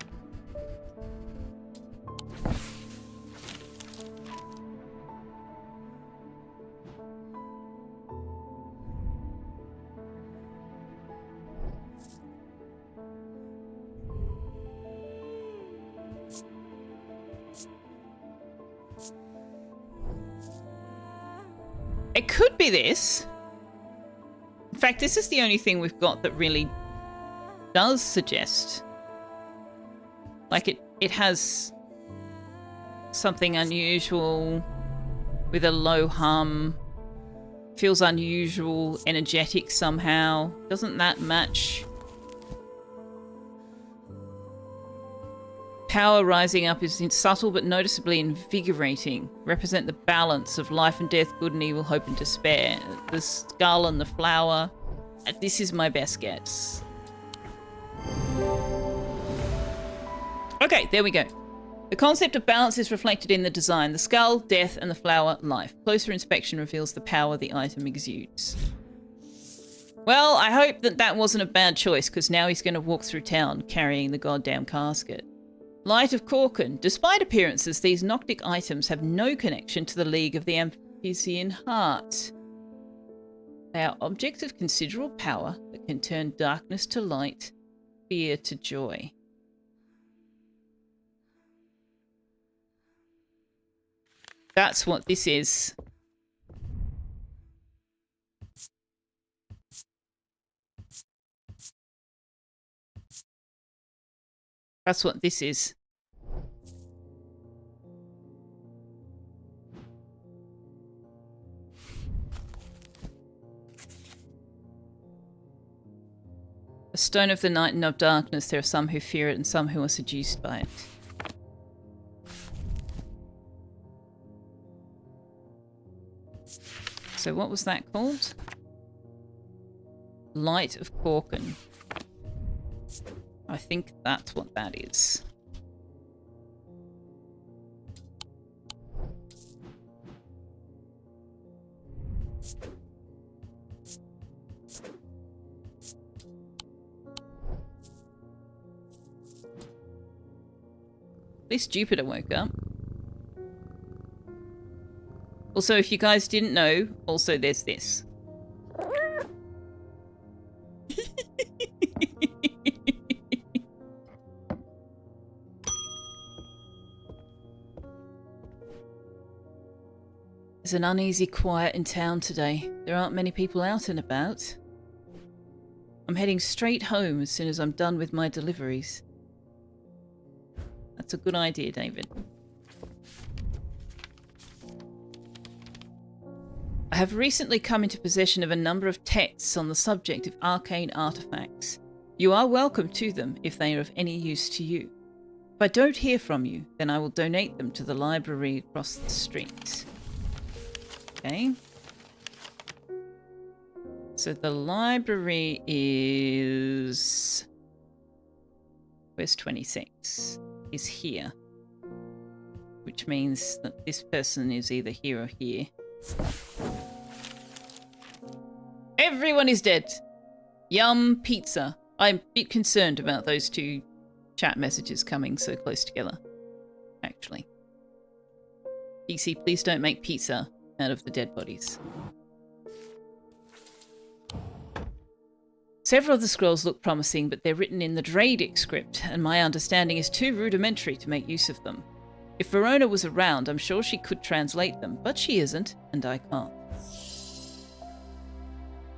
It could be this. In fact, this is the only thing we've got that really does suggest. Like it has something unusual with a low hum. Feels unusual, energetic somehow. Doesn't that match? Power rising up is subtle but noticeably invigorating. Represent the balance of life and death, good and evil, hope and despair. The skull and the flower. This is my best guess. Okay, there we go. The concept of balance is reflected in the design. The skull, death, and the flower, life. Closer inspection reveals the power the item exudes. Well, I hope that wasn't a bad choice, because now he's going to walk through town carrying the goddamn casket. Light of Corkin. Despite appearances, these Noctic items have no connection to the League of the Amphissian Heart. They are objects of considerable power that can turn darkness to light, fear to joy. That's what this is. That's what this is. A stone of the night and of darkness. There are some who fear it and some who are seduced by it. So what was that called? Light of Corkin. I think that's what that is. At least Jupiter woke up. Also, if you guys didn't know, also there's this. There's an uneasy quiet in town today. There aren't many people out and about. I'm heading straight home as soon as I'm done with my deliveries. That's a good idea, David. I have recently come into possession of a number of texts on the subject of arcane artifacts. You are welcome to them if they are of any use to you. If I don't hear from you, then I will donate them to the library across the street. Okay. So the library is... Where's 26? Is here. Which means that this person is either here or here. Everyone is dead. Yum pizza. I'm a bit concerned about those two chat messages coming so close together. Actually. PC, please don't make pizza out of the dead bodies. Several of the scrolls look promising, but they're written in the Dradic script, and my understanding is too rudimentary to make use of them. If Verona was around, I'm sure she could translate them, but she isn't, and I can't.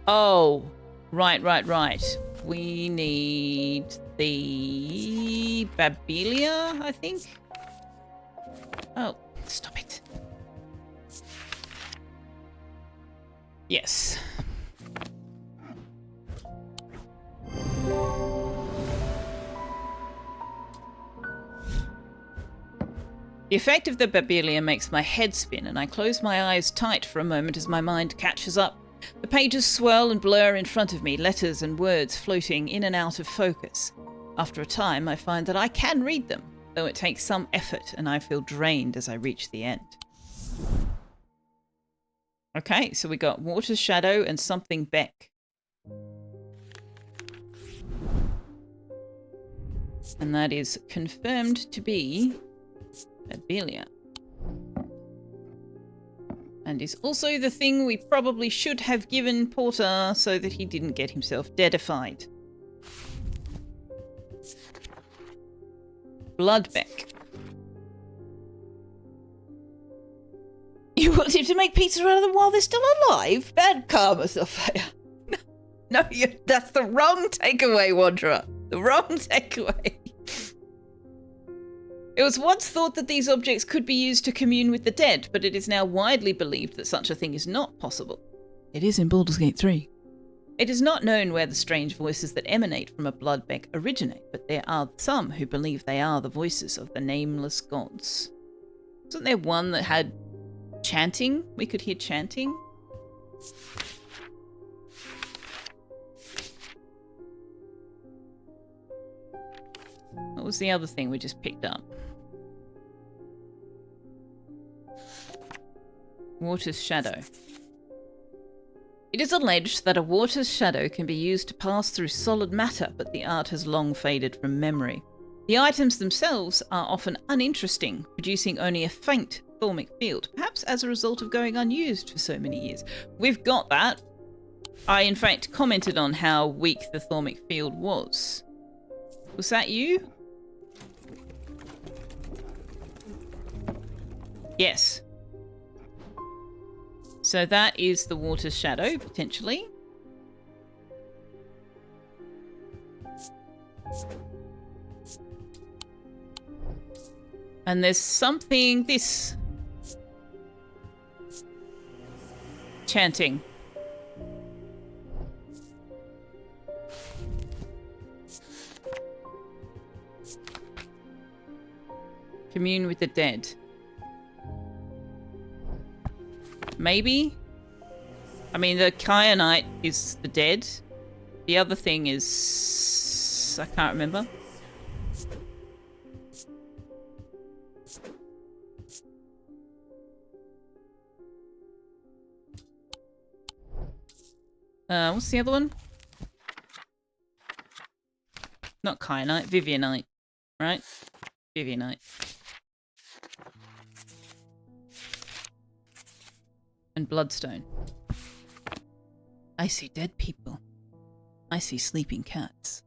Oh, right. We need the Babelia, I think? Oh, stop it. Yes. The effect of the Babelia makes my head spin, and I close my eyes tight for a moment as my mind catches up. The pages swirl and blur in front of me, letters and words floating in and out of focus. After a time, I find that I can read them, though it takes some effort, and I feel drained as I reach the end. Okay, so we got Water's Shadow and something Beck. And that is confirmed to be Babelia. And is also the thing we probably should have given Porter so that he didn't get himself deadified. Bloodbeck. You want him to make pizza out of them while they're still alive? Bad karma, Selfeya. No, that's the wrong takeaway, Wanderer. The wrong takeaway. It was once thought that these objects could be used to commune with the dead, but it is now widely believed that such a thing is not possible. It is in Baldur's Gate 3. It is not known where the strange voices that emanate from a Bloodbeck originate, but there are some who believe they are the voices of the nameless gods. Wasn't there one that had chanting? We could hear chanting? What was the other thing we just picked up? Water's Shadow. It is alleged that a water's shadow can be used to pass through solid matter, but the art has long faded from memory. The items themselves are often uninteresting, producing only a faint thaumic field, perhaps as a result of going unused for so many years. We've got that. I, in fact, commented on how weak the thaumic field was. Was that you? Yes. So that is the Water's Shadow, potentially. And there's something... This... Chanting. Commune with the dead. Maybe? I mean, the kyanite is the dead. The other thing is... I can't remember. What's the other one? Not kyanite, vivianite. Right? Vivianite. And bloodstone. I see dead people. I see sleeping cats.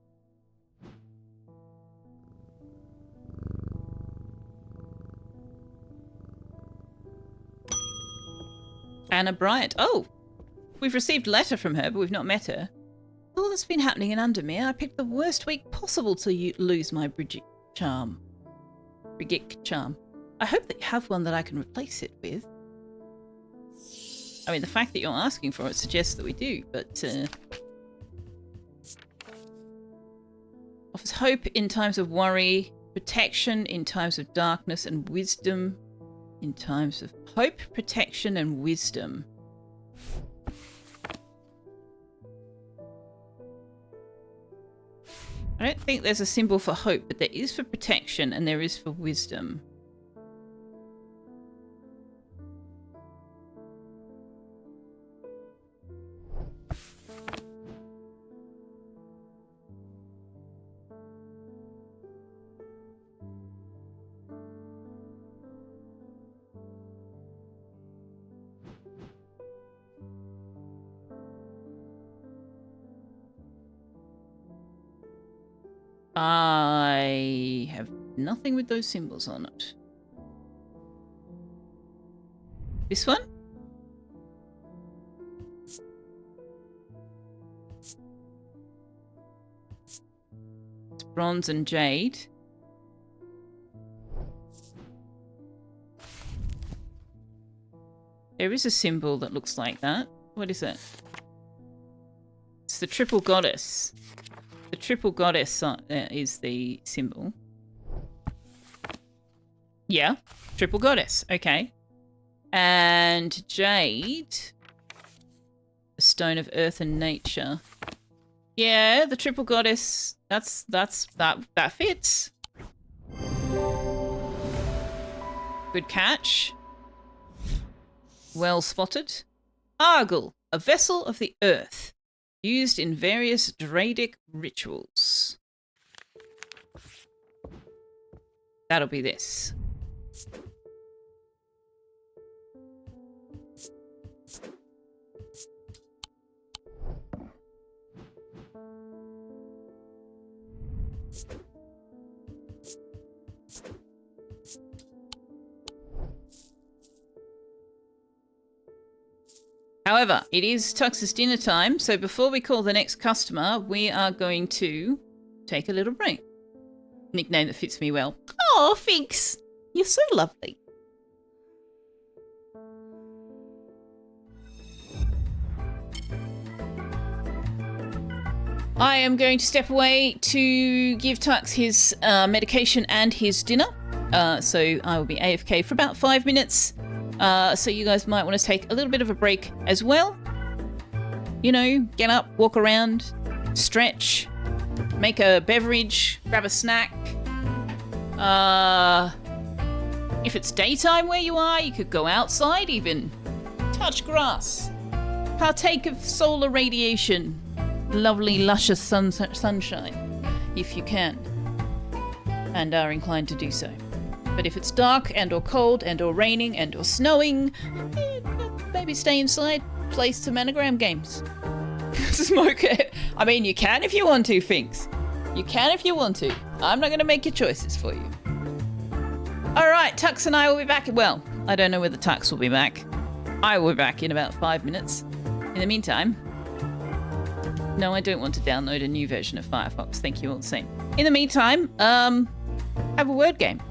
Anna Bryant. Oh! We've received a letter from her, but we've not met her. With all that's been happening in Undermere, I picked the worst week possible to lose my Brigitte charm. I hope that you have one that I can replace it with. I mean, the fact that you're asking for it suggests that we do, but... offers hope in times of worry, protection in times of darkness, and wisdom in times of... Hope, protection, and wisdom. I don't think there's a symbol for hope, but there is for protection and there is for wisdom. I have nothing with those symbols on it. This one? It's bronze and jade. There is a symbol that looks like that. What is it? It's the triple goddess. The triple goddess is the symbol. Yeah, triple goddess. Okay. And jade, the stone of earth and nature. Yeah, the triple goddess. That fits. Good catch. Well spotted. Argel, a vessel of the earth. Used in various Dradic rituals. That'll be this. However, it is Tux's dinner time, so before we call the next customer, we are going to take a little break. Nickname that fits me well. Oh, thanks. You're so lovely. I am going to step away to give Tux his medication and his dinner. So I will be AFK for about 5 minutes. So you guys might want to take a little bit of a break as well. You know, get up, walk around, stretch, make a beverage, grab a snack. If it's daytime where you are, you could go outside even. Touch grass. Partake of solar radiation. Lovely, luscious sunshine, if you can, and are inclined to do so. But if it's dark and or cold and or raining and or snowing, maybe stay inside, play some anagram games. Smoke it. I mean, you can if you want to, Finks. You can if you want to. I'm not going to make your choices for you. All right, Tux and I will be back. Well, I don't know whether Tux will be back. I will be back in about 5 minutes. In the meantime... No, I don't want to download a new version of Firefox. Thank you all the same. In the meantime, have a word game.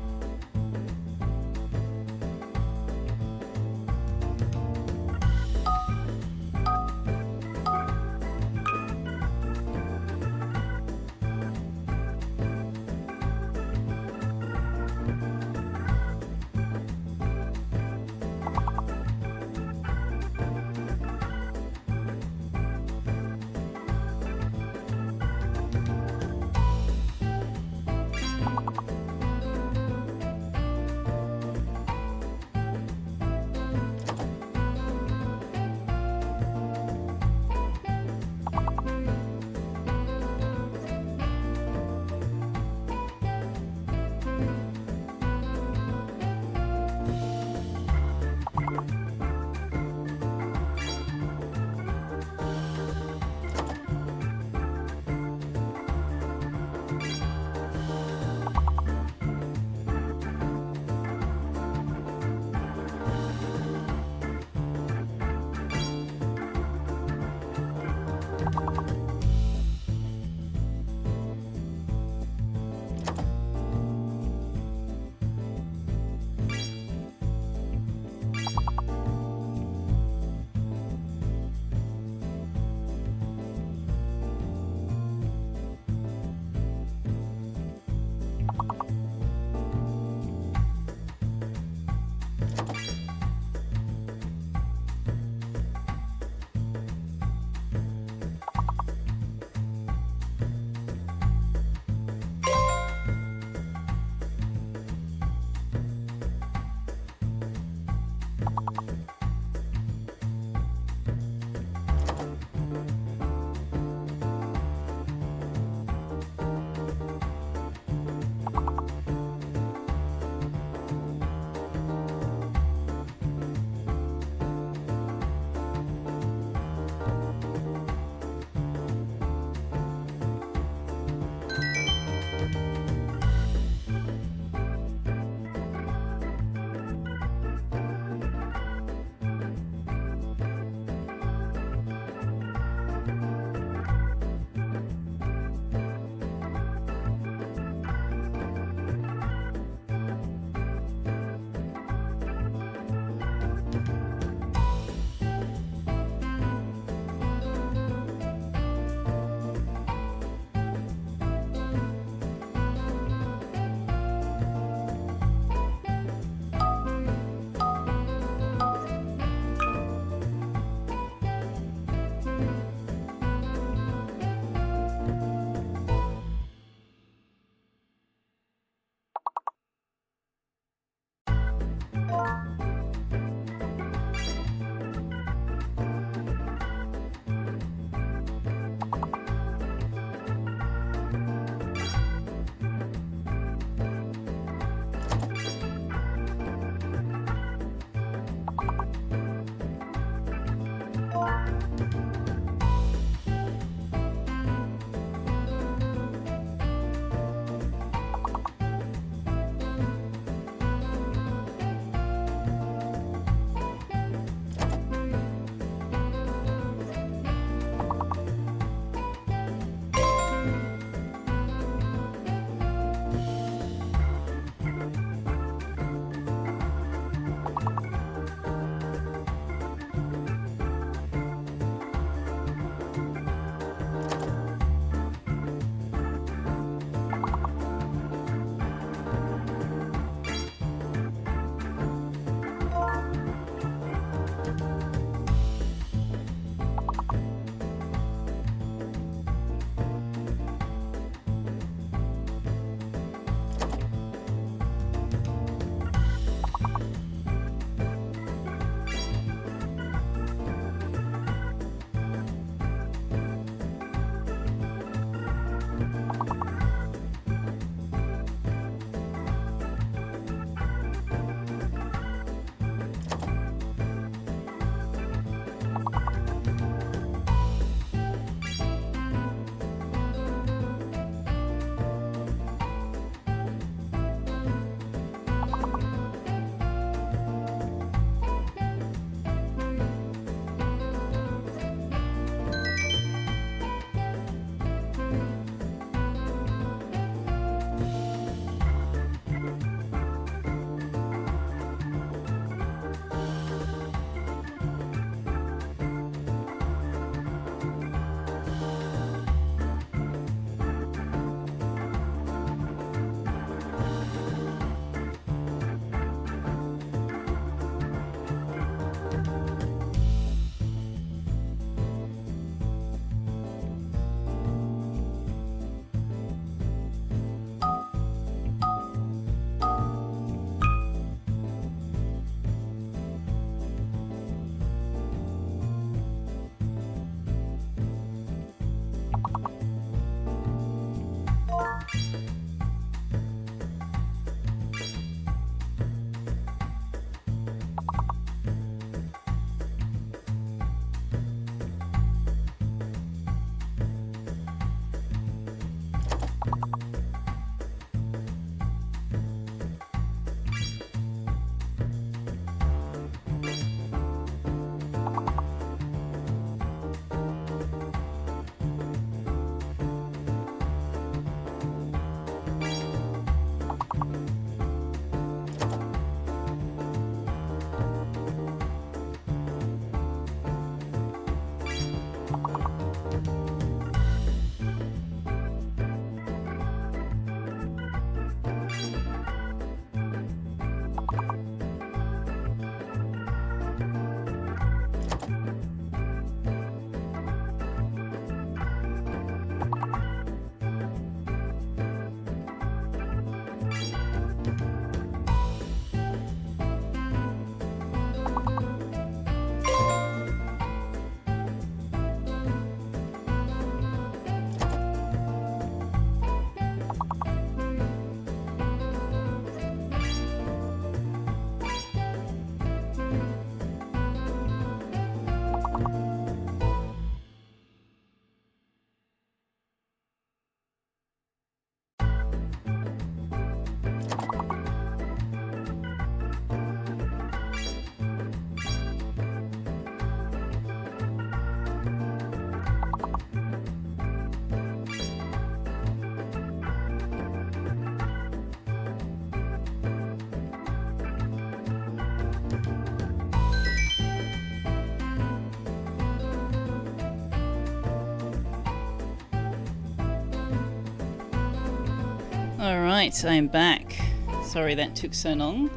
Alright, I am back. Sorry that took so long.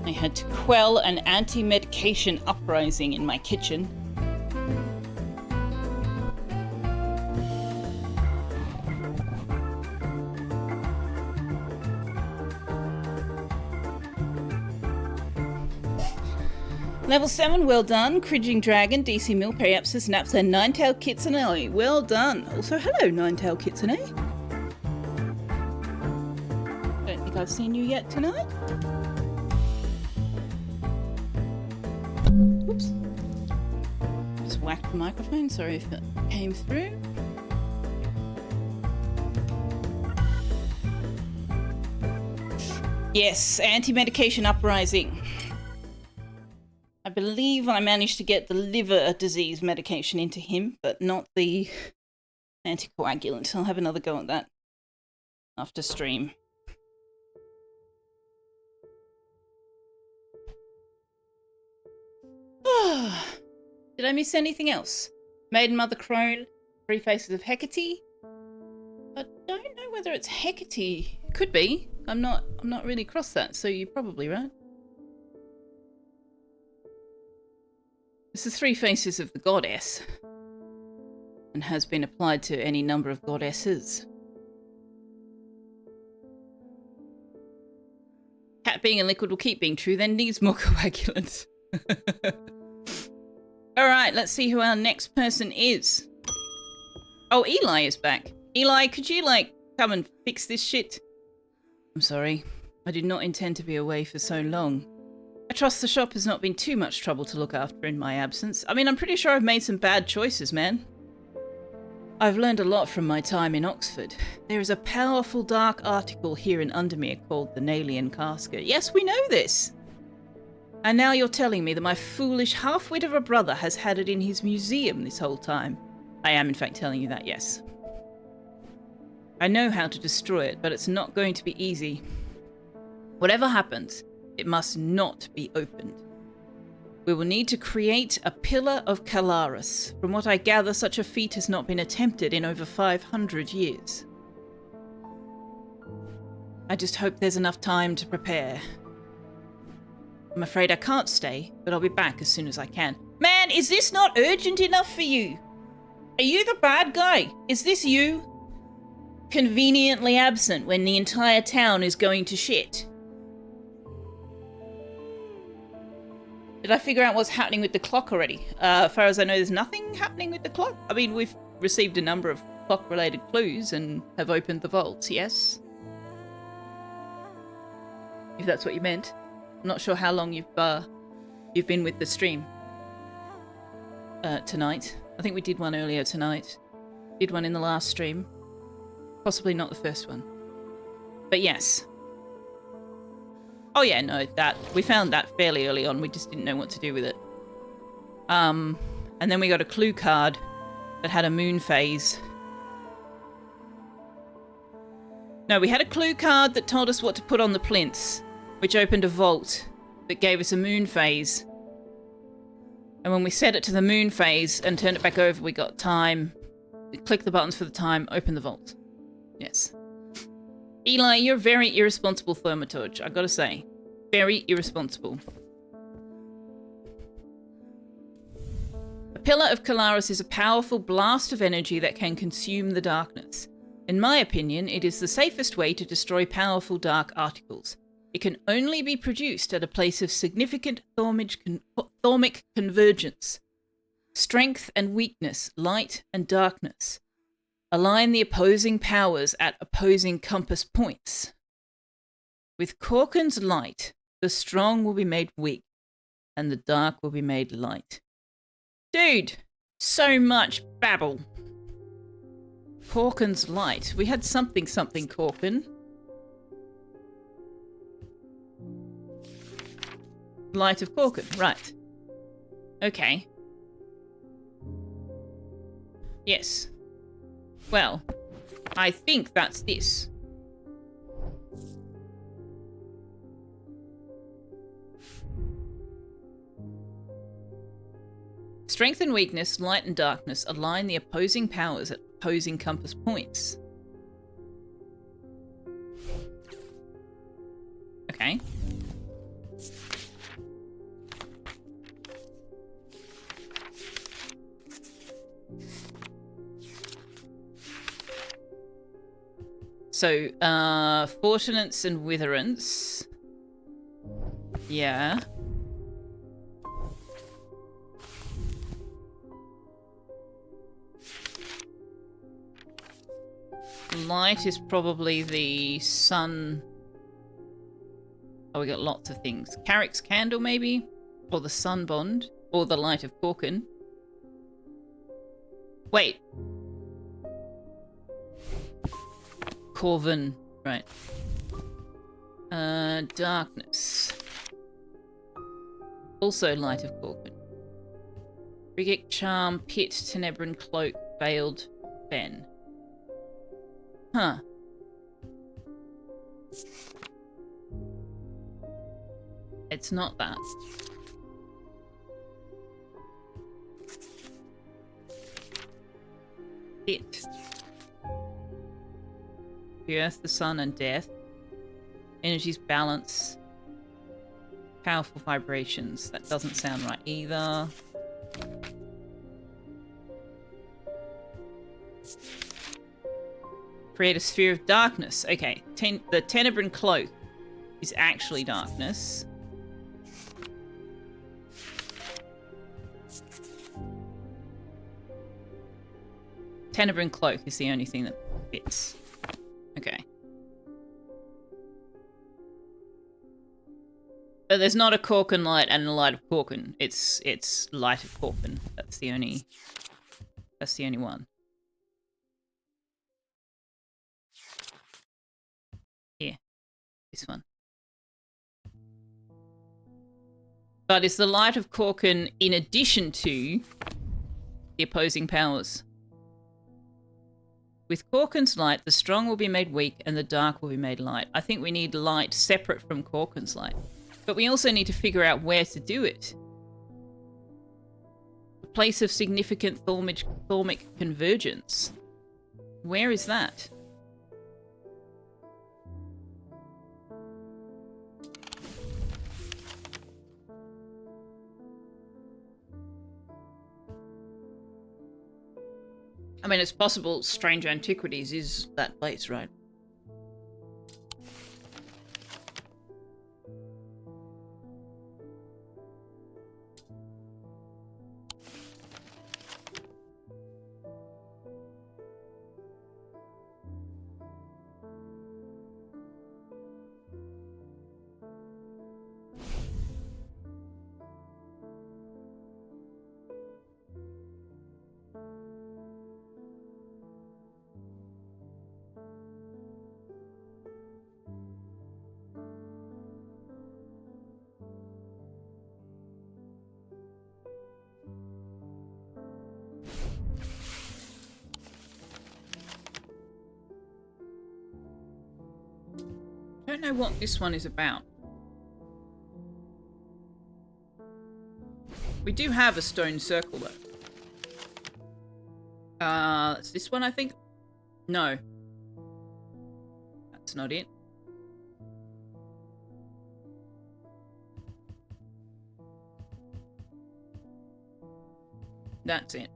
I had to quell an anti-medication uprising in my kitchen. Level 7, well done. Cringing Dragon, DC Mill, Periapsis, Naps, and Ninetail Kitsune. Well done. Also, hello, Ninetail Kitsune. Don't think I've seen you yet tonight. Oops. Just whacked the microphone. Sorry if it came through. Yes, anti-medication uprising. I believe I managed to get the liver disease medication into him, but not the anticoagulant. I'll have another go at that after stream. Did I miss anything else? Maiden Mother Crone, Three Faces of Hecate. I don't know whether it's Hecate. Could be. I'm not really across that, so you're probably right. It's the Three Faces of the Goddess, and has been applied to any number of goddesses. Cat being a liquid will keep being true, then needs more coagulants. Alright, let's see who our next person is. Oh, Eli is back. Eli, could you, come and fix this shit? I'm sorry. I did not intend to be away for so long. I trust the shop has not been too much trouble to look after in my absence. I mean, I'm pretty sure I've made some bad choices, man. I've learned a lot from my time in Oxford. There is a powerful dark article here in Undermere called the Nalian Casket. Yes, we know this! And now you're telling me that my foolish half-wit of a brother has had it in his museum this whole time. I am in fact telling you that, yes. I know how to destroy it, but it's not going to be easy. Whatever happens, it must not be opened. We will need to create a Pillar of Calaris. From what I gather, such a feat has not been attempted in over 500 years. I just hope there's enough time to prepare. I'm afraid I can't stay, but I'll be back as soon as I can. Man, is this not urgent enough for you? Are you the bad guy? Is this you? Conveniently absent when the entire town is going to shit. Did I figure out what's happening with the clock already? As far as I know, there's nothing happening with the clock. I mean, we've received a number of clock-related clues and have opened the vaults, yes? If that's what you meant. I'm not sure how long you've been with the stream. Tonight. I think we did one earlier tonight. Did one in the last stream. Possibly not the first one. But yes. Oh yeah, no, we found that fairly early on. We just didn't know what to do with it. And then we got a clue card that had a moon phase. No, we had a clue card that told us what to put on the plinths, which opened a vault that gave us a moon phase. And when we set it to the moon phase and turned it back over, we got time. We clicked the buttons for the time, open the vault. Yes. Eli, you're very irresponsible, Thaumaturge, I gotta say. Very irresponsible. A Pillar of Calaris is a powerful blast of energy that can consume the darkness. In my opinion, it is the safest way to destroy powerful dark articles. It can only be produced at a place of significant thaumic convergence. Strength and weakness, light and darkness. Align the opposing powers at opposing compass points. With Corkin's light, the strong will be made weak, and the dark will be made light. Dude, so much babble. Corkin's light. We had something Corkin. Light of Corkin, right. Okay. Yes. Well, I think that's this. Strength and weakness, light and darkness align the opposing powers at opposing compass points. So, Fortunance and Witherance. Yeah. Light is probably the sun. Oh, we got lots of things. Carrick's Candle, maybe? Or the Sun Bond? Or the Light of Corkin. Wait. Corvin. Right. Darkness. Also Light of Corkin. Frigate Charm, Pit, Tenebran Cloak, Veiled Ben. Huh. It's not that. It. The Earth, the Sun, and Death. Energies balance. Powerful vibrations. That doesn't sound right either. Create a sphere of darkness. Okay, the Tenebran Cloak is actually darkness. Tenebran Cloak is the only thing that fits. Okay. But there's not a Corkin light and a light of Corkin. It's light of Corkin. That's the only one. Here. This one. But it's the light of Corkin in addition to the opposing powers. With Corkin's light, the strong will be made weak and the dark will be made light. I think we need light separate from Corkin's light. But we also need to figure out where to do it. A place of significant thaumic convergence. Where is that? I mean, it's possible Strange Antiquities is that place, right? I don't know what this one is about. We do have a stone circle, though. It's this one, I think? No. That's not it. That's it.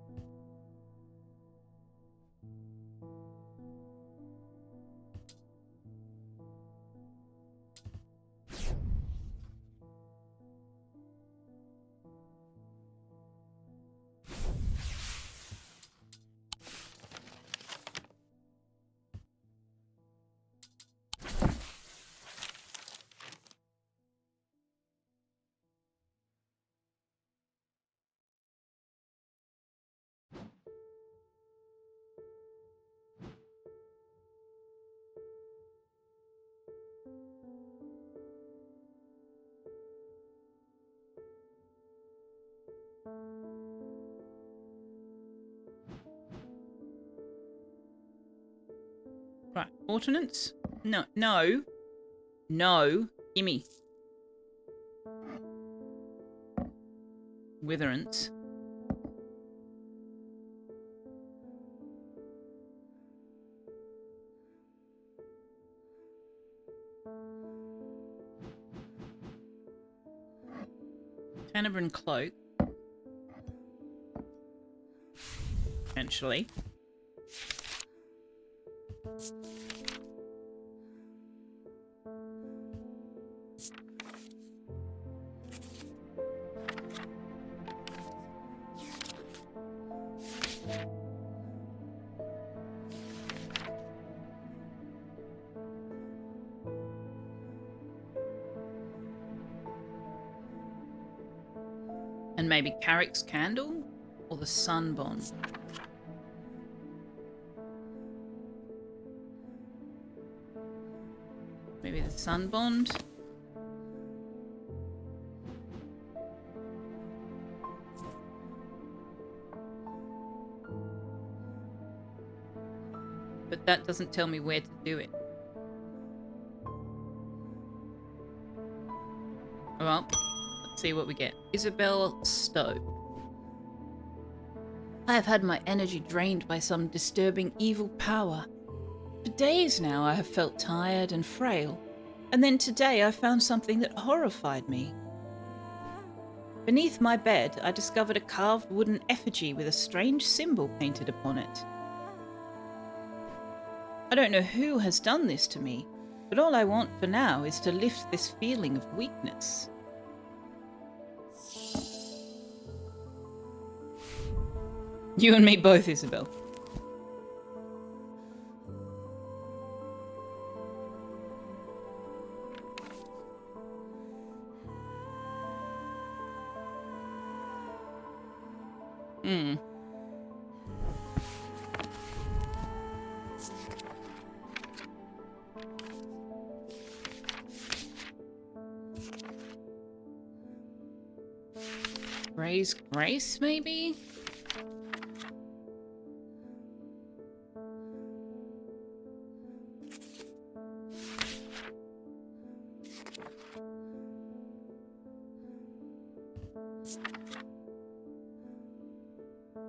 Right, ordnance? No, no. No. Gimme. Witherance. Tenebran Cloak. Potentially. And maybe Carrick's candle? Or the sun bond? Maybe the sun bond? But that doesn't tell me where to do it. Well, let's see what we get. Isabel Stowe. I have had my energy drained by some disturbing evil power. For days now I have felt tired and frail, and then today I found something that horrified me. Beneath my bed I discovered a carved wooden effigy with a strange symbol painted upon it. I don't know who has done this to me, but all I want for now is to lift this feeling of weakness. You and me both, Isabel. Raise Grace, maybe?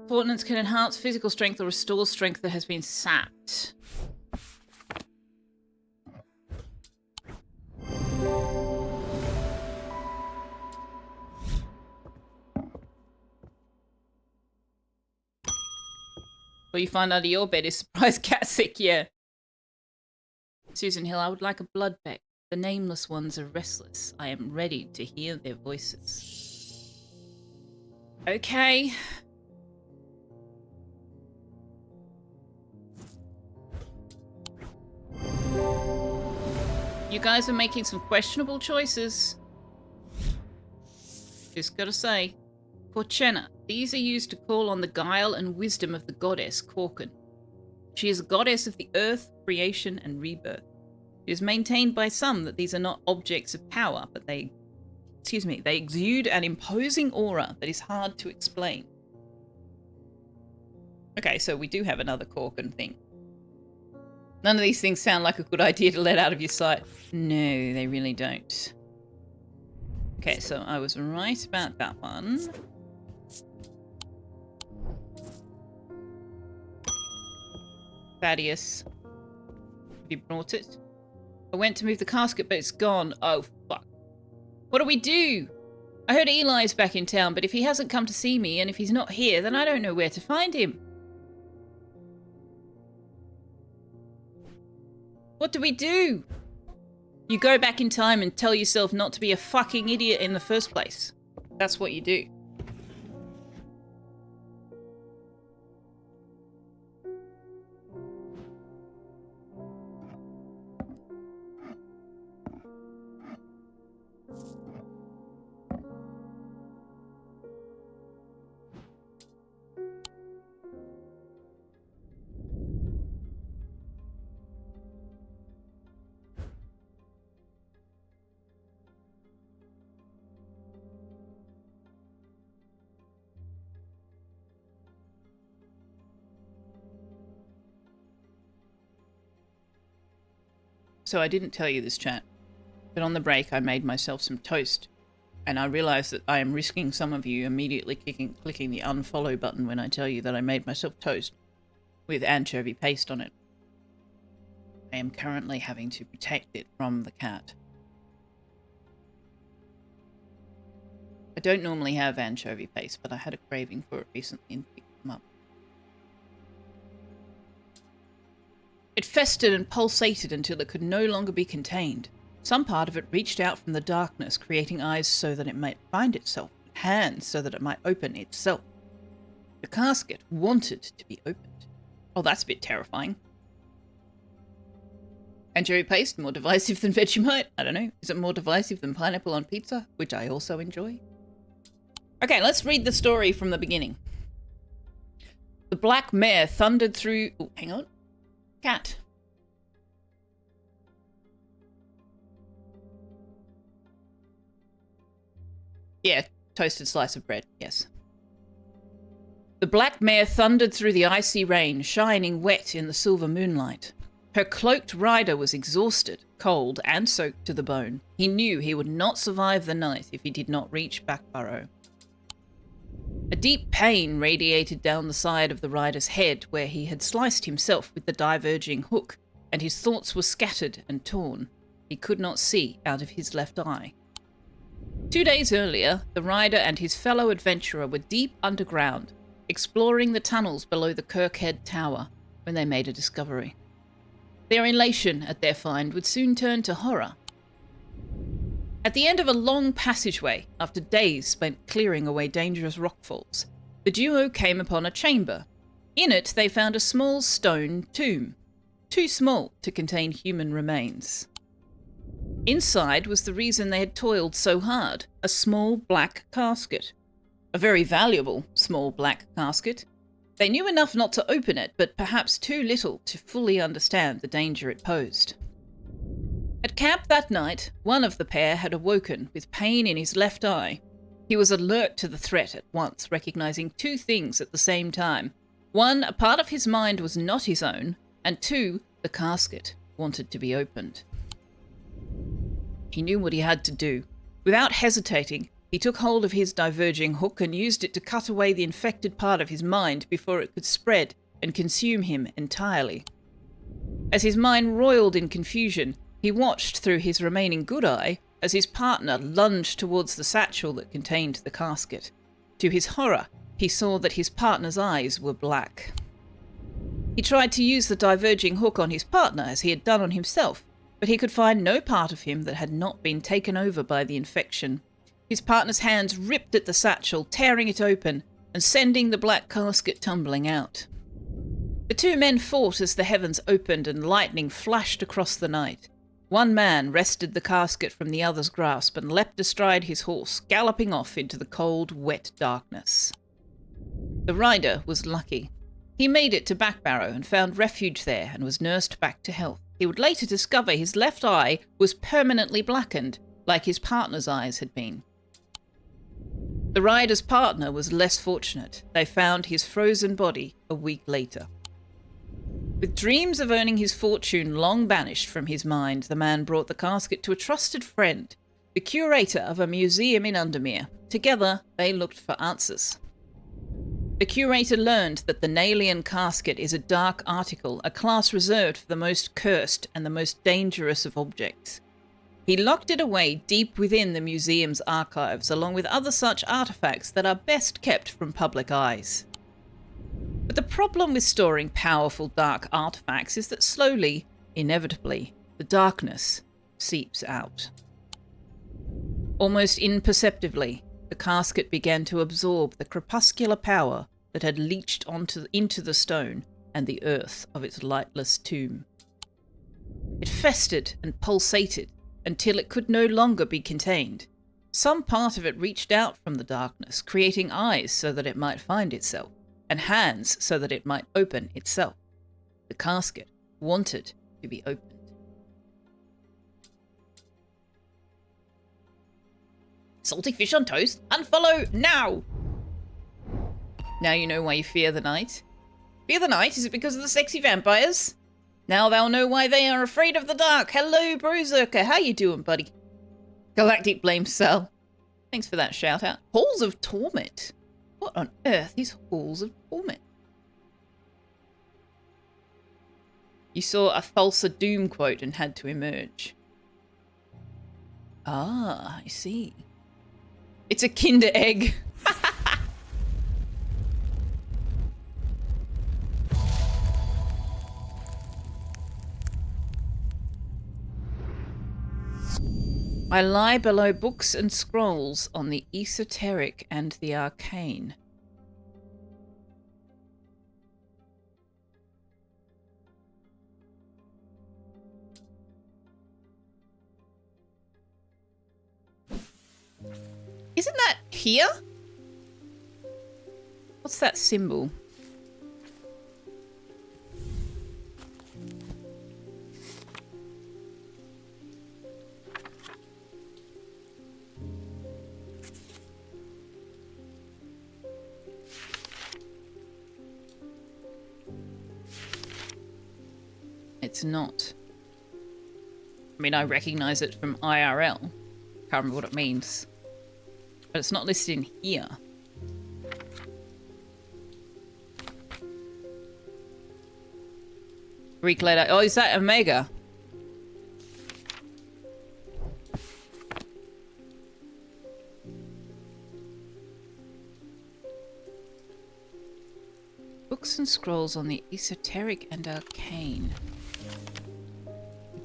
Ordnance can enhance physical strength or restore strength that has been sapped. What you find under your bed is surprise cat sick, yeah. Susan Hill, I would like a blood beck. The nameless ones are restless. I am ready to hear their voices. Okay. You guys are making some questionable choices. Just gotta say. Porcena. These are used to call on the guile and wisdom of the goddess Corkin. She is a goddess of the earth, creation, and rebirth. It is maintained by some that these are not objects of power, but they exude an imposing aura that is hard to explain. Okay, so we do have another Corkin thing. None of these things sound like a good idea to let out of your sight. No, they really don't. Okay, so I was right about that one. Thaddeus. Have you brought it? I went to move the casket, but it's gone. Oh, fuck. What do we do? I heard Eli's back in town, but if he hasn't come to see me, and if he's not here, then I don't know where to find him. What do we do? You go back in time and tell yourself not to be a fucking idiot in the first place. That's what you do. So I didn't tell you this, chat, but on the break I made myself some toast, and I realised that I am risking some of you immediately clicking the unfollow button when I tell you that I made myself toast with anchovy paste on it. I am currently having to protect it from the cat. I don't normally have anchovy paste, but I had a craving for it recently and picked them up. It festered and pulsated until it could no longer be contained. Some part of it reached out from the darkness, creating eyes so that it might find itself, and hands so that it might open itself. The casket wanted to be opened. Oh, that's a bit terrifying. Anchovy paste, more divisive than Vegemite? I don't know. Is it more divisive than pineapple on pizza? Which I also enjoy. Okay, let's read the story from the beginning. The black mare thundered through... Oh, hang on. Cat. Yeah, toasted slice of bread, yes. The black mare thundered through the icy rain, shining wet in the silver moonlight. Her cloaked rider was exhausted, cold, and soaked to the bone. He knew he would not survive the night if he did not reach Backburrow. A deep pain radiated down the side of the rider's head where he had sliced himself with the diverging hook, and his thoughts were scattered and torn. He could not see out of his left eye. 2 days earlier, the rider and his fellow adventurer were deep underground, exploring the tunnels below the Kirkhead Tower, when they made a discovery. Their elation at their find would soon turn to horror. At the end of a long passageway, after days spent clearing away dangerous rockfalls, the duo came upon a chamber. In it, they found a small stone tomb, too small to contain human remains. Inside was the reason they had toiled so hard, a small black casket. A very valuable small black casket. They knew enough not to open it, but perhaps too little to fully understand the danger it posed. At camp that night, one of the pair had awoken with pain in his left eye. He was alert to the threat at once, recognizing 2 things at the same time. 1, a part of his mind was not his own, and 2, the casket wanted to be opened. He knew what he had to do. Without hesitating, he took hold of his diverging hook and used it to cut away the infected part of his mind before it could spread and consume him entirely. As his mind roiled in confusion, he watched through his remaining good eye as his partner lunged towards the satchel that contained the casket. To his horror, he saw that his partner's eyes were black. He tried to use the diverging hook on his partner as he had done on himself, but he could find no part of him that had not been taken over by the infection. His partner's hands ripped at the satchel, tearing it open and sending the black casket tumbling out. The 2 men fought as the heavens opened and lightning flashed across the night. One man wrested the casket from the other's grasp and leapt astride his horse, galloping off into the cold, wet darkness. The rider was lucky. He made it to Backburrow and found refuge there and was nursed back to health. He would later discover his left eye was permanently blackened, like his partner's eyes had been. The rider's partner was less fortunate. They found his frozen body a week later. With dreams of earning his fortune long banished from his mind, the man brought the casket to a trusted friend, the curator of a museum in Undermere. Together, they looked for answers. The curator learned that the Nalian casket is a dark article, a class reserved for the most cursed and the most dangerous of objects. He locked it away deep within the museum's archives, along with other such artifacts that are best kept from public eyes. But the problem with storing powerful dark artifacts is that slowly, inevitably, the darkness seeps out. Almost imperceptibly, the casket began to absorb the crepuscular power that had leached into the stone and the earth of its lightless tomb. It festered and pulsated until it could no longer be contained. Some part of it reached out from the darkness, creating eyes so that it might find itself, and hands so that it might open itself. The casket wanted to be opened. Salty fish on toast? Unfollow now! Now you know why you fear the night. Fear the night? Is it because of the sexy vampires? Now thou know why they are afraid of the dark. Hello, Berserker. How you doing, buddy? Galactic Blame Cell. Thanks for that shout out. Halls of Torment. What on earth is Halls of Torment? You saw a Thulsa Doom quote and had to emerge. Ah, I see. It's a Kinder Egg. I lie below books and scrolls on the esoteric and the arcane. Isn't that here? What's that symbol? It's not. I mean, I recognize it from IRL. Can't remember what it means. But it's not listed in here. Greek letter. Oh, is that Omega? Books and scrolls on the esoteric and arcane.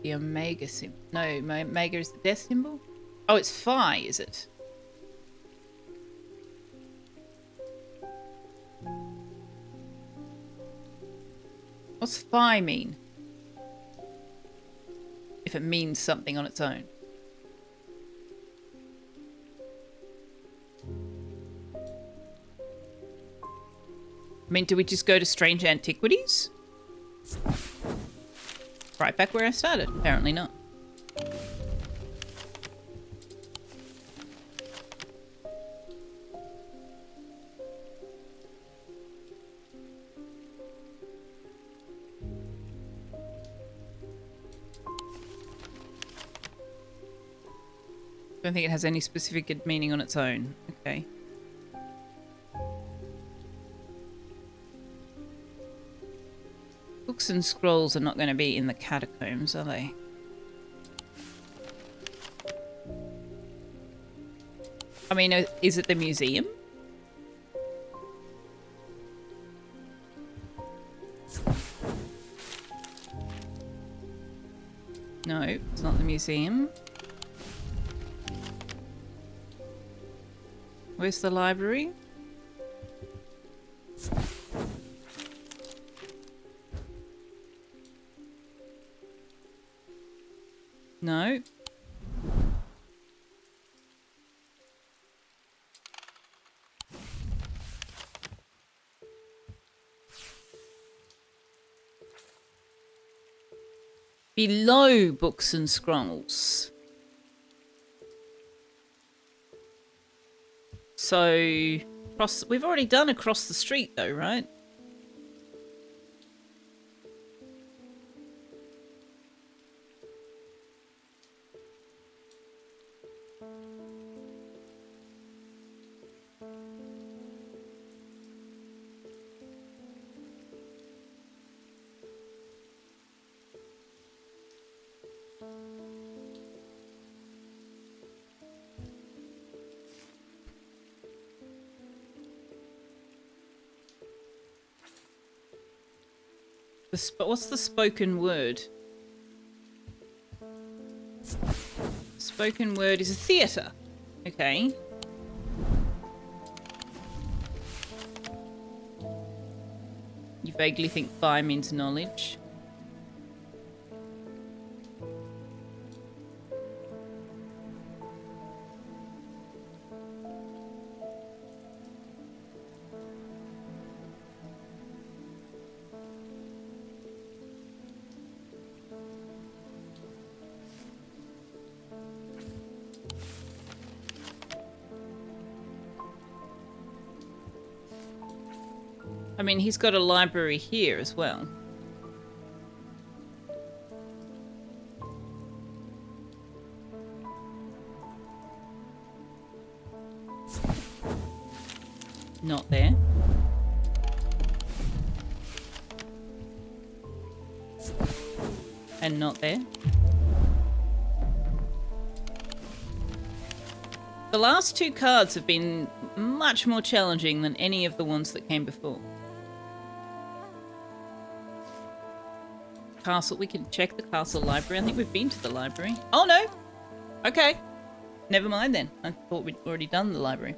The Omega symbol. No, Omega is the death symbol? Oh, it's Phi, is it? What's Phi mean? If it means something on its own. I mean, do we just go to Strange Antiquities? Right back where I started. Apparently not. Don't think it has any specific meaning on its own. Okay. Books and scrolls are not going to be in the catacombs, are they? I mean, is it the museum? No, it's not the museum. Where's the library? No. Below books and scrolls. So, we've already done across the street though, right? What's the spoken word? Spoken word is a theatre. Okay. You vaguely think "phi" means knowledge. I mean, he's got a library here as well. Not there. And not there. The last two cards have been much more challenging than any of the ones that came before. Castle, we can check the castle library. I think we've been to the library. Oh no! Okay. Never mind then. I thought we'd already done the library.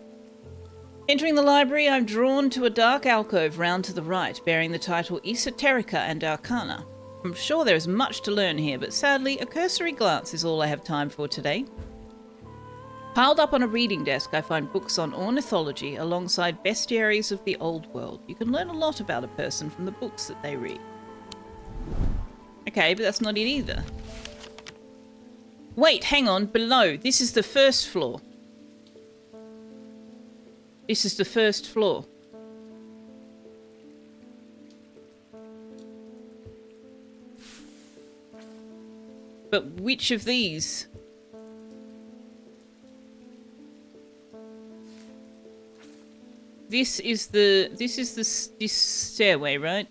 Entering the library, I'm drawn to a dark alcove round to the right, bearing the title Esoterica and Arcana. I'm sure there is much to learn here, but sadly, a cursory glance is all I have time for today. Piled up on a reading desk, I find books on ornithology alongside bestiaries of the old world. You can learn a lot about a person from the books that they read. Okay, but that's not it either. Wait, hang on, below. This is the first floor. This is the first floor. But which of these? This is this stairway, right?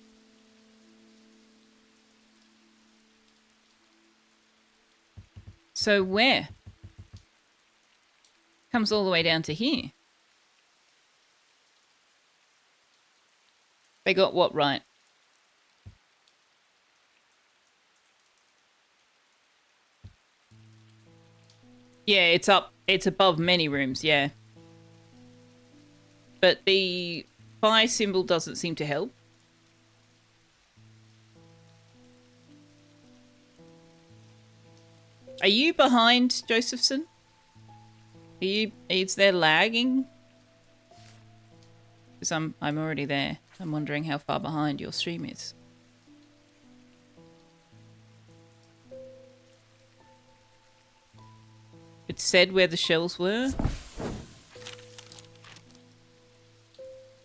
So where? Comes all the way down to here. They got what right? Yeah, it's up. It's above many rooms, yeah. But the fire symbol doesn't seem to help. Are you behind, Josephson? Are you? Is there lagging? Because I'm already there. I'm wondering how far behind your stream is. It said where the shells were.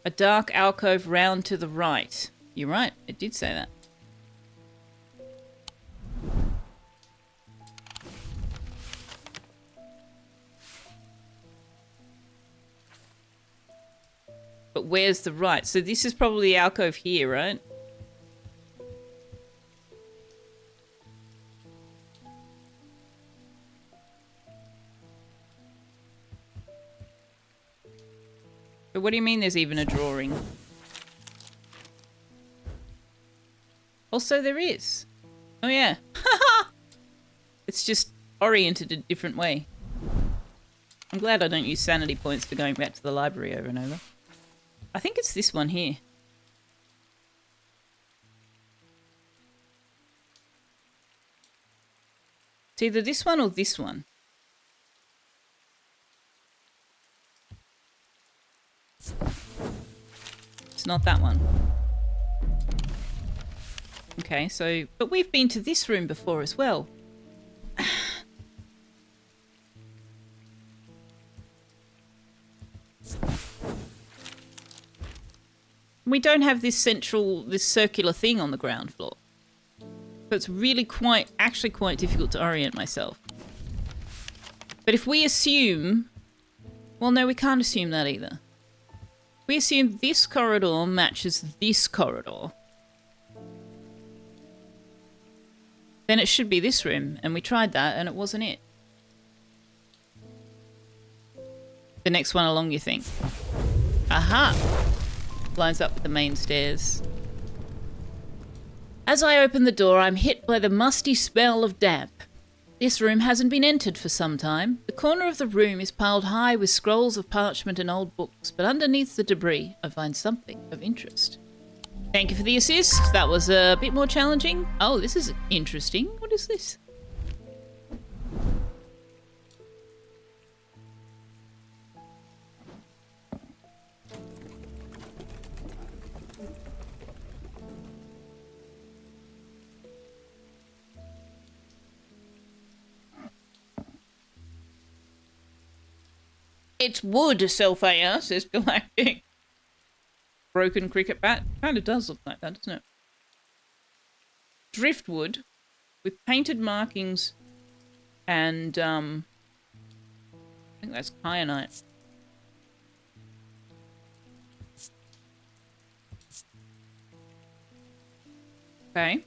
A dark alcove round to the right. You're right, it did say that. But where's the right? So this is probably the alcove here, right? But what do you mean there's even a drawing? Also, there is. Oh, yeah. It's just oriented a different way. I'm glad I don't use sanity points for going back to the library over and over. I think it's this one here. It's either this one or this one. It's not that one. Okay, so... But we've been to this room before as well. We don't have this circular thing on the ground floor. So it's really actually quite difficult to orient myself. But if we assume... Well, no, we can't assume that either. We assume this corridor matches this corridor. Then it should be this room, and we tried that, and it wasn't it. The next one along, you think? Aha! Lines up with the main stairs. As I open the door, I'm hit by the musty smell of damp. This room hasn't been entered for some time. The corner of the room is piled high with scrolls of parchment and old books, but underneath the debris, I find something of interest. Thank you for the assist. That was a bit more challenging. Oh, this is interesting. What is this? It's wood, Selfeya, says Galactic. Broken cricket bat. Kind of does look like that, doesn't it? Driftwood with painted markings and, I think that's kyanite. Okay.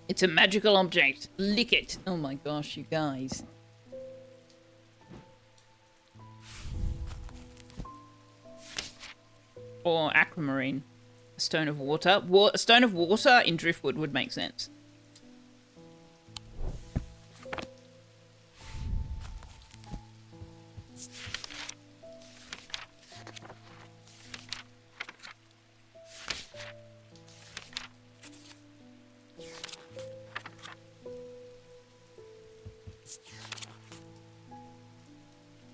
It's a magical object. Lick it. Oh my gosh, you guys. Or aquamarine. A stone of water. A stone of water in driftwood would make sense.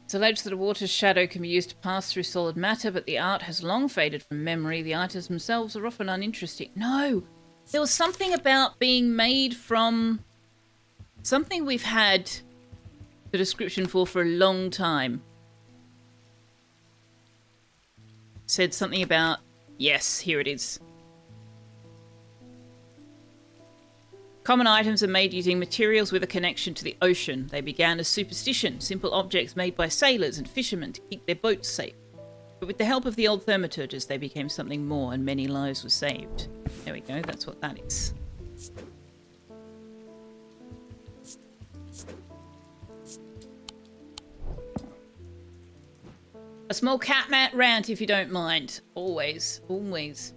It's alleged that a water's shadow can be used to pass through solid matter, but the art has long faded from memory. The items themselves are often uninteresting. No! There was something about being made from something we've had the description for a long time. Said something about... Yes, here it is. Common items are made using materials with a connection to the ocean. They began as superstition, simple objects made by sailors and fishermen to keep their boats safe. But with the help of the old thaumaturges, they became something more, and many lives were saved. There we go, that's what that is. A small cat mat rant, if you don't mind. Always, always.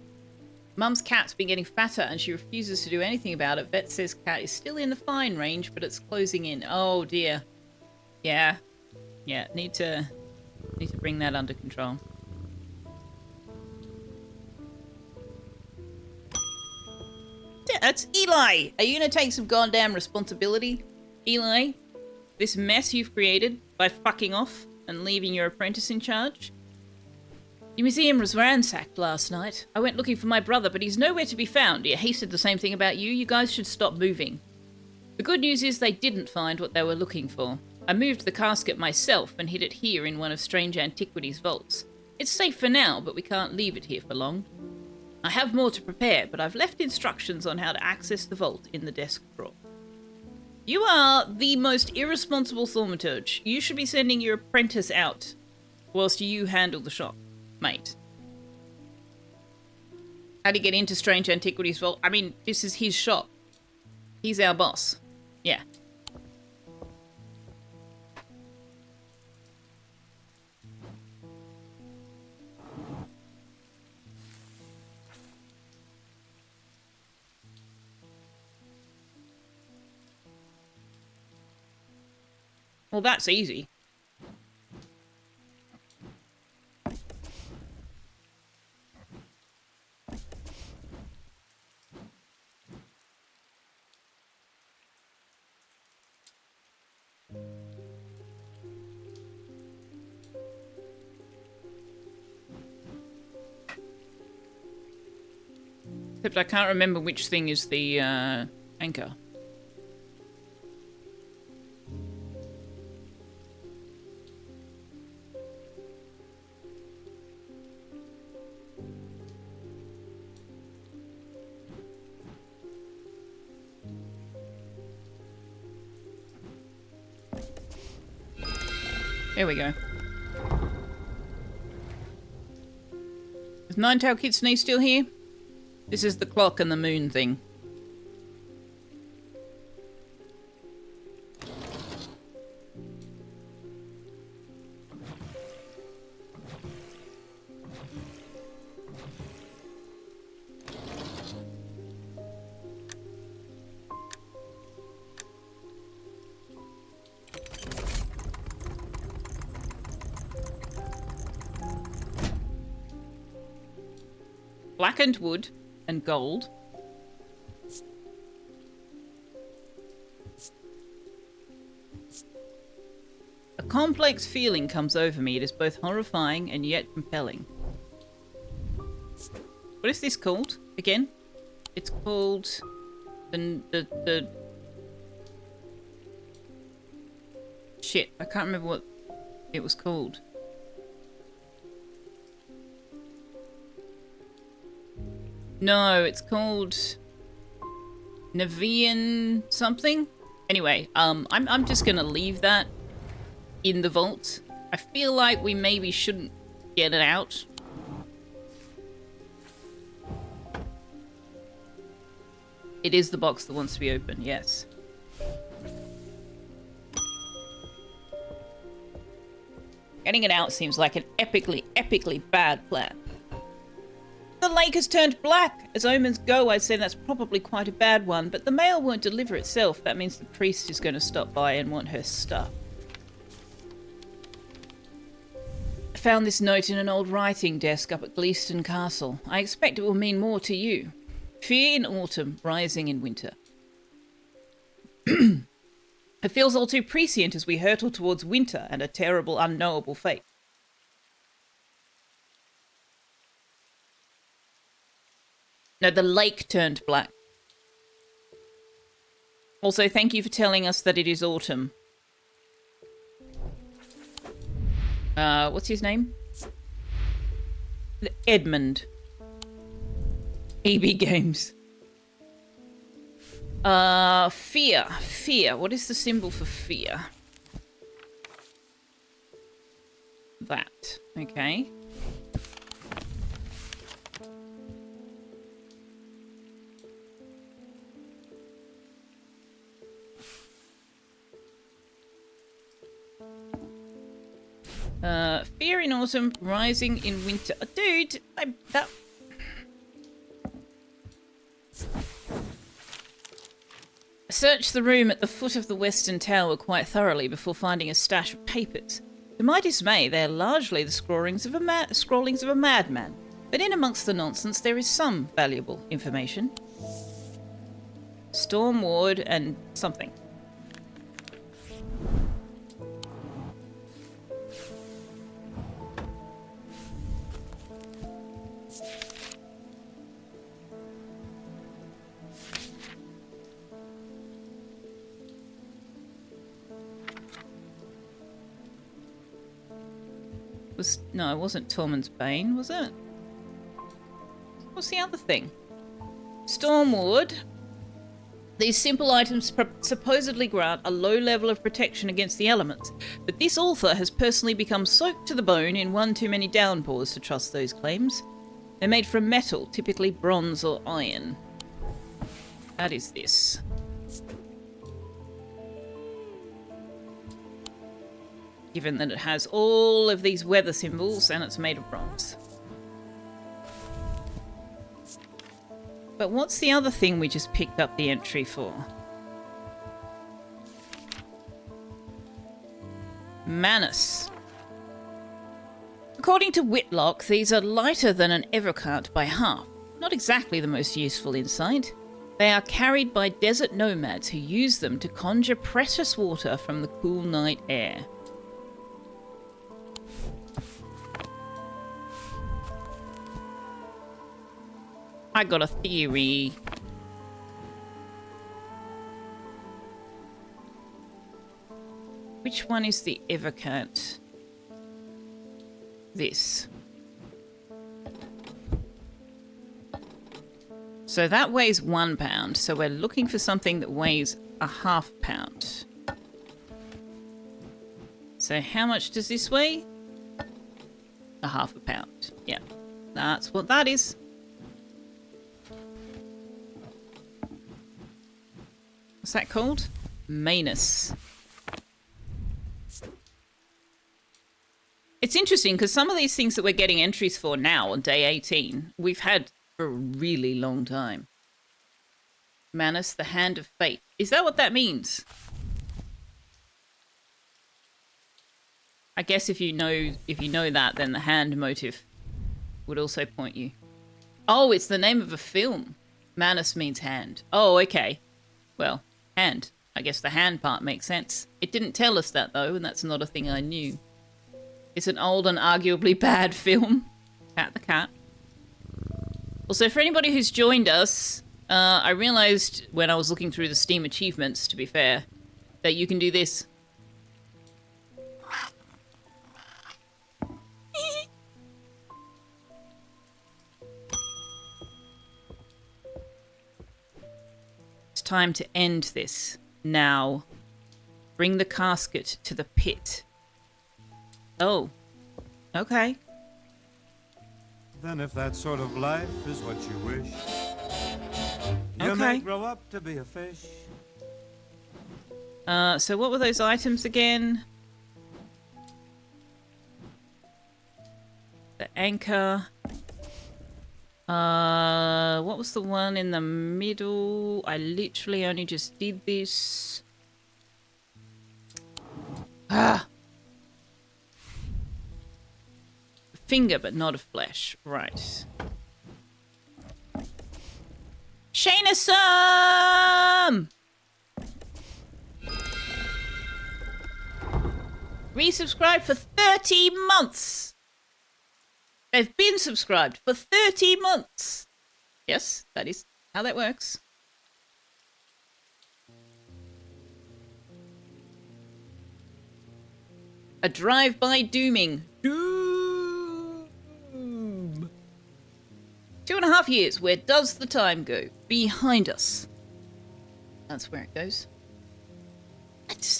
Mum's cat's been getting fatter and she refuses to do anything about it. Vet says cat is still in the fine range, but it's closing in. Oh dear. Yeah. Yeah, need to bring that under control. Yeah, that's Eli! Are you gonna take some goddamn responsibility? Eli? This mess you've created by fucking off and leaving your apprentice in charge? The museum was ransacked last night. I went looking for my brother, but he's nowhere to be found. He said the same thing about you. You guys should stop moving. The good news is they didn't find what they were looking for. I moved the casket myself and hid it here in one of Strange Antiquities' vaults. It's safe for now, but we can't leave it here for long. I have more to prepare, but I've left instructions on how to access the vault in the desk drawer. You are the most irresponsible thaumaturge. You should be sending your apprentice out whilst you handle the shop. Mate. How do you get into Strange Antiquities Vault? I mean, this is his shop. He's our boss. Yeah. Well, that's easy. Except I can't remember which thing is the anchor. There we go. Is Nine-Tailed Kitsune still here? This is the clock and the moon thing. Blackened wood and gold. A complex feeling comes over me. It is both horrifying and yet compelling. What is this called again? It's called the shit. I can't remember what it was called. No, it's called Nevian something. Anyway, I'm just gonna leave that in the vault. I feel like we maybe shouldn't get it out. It is the box that wants to be opened, yes. Getting it out seems like an epically bad plan. The lake has turned black. As omens go, I'd say that's probably quite a bad one, but the mail won't deliver itself. That means the priest is going to stop by and want her stuff. I found this note in an old writing desk up at Gleeston Castle. I expect it will mean more to you. Fear in autumn, rising in winter. It feels all too prescient as we hurtle towards winter and a terrible, unknowable fate. No, the lake turned black. Also, thank you for telling us that it is autumn. What's his name? Edmund. EB Games. Fear. Fear. What is the symbol for fear? That. Okay. Fear in autumn, rising in winter. Dude, that... I searched the room at the foot of the western tower quite thoroughly before finding a stash of papers. To my dismay, they are largely the scrawlings of a madman. But in amongst the nonsense, there is some valuable information. Storm ward and something. No, it wasn't Tormund's Bane, was it? What's the other thing? Stormward. These simple items supposedly grant a low level of protection against the elements, but this author has personally become soaked to the bone in one too many downpours to trust those claims. They're made from metal, typically bronze or iron. That is this. Given that it has all of these weather symbols and it's made of bronze. But what's the other thing we just picked up the entry for? Manus. According to Whitlock, these are lighter than an Evercart by half. Not exactly the most useful insight. They are carried by desert nomads who use them to conjure precious water from the cool night air. I got a theory. Which one is the Evercart? This. So that weighs 1 pound. So we're looking for something that weighs a ½ pound. So how much does this weigh? A ½ pound. Yeah, that's what that is. What's that called? Manus. It's interesting because some of these things that we're getting entries for now on day 18, we've had for a really long time. Manus, the Hand of Fate. Is that what that means? I guess if you know that, then the hand motif would also point you. Oh, it's the name of a film. Manus means hand. Oh, okay. Well, hand. I guess the hand part makes sense. It didn't tell us that, though, and that's not a thing I knew. It's an old and arguably bad film. Cat the Cat. Also, for anybody who's joined us, I realised when I was looking through the Steam achievements, to be fair, that you can do this. It's time to end this. Now, bring the casket to the pit. Oh, okay. Then if that sort of life is what you wish, you may grow up to be a fish. So what were those items again? The anchor. What was the one in the middle? I literally only just did this. Ah! Finger, but not of flesh. Right. Shane-ism! resubscribed for 30 months. They've been subscribed for 30 months. Yes, that is how that works. A drive-by dooming. Doom. 2.5 years. Where does the time go? Behind us. That's where it goes.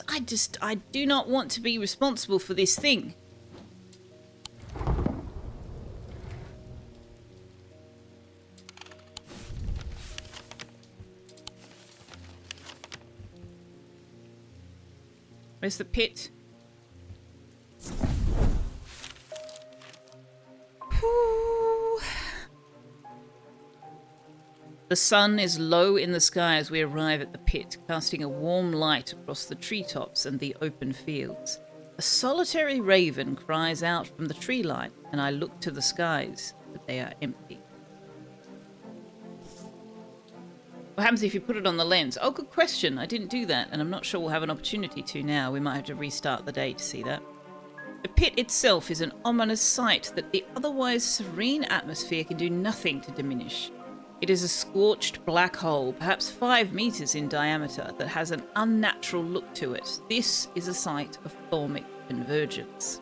I do not want to be responsible for this thing. Where's the pit? Whew. The sun is low in the sky as we arrive at the pit, casting a warm light across the treetops and the open fields. A solitary raven cries out from the tree line, and I look to the skies, but they are empty. What happens if you put it on the lens? Oh, good question. I didn't do that, and I'm not sure we'll have an opportunity to now. We might have to restart the day to see that. The pit itself is an ominous sight that the otherwise serene atmosphere can do nothing to diminish. It is a scorched black hole, perhaps 5 meters in diameter, that has an unnatural look to it. This is a site of thormic convergence.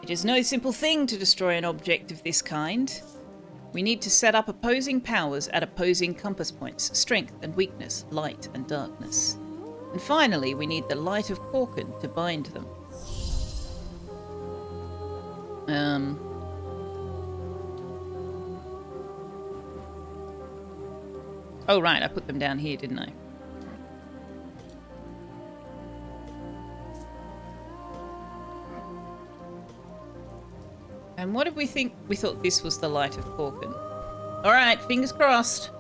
It is no simple thing to destroy an object of this kind. We need to set up opposing powers at opposing compass points, strength and weakness, light and darkness. And finally, we need the light of Corkin to bind them. Oh, right, I put them down here, didn't I? And what did we think? We thought this was the light of Corkin. All right, fingers crossed.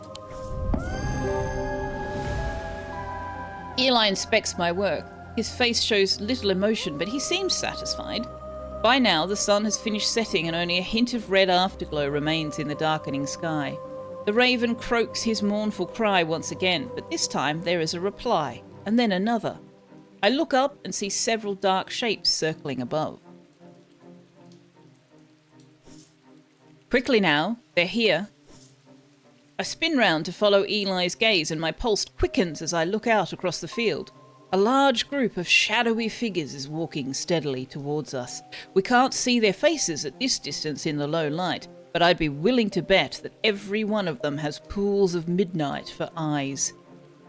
Eli inspects my work. His face shows little emotion, but he seems satisfied. By now, the sun has finished setting and only a hint of red afterglow remains in the darkening sky. The raven croaks his mournful cry once again, but this time there is a reply, and then another. I look up and see several dark shapes circling above. Quickly now, they're here. I spin round to follow Eli's gaze, and my pulse quickens as I look out across the field. A large group of shadowy figures is walking steadily towards us. We can't see their faces at this distance in the low light, but I'd be willing to bet that every one of them has pools of midnight for eyes.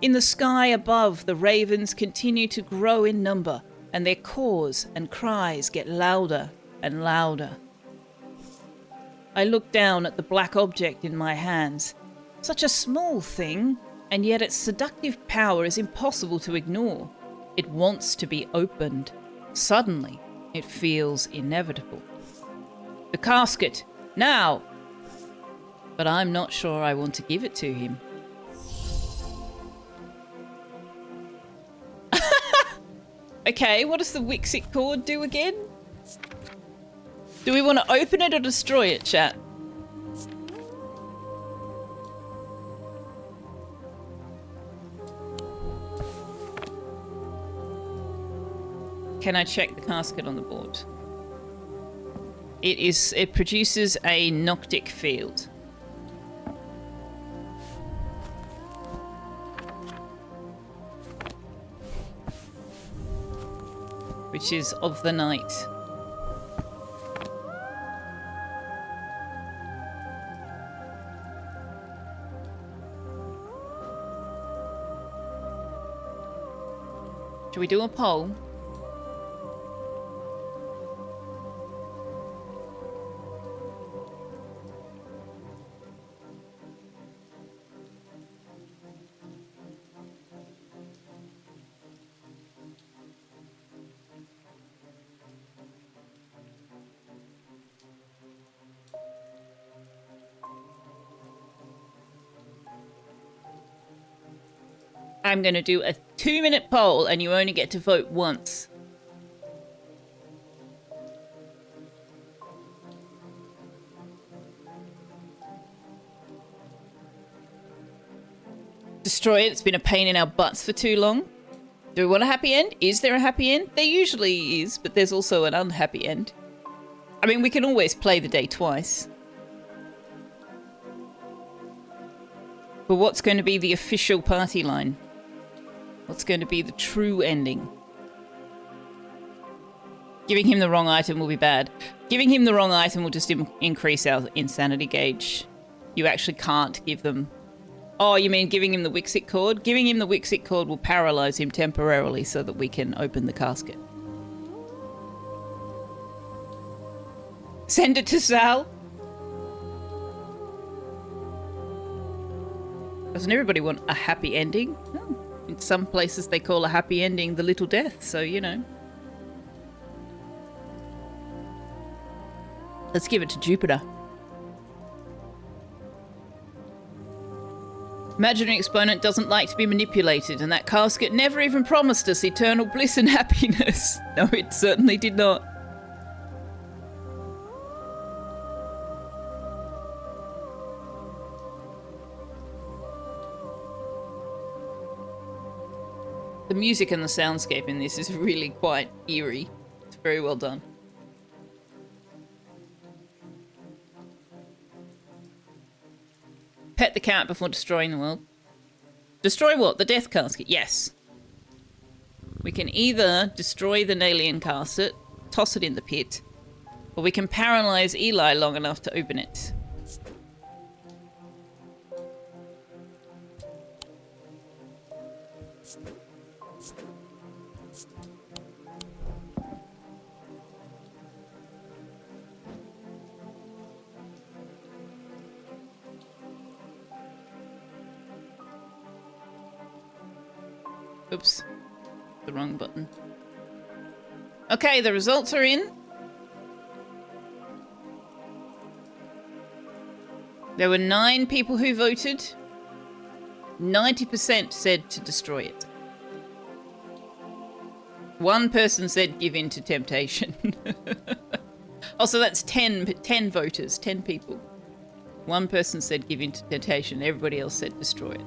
In the sky above, the ravens continue to grow in number, and their caws and cries get louder and louder. I look down at the black object in my hands. Such a small thing, and yet its seductive power is impossible to ignore. It wants to be opened. Suddenly, it feels inevitable. The casket! Now! But I'm not sure I want to give it to him. Okay, what does the Wixit cord do again? Do we want to open it or destroy it, chat? Can I check the casket on the board? It produces a Noctic field. Which is of the night. Should we do a poll? I'm going to do a 2-minute poll and you only get to vote once. Destroy it. It's been a pain in our butts for too long. Do we want a happy end? Is there a happy end? There usually is, but there's also an unhappy end. I mean, we can always play the day twice. But what's going to be the official party line? What's going to be the true ending? Giving him the wrong item will be bad. Giving him the wrong item will just increase our insanity gauge. You actually can't give them... Oh, you mean giving him the Wixit cord? Giving him the Wixit cord will paralyze him temporarily so that we can open the casket. Send it to Sal. Doesn't everybody want a happy ending? Oh, in some places they call a happy ending the little death, so you know. Let's give it to Jupiter. Imaginary exponent doesn't like to be manipulated, and that casket never even promised us eternal bliss and happiness. No, it certainly did not. The music and the soundscape in this is really quite eerie. It's very well done. Pet the cat before destroying the world. Destroy what? The death casket? Yes. We can either destroy the Nalian casket, toss it in the pit, or we can paralyze Eli long enough to open it. Oops, the wrong button. Okay, the results are in. There were 9 people who voted. 90% said to destroy it. 1 person said give in to temptation. Also, that's 10 voters, 10 people. 1 person said give in to temptation. Everybody else said destroy it.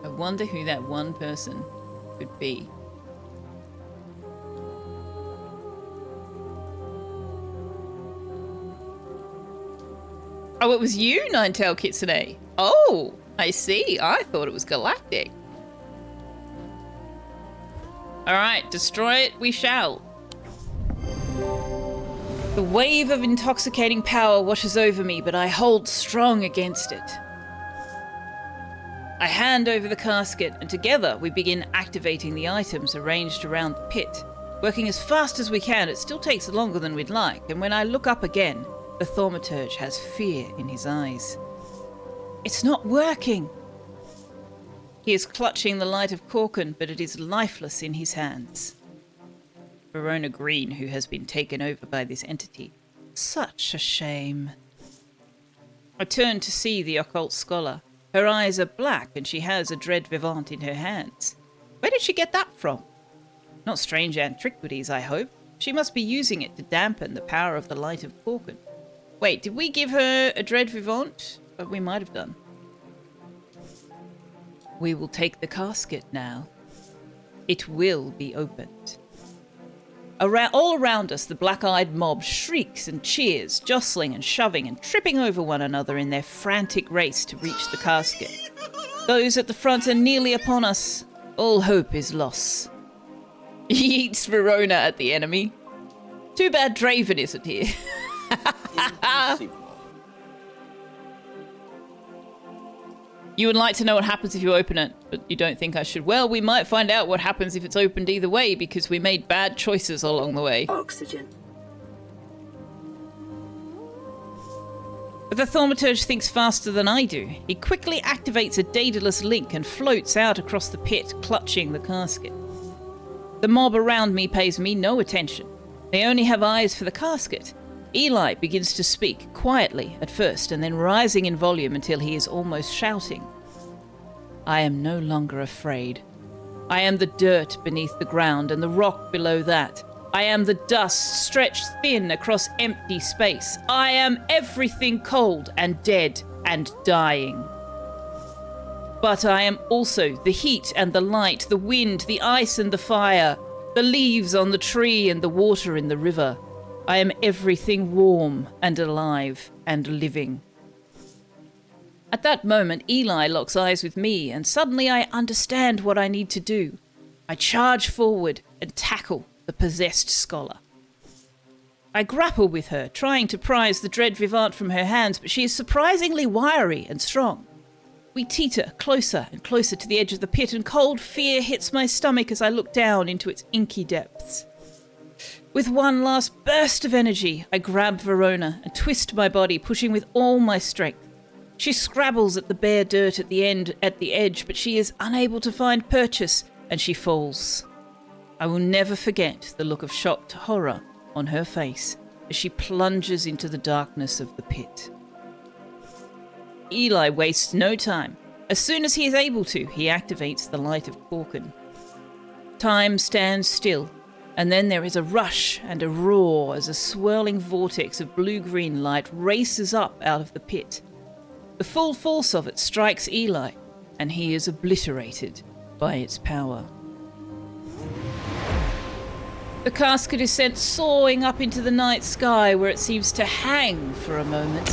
I wonder who that 1 person could be. Oh, it was you, Ninetail Kitsune. Oh, I see. I thought it was Galactic. Alright, destroy it we shall. The wave of intoxicating power washes over me, but I hold strong against it. I hand over the casket, and together we begin activating the items arranged around the pit. Working as fast as we can, it still takes longer than we'd like, and when I look up again, the thaumaturge has fear in his eyes. It's not working! He is clutching the light of Corkin, but it is lifeless in his hands. Verona Green, who has been taken over by this entity. Such a shame. I turn to see the occult scholar. Her eyes are black and she has a dread vivant in her hands. Where did she get that from? Not Strange Antiquities, I hope. She must be using it to dampen the power of the light of Corkin. Wait, did we give her a dread vivant? We might have done. We will take the casket now. It will be opened. All around us, the black-eyed mob shrieks and cheers, jostling and shoving and tripping over one another in their frantic race to reach the casket. Those at the front are nearly upon us. All hope is lost. He eats Verona at the enemy. Too bad Draven isn't here. You would like to know what happens if you open it, but you don't think I should. Well, we might find out what happens if it's opened either way, because we made bad choices along the way. Oxygen. But the thaumaturge thinks faster than I do. He quickly activates a Daedalus link and floats out across the pit, clutching the casket. The mob around me pays me no attention. They only have eyes for the casket. Eli begins to speak, quietly at first, and then rising in volume until he is almost shouting. I am no longer afraid. I am the dirt beneath the ground and the rock below that. I am the dust stretched thin across empty space. I am everything cold and dead and dying. But I am also the heat and the light, the wind, the ice and the fire, the leaves on the tree and the water in the river. I am everything warm and alive and living. At that moment, Eli locks eyes with me, and suddenly I understand what I need to do. I charge forward and tackle the possessed scholar. I grapple with her, trying to prise the dread vivant from her hands, but she is surprisingly wiry and strong. We teeter closer and closer to the edge of the pit, and cold fear hits my stomach as I look down into its inky depths. With one last burst of energy, I grab Verona and twist my body, pushing with all my strength. She scrabbles at the bare dirt at the edge, but she is unable to find purchase, and she falls. I will never forget the look of shocked horror on her face as she plunges into the darkness of the pit. Eli wastes no time. As soon as he is able to, he activates the light of Corkin. Time stands still, and then there is a rush and a roar as a swirling vortex of blue-green light races up out of the pit. The full force of it strikes Eli, and he is obliterated by its power. The casket is sent soaring up into the night sky, where it seems to hang for a moment,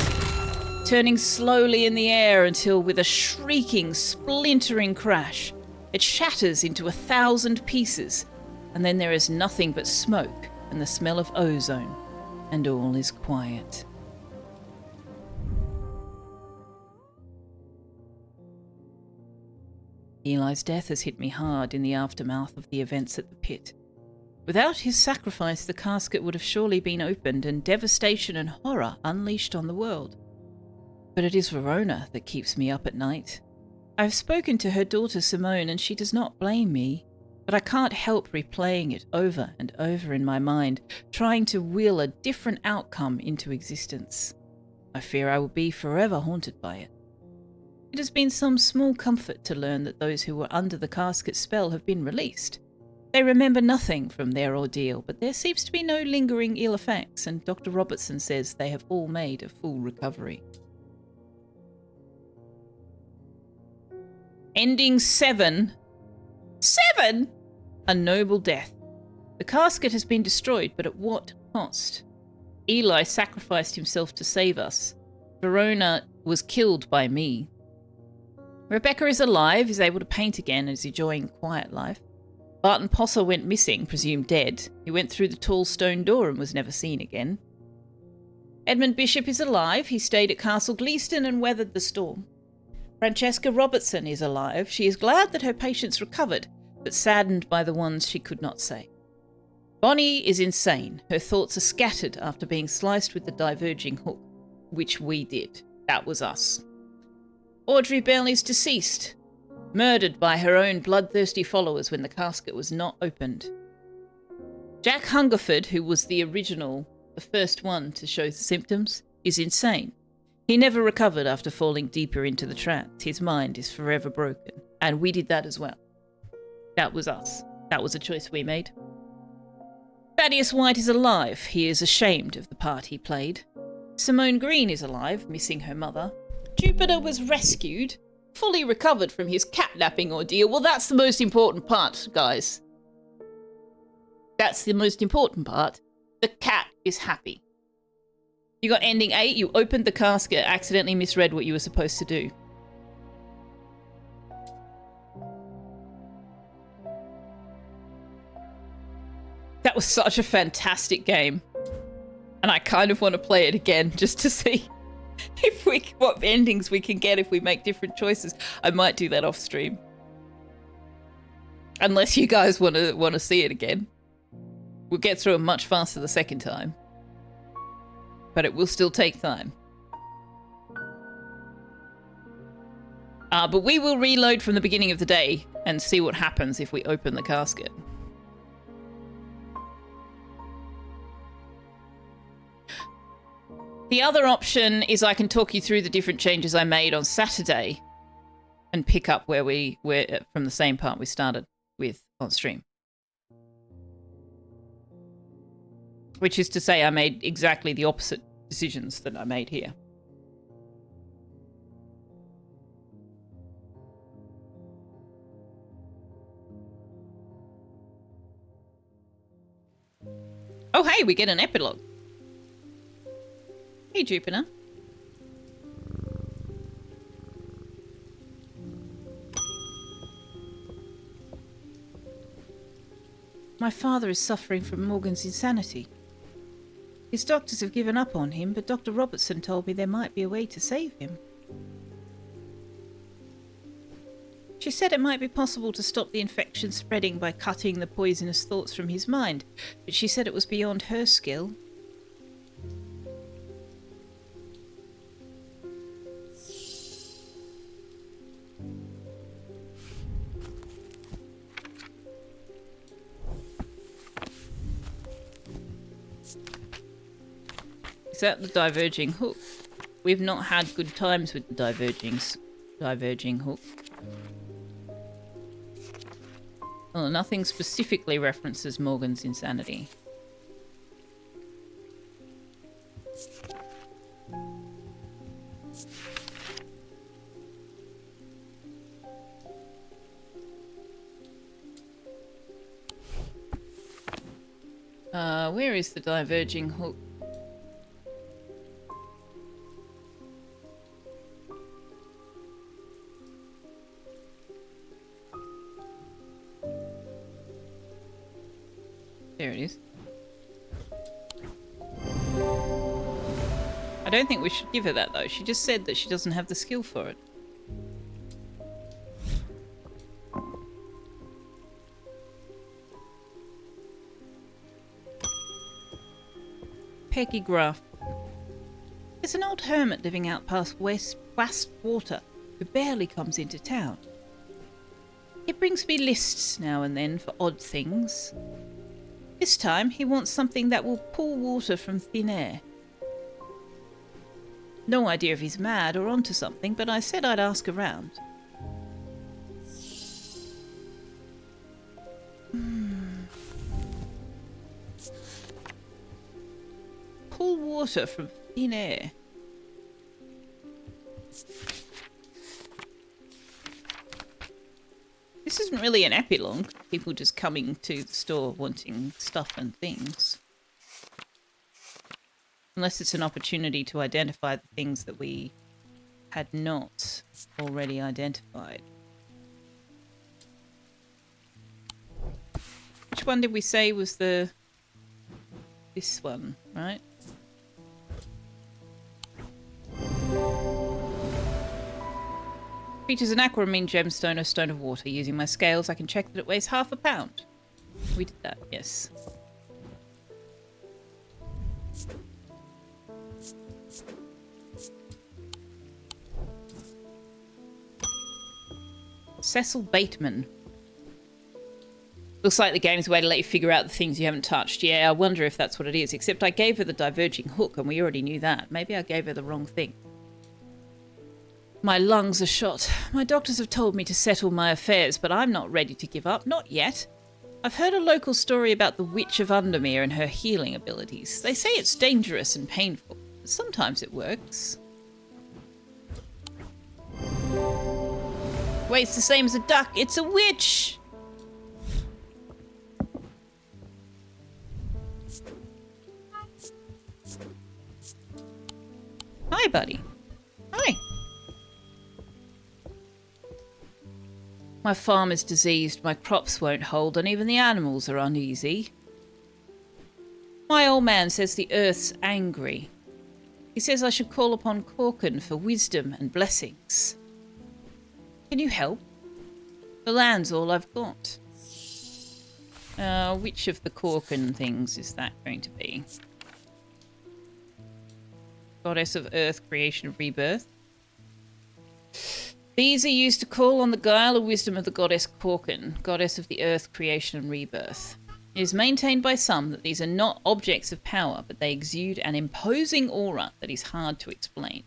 turning slowly in the air until, with a shrieking, splintering crash, it shatters into 1,000 pieces, and then there is nothing but smoke and the smell of ozone, and all is quiet. Eli's death has hit me hard in the aftermath of the events at the pit. Without his sacrifice, the casket would have surely been opened and devastation and horror unleashed on the world. But it is Verona that keeps me up at night. I have spoken to her daughter Simone, and she does not blame me, but I can't help replaying it over and over in my mind, trying to will a different outcome into existence. I fear I will be forever haunted by it. It has been some small comfort to learn that those who were under the casket spell have been released. They remember nothing from their ordeal, but there seems to be no lingering ill effects, and Dr. Robertson says they have all made a full recovery. Ending 7. 7? A noble death. The casket has been destroyed, but at what cost? Eli sacrificed himself to save us. Verona was killed by me. Rebecca is alive, is able to paint again, and is enjoying quiet life. Barton Posser went missing, presumed dead. He went through the tall stone door and was never seen again. Edmund Bishop is alive. He stayed at Castle Gleeston and weathered the storm. Francesca Robertson is alive. She is glad that her patients recovered, but saddened by the ones she could not say. Bonnie is insane. Her thoughts are scattered after being sliced with the diverging hook, which we did. That was us. Audrey Bell is deceased, murdered by her own bloodthirsty followers when the casket was not opened. Jack Hungerford, who was the first one to show the symptoms, is insane. He never recovered after falling deeper into the trance. His mind is forever broken. And we did that as well. That was us. That was a choice we made. Thaddeus White is alive. He is ashamed of the part he played. Simone Green is alive, missing her mother. Jupiter was rescued, fully recovered from his catnapping ordeal. Well, that's the most important part, guys. That's the most important part. The cat is happy. You got ending 8, you opened the casket, accidentally misread what you were supposed to do. That was such a fantastic game. And I kind of want to play it again just to see what endings we can get if we make different choices. I might do that off stream. Unless you guys want to see it again. We'll get through it much faster the second time. But it will still take time. But we will reload from the beginning of the day and see what happens if we open the casket. The other option is I can talk you through the different changes I made on Saturday and pick up where we were from the same part we started with on stream. Which is to say I made exactly the opposite decisions that I made here. Oh, hey, we get an epilogue. Hey, Jupiter. My father is suffering from Morgan's insanity. His doctors have given up on him, but Dr. Robertson told me there might be a way to save him. She said it might be possible to stop the infection spreading by cutting the poisonous thoughts from his mind, but she said it was beyond her skill. Is that the diverging hook? We've not had good times with the diverging hook. Well, nothing specifically references Morgan's insanity. Where is the diverging hook? There it is. I don't think we should give her that, though. She just said that she doesn't have the skill for it. Peggy Gruff. There's an old hermit living out past West Water who barely comes into town. He brings me lists now and then for odd things. This time he wants something that will pull water from thin air. No idea if he's mad or onto something, but I said I'd ask around. Pull water from thin air. This isn't really an epilogue. People just coming to the store wanting stuff and things. Unless it's an opportunity to identify the things that we had not already identified. Which one did we say was the... This one, right? Features an aquamarine gemstone or stone of water. Using my scales, I can check that it weighs half a pound. We did that, yes. Cecil Bateman. Looks like the game's a way to let you figure out the things you haven't touched. Yeah, I wonder if that's what it is. Except I gave her the diverging hook and we already knew that. Maybe I gave her the wrong thing. My lungs are shot. My doctors have told me to settle my affairs, but I'm not ready to give up. Not yet. I've heard a local story about the Witch of Undermere and her healing abilities. They say it's dangerous and painful, but sometimes it works. Weighs the same as a duck. It's a witch! Hi, buddy. Hi. My farm is diseased, my crops won't hold, and even the animals are uneasy. My old man says the earth's angry. He says I should call upon Corkin for wisdom and blessings. Can you help? The land's all I've got. Which of the Corkin things is that going to be? Goddess of Earth, Creation, Rebirth. These are used to call on the guile or wisdom of the goddess Corkin, goddess of the earth, creation, and rebirth. It is maintained by some that these are not objects of power, but they exude an imposing aura that is hard to explain.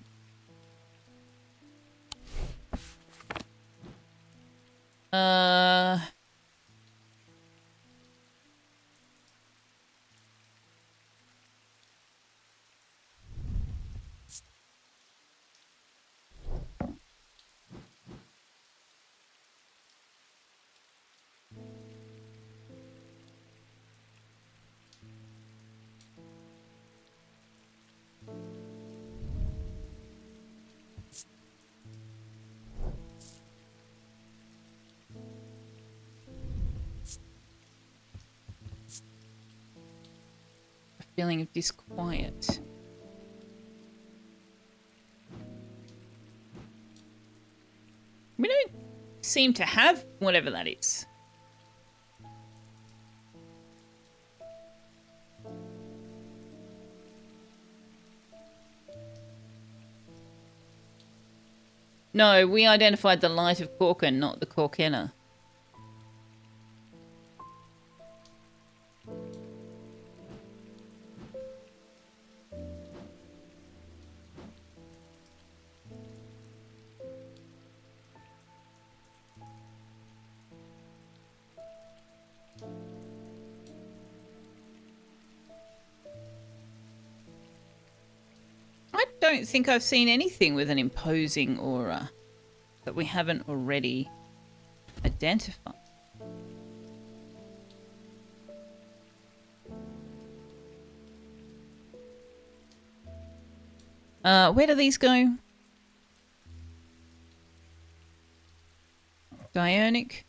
feeling of disquiet. We don't seem to have whatever that is. No, we identified the light of Corkin, not the Corkina. I don't think I've seen anything with an imposing aura that we haven't already identified. Where do these go? Diurnic.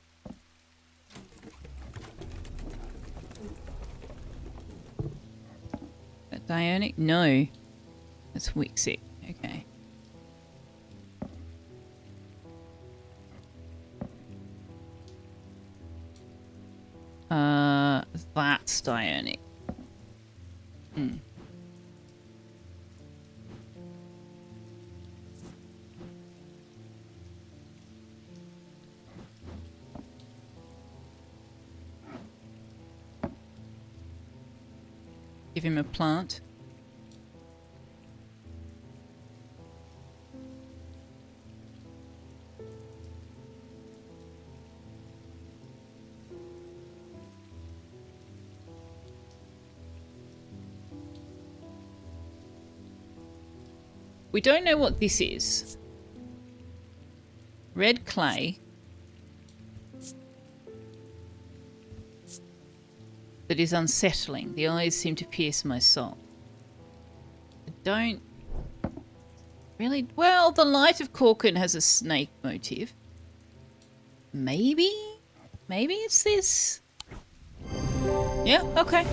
That Diurnic? No. That's Wixic. Okay. That's Diurnic. Give him a plant. We don't know what this is. Red clay. That is unsettling. The eyes seem to pierce my soul. I don't really... Well, the light of Corkin has a snake motif. Maybe? Maybe it's this. Yeah, okay.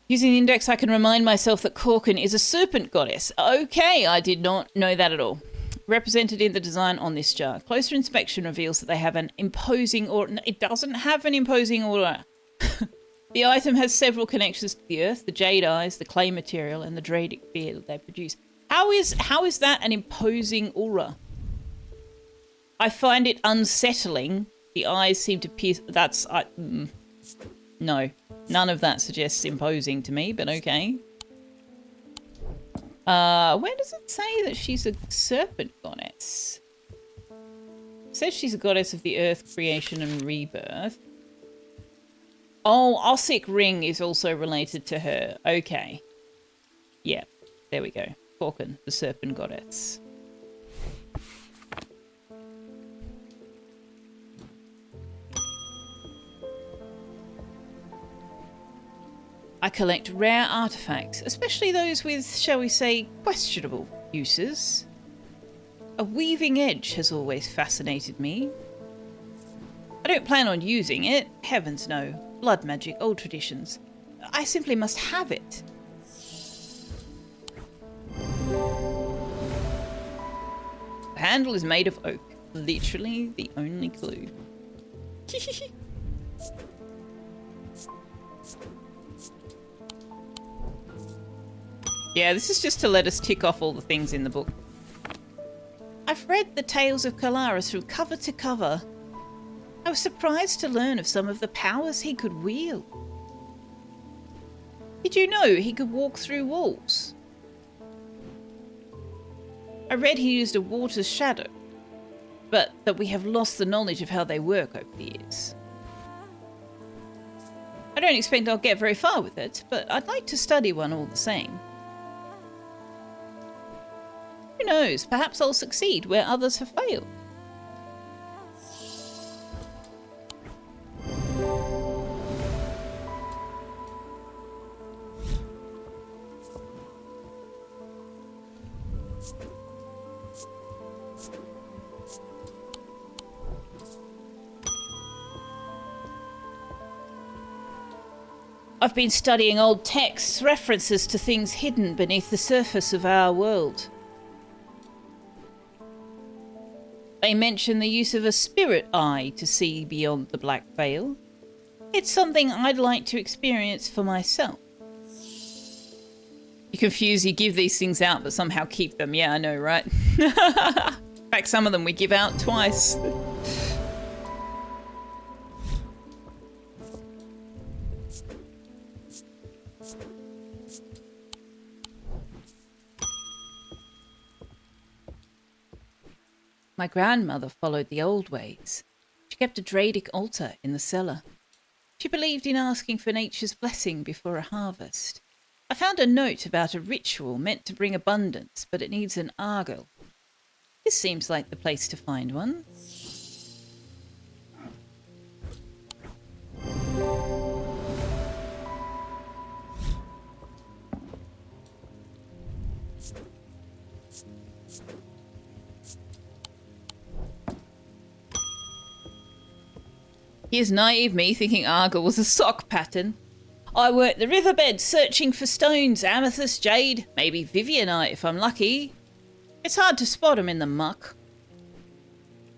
Using the index, I can remind myself that Corkin is a serpent goddess. Okay, I did not know that at all. Represented in the design on this jar. Closer inspection reveals that they have an imposing aura. It doesn't have an imposing aura. The item has several connections to the earth, the jade eyes, the clay material, and the Dradic fear that they produce. How is that an imposing aura? I find it unsettling. The eyes seem to pierce... That's... No. None of that suggests imposing to me, but okay. Where does it say that she's a serpent goddess? It says she's a goddess of the earth, creation, and rebirth. Oh, Ossic Ring is also related to her. Okay. Yeah, there we go. Corkin, the serpent goddess. I collect rare artifacts, especially those with, shall we say, questionable uses. A weaving edge has always fascinated me. I don't plan on using it, heavens no. Blood magic, old traditions. I simply must have it. The handle is made of oak. Literally the only clue. Yeah, this is just to let us tick off all the things in the book. I've read the tales of Kalaris from cover to cover. I was surprised to learn of some of the powers he could wield. Did you know he could walk through walls? I read he used a water's shadow, but that we have lost the knowledge of how they work over the years. I don't expect I'll get very far with it, but I'd like to study one all the same. Who knows, perhaps I'll succeed where others have failed. I've been studying old texts, references to things hidden beneath the surface of our world. They mention the use of a spirit eye to see beyond the black veil. It's something I'd like to experience for myself. You're confused, you give these things out but somehow keep them. Yeah, I know, right? In fact, some of them we give out twice. My grandmother followed the old ways. She kept a Dradic altar in the cellar. She believed in asking for nature's blessing before a harvest. I found a note about a ritual meant to bring abundance, but it needs an argyle. This seems like the place to find one. Here's naive me thinking argyle was a sock pattern. I work the riverbed searching for stones, amethyst, jade, maybe Vivianite if I'm lucky. It's hard to spot them in the muck.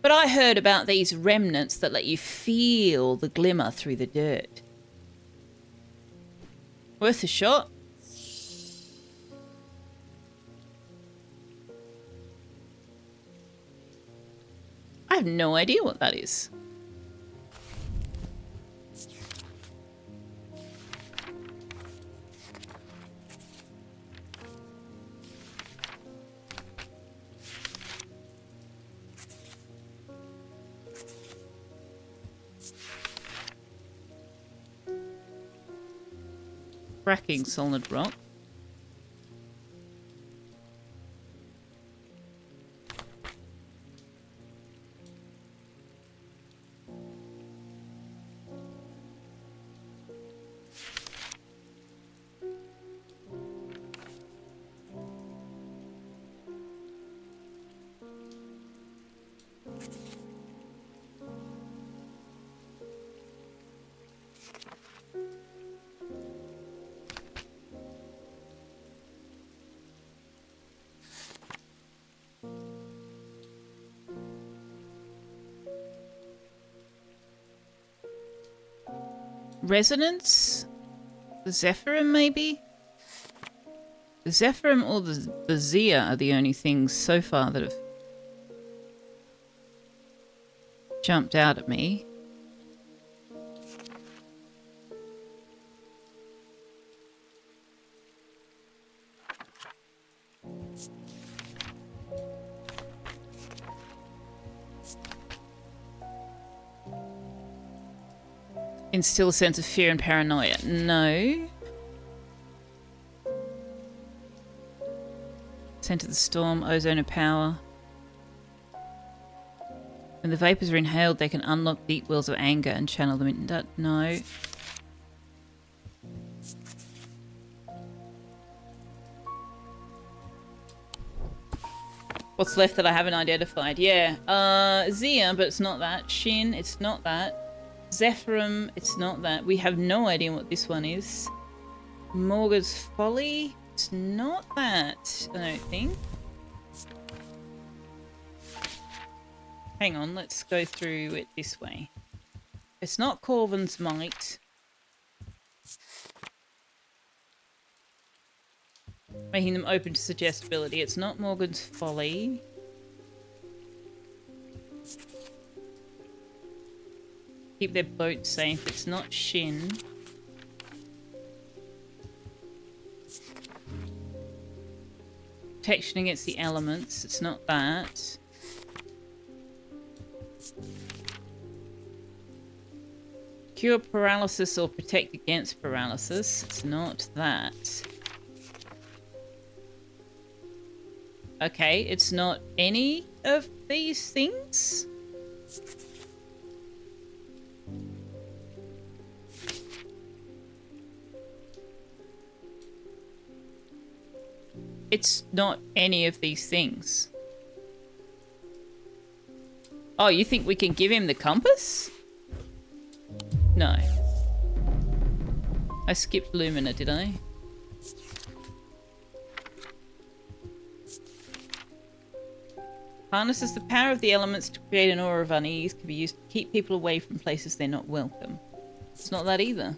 But I heard about these remnants that let you feel the glimmer through the dirt. Worth a shot. I have no idea what that is. Cracking solid rock. Resonance? The Zephyrim, maybe? The Zephyrim or the Zia are the only things so far that have jumped out at me. Instill a sense of fear and paranoia. No. Scent of the storm, ozone of power. When the vapors are inhaled, they can unlock deep wells of anger and channel them into... No. What's left that I haven't identified? Yeah. Zia, but it's not that. Shin, it's not that. Zephyrim, it's not that. We have no idea what this one is. Morga's Folly, it's not that, I don't think. Hang on, let's go through it this way. It's not Corvin's Might. Making them open to suggestibility. It's not Morgan's Folly. Keep their boat safe. It's not Shin. Protection against the elements. It's not that. Cure paralysis or protect against paralysis. It's not that. Okay, it's not any of these things. It's not any of these things. Oh, you think we can give him the compass? No. I skipped Lumina, did I? Harnesses the power of the elements to create an aura of unease. Can be used to keep people away from places they're not welcome. It's not that either.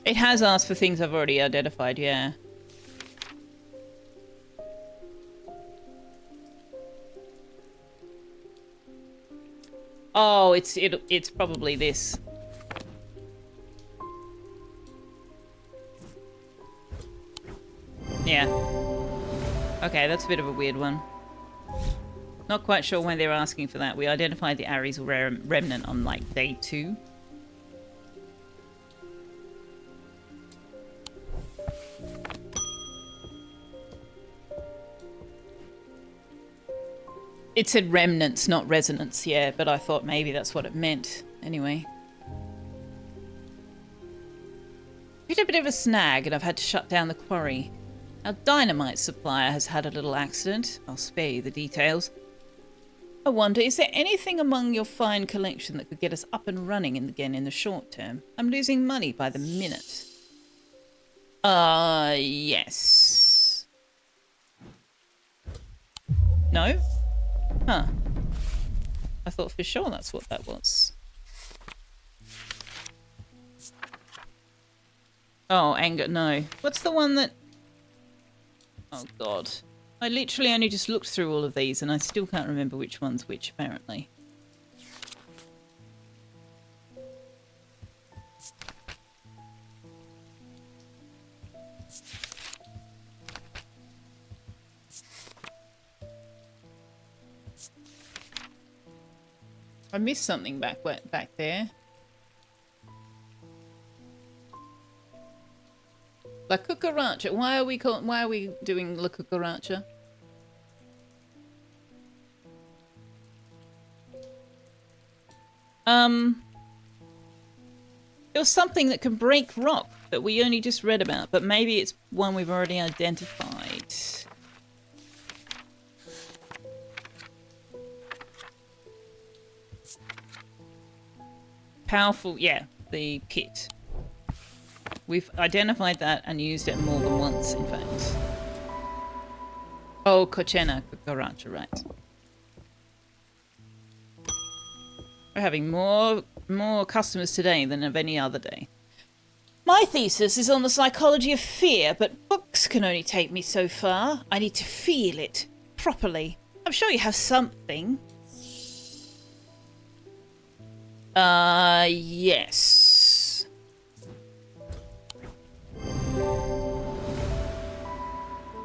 It has asked for things I've already identified, yeah. Oh, it's probably this. Yeah. Okay, that's a bit of a weird one. Not quite sure why they're asking for that. We identified the Ares remnant on, like, day 2. It said remnants, not resonance, yeah, but I thought maybe that's what it meant. Anyway. Hit a bit of a snag and I've had to shut down the quarry. Our dynamite supplier has had a little accident. I'll spare you the details. I wonder, is there anything among your fine collection that could get us up and running again in the short term? I'm losing money by the minute. Yes. No? Huh. I thought for sure that's what that was. Oh, anger, no. What's the one that... Oh, God. I literally only just looked through all of these and I still can't remember which one's which, apparently. I missed something back there. La Cucaracha. Why are we doing La Cucaracha? It was something that can break rock that we only just read about, but maybe it's one we've already identified. Powerful, yeah, the kit. We've identified that and used it more than once, in fact. Oh, Cochena Cucaracha, right. We're having more customers today than of any other day. My thesis is on the psychology of fear, but books can only take me so far. I need to feel it properly. I'm sure you have something. Yes.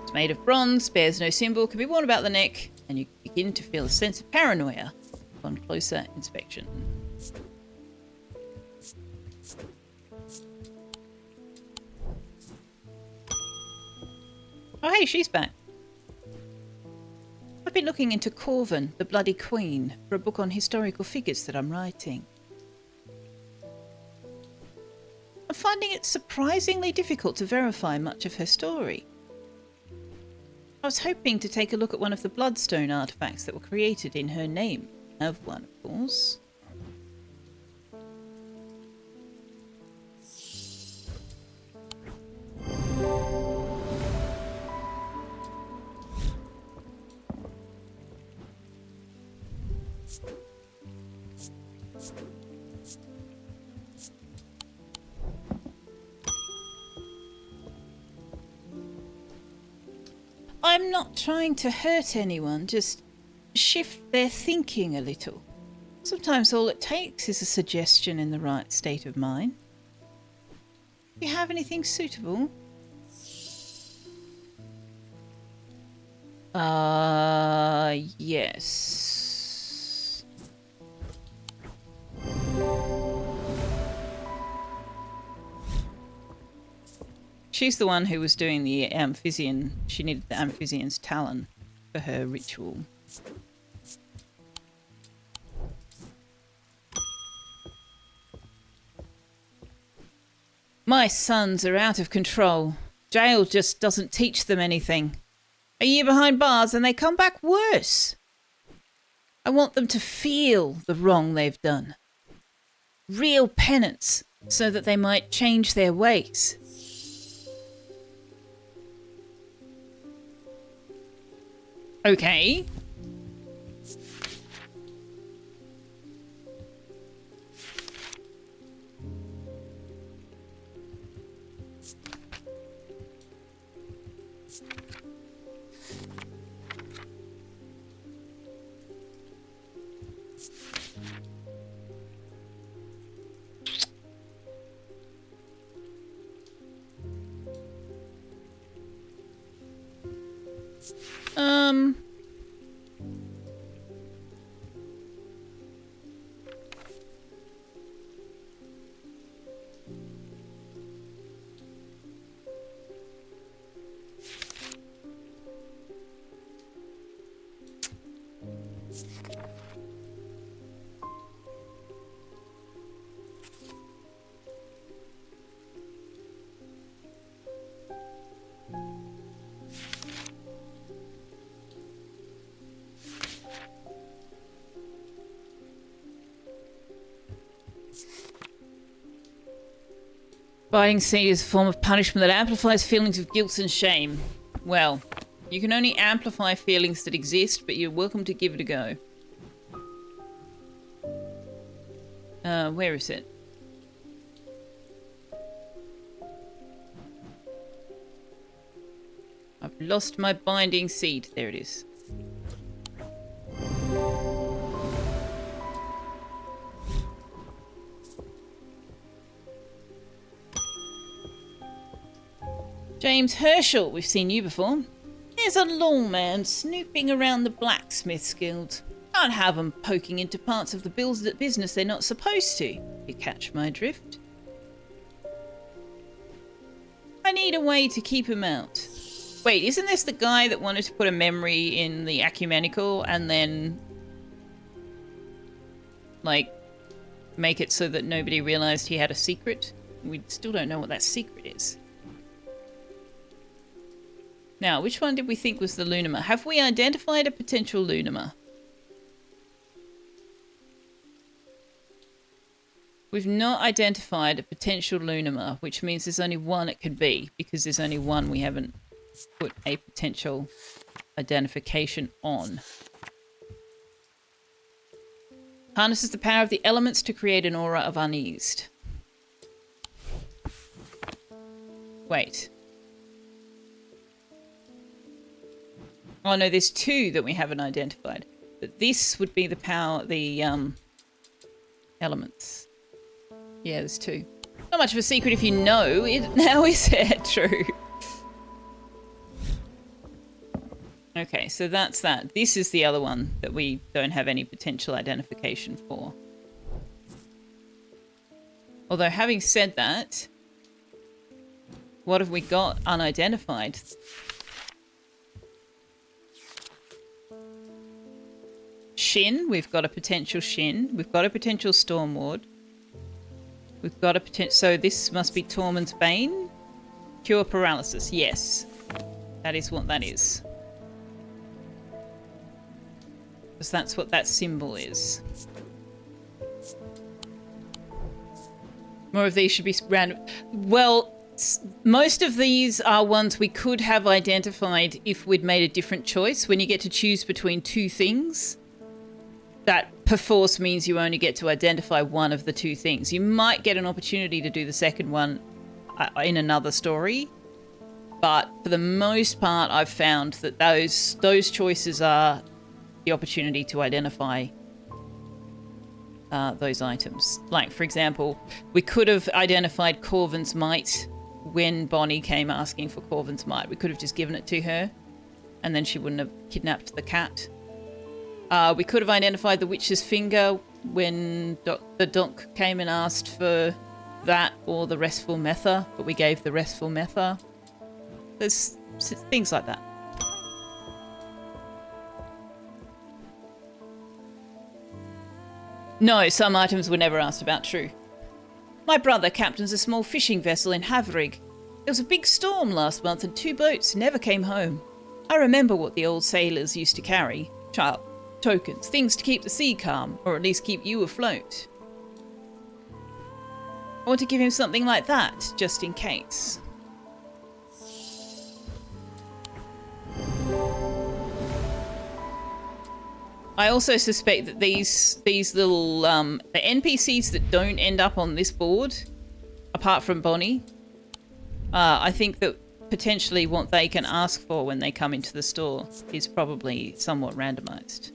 It's made of bronze, bears no symbol, can be worn about the neck, and you begin to feel a sense of paranoia on closer inspection. Oh, hey, she's back. I've been looking into Corvin, the Bloody Queen, for a book on historical figures that I'm writing. I'm finding it surprisingly difficult to verify much of her story. I was hoping to take a look at one of the bloodstone artifacts that were created in her name. I have one, of course. I'm not trying to hurt anyone, just shift their thinking a little. Sometimes all it takes is a suggestion in the right state of mind. Do you have anything suitable? Yes. She's the one who was doing the Amphibian. She needed the Amphibian's talon for her ritual. My sons are out of control. Jail just doesn't teach them anything. A year behind bars and they come back worse. I want them to feel the wrong they've done. Real penance, so that they might change their ways. Okay. Biting seed is a form of punishment that amplifies feelings of guilt and shame. Well, you can only amplify feelings that exist, but you're welcome to give it a go. Where is it? I've lost my binding seed. There it is. James Herschel, we've seen you before. There's a lawman snooping around the blacksmith's guild. Can't have them poking into parts of the business they're not supposed to. You catch my drift? I need a way to keep him out. Wait, isn't this the guy that wanted to put a memory in the ecumenical and then, like, make it so that nobody realized he had a secret? We still don't know what that secret is. Now, which one did we think was the Lunama? Have we identified a potential Lunama? We've not identified a potential Lunama, which means there's only one it could be, because there's only one we haven't put a potential identification on. Harnesses the power of the elements to create an aura of uneased. Wait. Oh no, there's two that we haven't identified. But this would be the power, the elements. Yeah, there's two. Not much of a secret if you know it now, is it? True. Okay, so that's that. This is the other one that we don't have any potential identification for. Although, having said that, what have we got unidentified? Shin, we've got a potential Shin. We've got a potential Stormward. We've got a potential... So this must be Tormund's Bane. Cure paralysis, yes. That is what that is. Because that's what that symbol is. More of these should be random. Well, most of these are ones we could have identified if we'd made a different choice. When you get to choose between two things, that perforce means you only get to identify one of the two things. You might get an opportunity to do the second one in another story, but for the most part, I've found that those choices are the opportunity to identify those items. Like, for example, we could have identified Corvin's Might when Bonnie came asking for Corvin's Might. We could have just given it to her, and then she wouldn't have kidnapped the cat. We could have identified the Witch's Finger when the doc came and asked for that, or the Restful Metha, but we gave the Restful Metha. There's things like that. No, some items were never asked about, true. My brother captains a small fishing vessel in Havrig. There was a big storm last month and 2 boats never came home. I remember what the old sailors used to carry. Tokens, things to keep the sea calm, or at least keep you afloat. I want to give him something like that, just in case. I also suspect that these little the NPCs that don't end up on this board, apart from Bonnie, I think that potentially what they can ask for when they come into the store is probably somewhat randomized.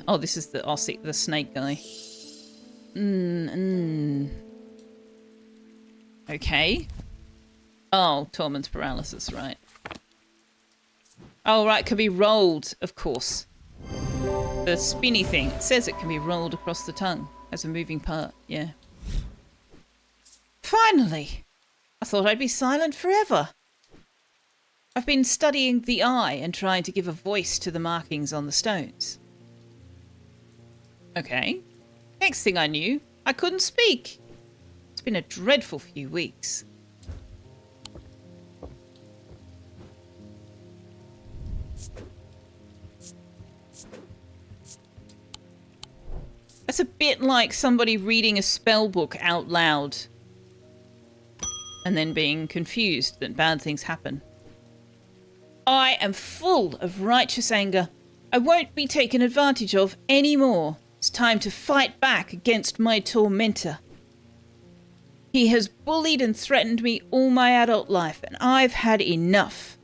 Oh, this is the Ossic, the snake guy. Okay. Oh, Tormund's paralysis, right. Oh, right, can be rolled, of course. The spinny thing, it says it can be rolled across the tongue as a moving part, yeah. Finally! I thought I'd be silent forever. I've been studying the eye and trying to give a voice to the markings on the stones. Okay. Next thing I knew, I couldn't speak. It's been a dreadful few weeks. That's a bit like somebody reading a spell book out loud and then being confused that bad things happen. I am full of righteous anger. I won't be taken advantage of anymore. It's time to fight back against my tormentor. He has bullied and threatened me all my adult life, and I've had enough.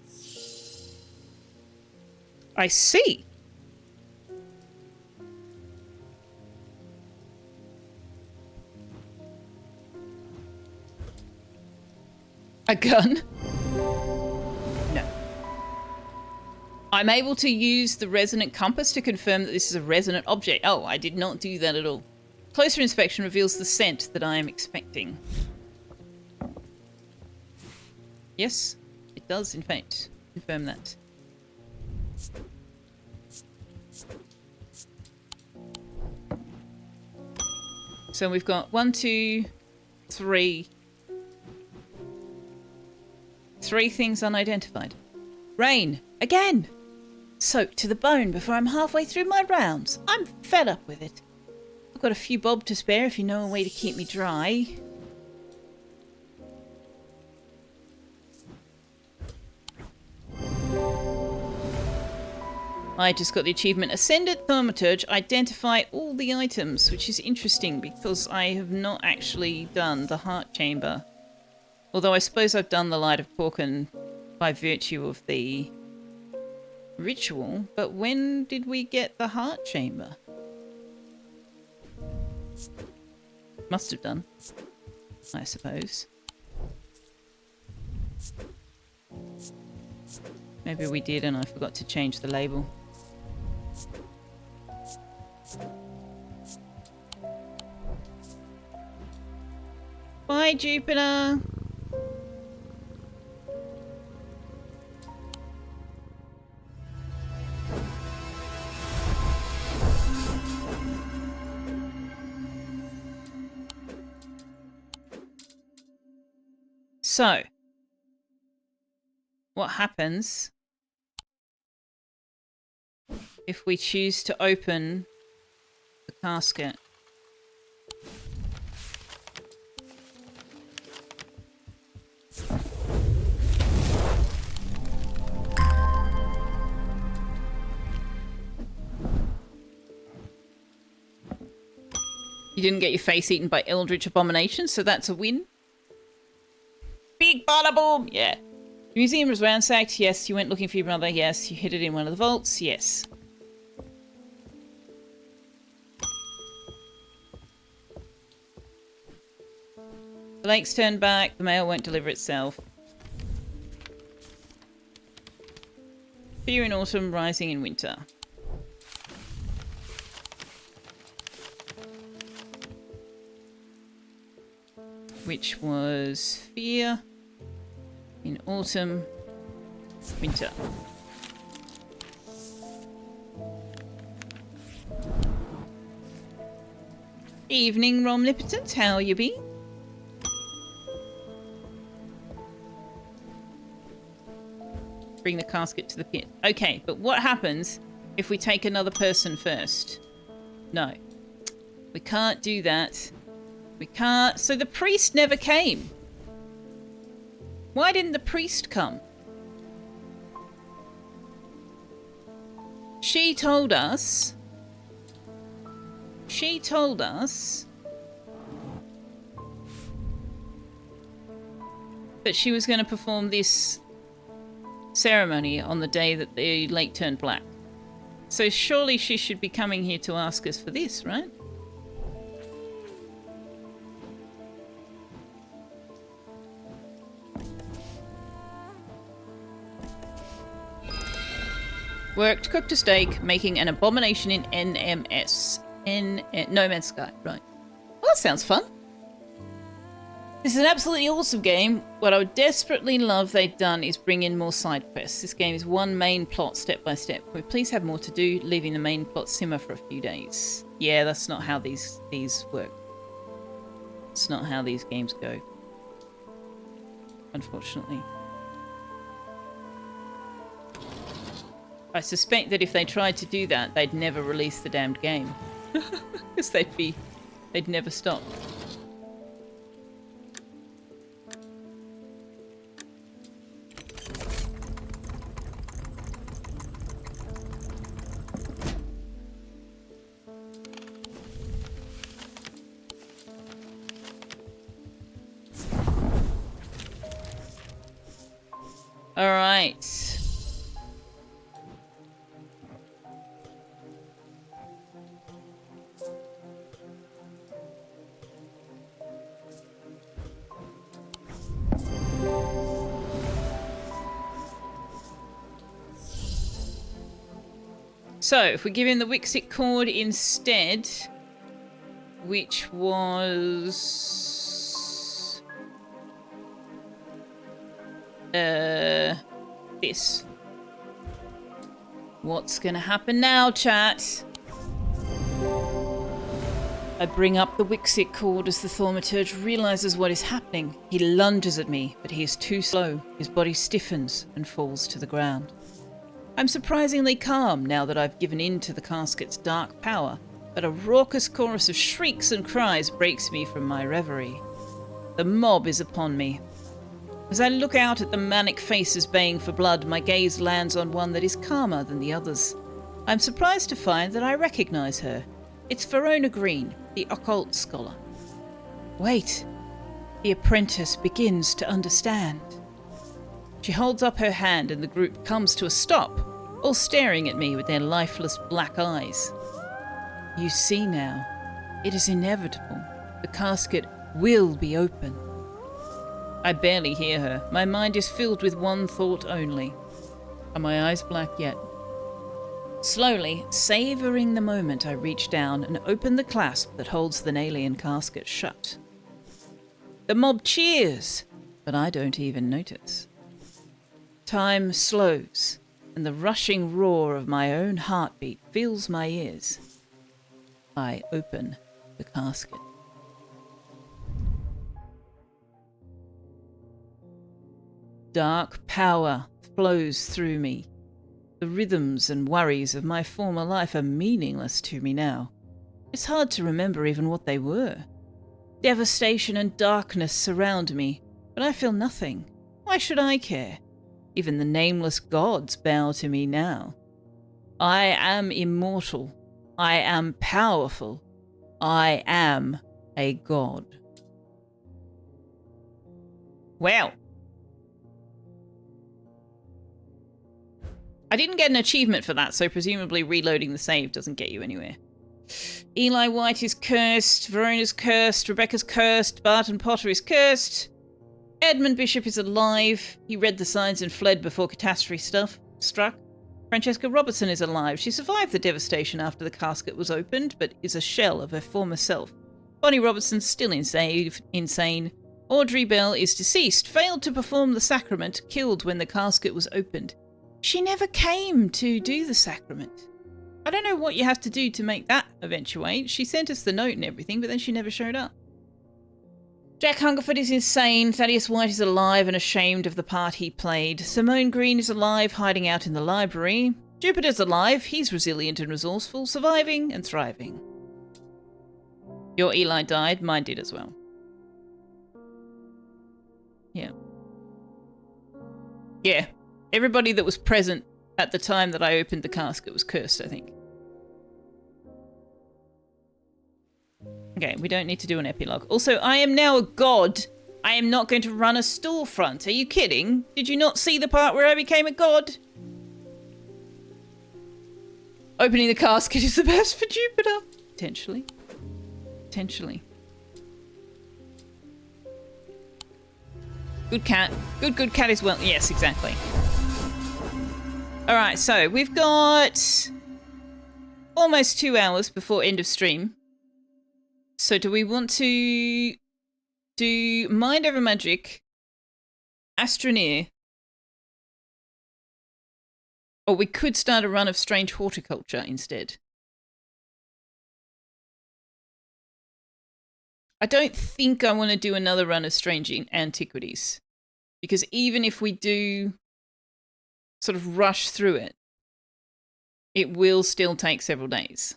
I see. A gun? No. I'm able to use the resonant compass to confirm that this is a resonant object. Oh, I did not do that at all. Closer inspection reveals the scent that I am expecting. Yes, it does, in fact, confirm that. So we've got 1, 2, 3... 3 things unidentified. Rain! Again! Soaked to the bone before I'm halfway through my rounds. I'm fed up with it. I've got a few bob to spare if you know a way to keep me dry. I just got the achievement Ascended Thaumaturge, identify all the items, which is interesting because I have not actually done the heart chamber. Although I suppose I've done the Light of Porkin by virtue of the ritual, but when did we get the heart chamber? Must have done, I suppose. Maybe we did and I forgot to change the label. Bye, Jupiter! So, what happens if we choose to open the casket? You didn't get your face eaten by Eldritch Abomination, so that's a win. Big bada boom! Yeah. The museum was ransacked. Yes. You went looking for your brother. Yes. You hid it in one of the vaults. Yes. The lake's turned back. The mail won't deliver itself. Fear in autumn, rising in winter. Which was fear in autumn, winter. Evening, Romnipotent. How you be? Bring the casket to the pit. Okay, but what happens if we take another person first? No. We can't do that. We can't. So the priest never came. Why didn't the priest come? She told us that she was going to perform this ceremony on the day that the lake turned black. So surely she should be coming here to ask us for this, right? Worked, cooked a steak, making an abomination in NMS. No Man's Sky, right. Well, that sounds fun. This is an absolutely awesome game. What I would desperately love they'd done is bring in more side quests. This game is one main plot, step by step. Can we please have more to do, leaving the main plot simmer for a few days? Yeah, that's not how these work. It's not how these games go. Unfortunately. I suspect that if they tried to do that, they'd never release the damned game. Because they'd never stop. All right. So, if we give him the Wixit cord instead, which was this. What's gonna happen now, chat? I bring up the Wixit cord as the thaumaturge realizes what is happening. He lunges at me, but he is too slow. His body stiffens and falls to the ground. I'm surprisingly calm now that I've given in to the casket's dark power, but a raucous chorus of shrieks and cries breaks me from my reverie. The mob is upon me. As I look out at the manic faces baying for blood, my gaze lands on one that is calmer than the others. I'm surprised to find that I recognize her. It's Verona Green, the occult scholar. Wait, the apprentice begins to understand. She holds up her hand and the group comes to a stop, all staring at me with their lifeless black eyes. You see now, it is inevitable. The casket will be open. I barely hear her. My mind is filled with one thought only. Are my eyes black yet? Slowly, savouring the moment, I reach down and open the clasp that holds the alien casket shut. The mob cheers, but I don't even notice. Time slows, and the rushing roar of my own heartbeat fills my ears. I open the casket. Dark power flows through me. The rhythms and worries of my former life are meaningless to me now. It's hard to remember even what they were. Devastation and darkness surround me, but I feel nothing. Why should I care? Even the nameless gods bow to me now. I am immortal. I am powerful. I am a god. Well. I didn't get an achievement for that, so presumably reloading the save doesn't get you anywhere. Eli White is cursed, Verona's cursed, Rebecca's cursed, Barton Potter is cursed. Edmund Bishop is alive. He read the signs and fled before catastrophe struck. Francesca Robertson is alive. She survived the devastation after the casket was opened, but is a shell of her former self. Bonnie Robertson's still insane. Audrey Bell is deceased, failed to perform the sacrament, killed when the casket was opened. She never came to do the sacrament. I don't know what you have to do to make that eventuate. She sent us the note and everything, but then she never showed up. Jack Hungerford is insane. Thaddeus White is alive and ashamed of the part he played. Simone Green is alive, hiding out in the library. Jupiter's alive. He's resilient and resourceful, surviving and thriving. Your Eli died. Mine did as well. Yeah. Yeah. Everybody that was present at the time that I opened the casket was cursed, I think. Okay, we don't need to do an epilogue. Also, I am now a god. I am not going to run a storefront. Are you kidding? Did you not see the part where I became a god? Opening the casket is the best for Jupiter. Potentially. Potentially. Good cat. Good cat as well. Yes, exactly. Alright, so we've got almost 2 hours before end of stream. So do we want to do Mind Over Magic, Astroneer, or we could start a run of Strange Horticulture instead. I don't think I want to do another run of Strange Antiquities, because even if we do sort of rush through it, it will still take several days.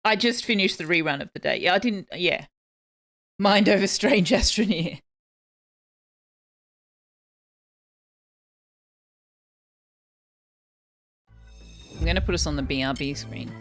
I just finished the rerun of the day. Yeah, I didn't... Yeah. Mind Over Strange Astroneer. I'm going to put us on the BRB screen.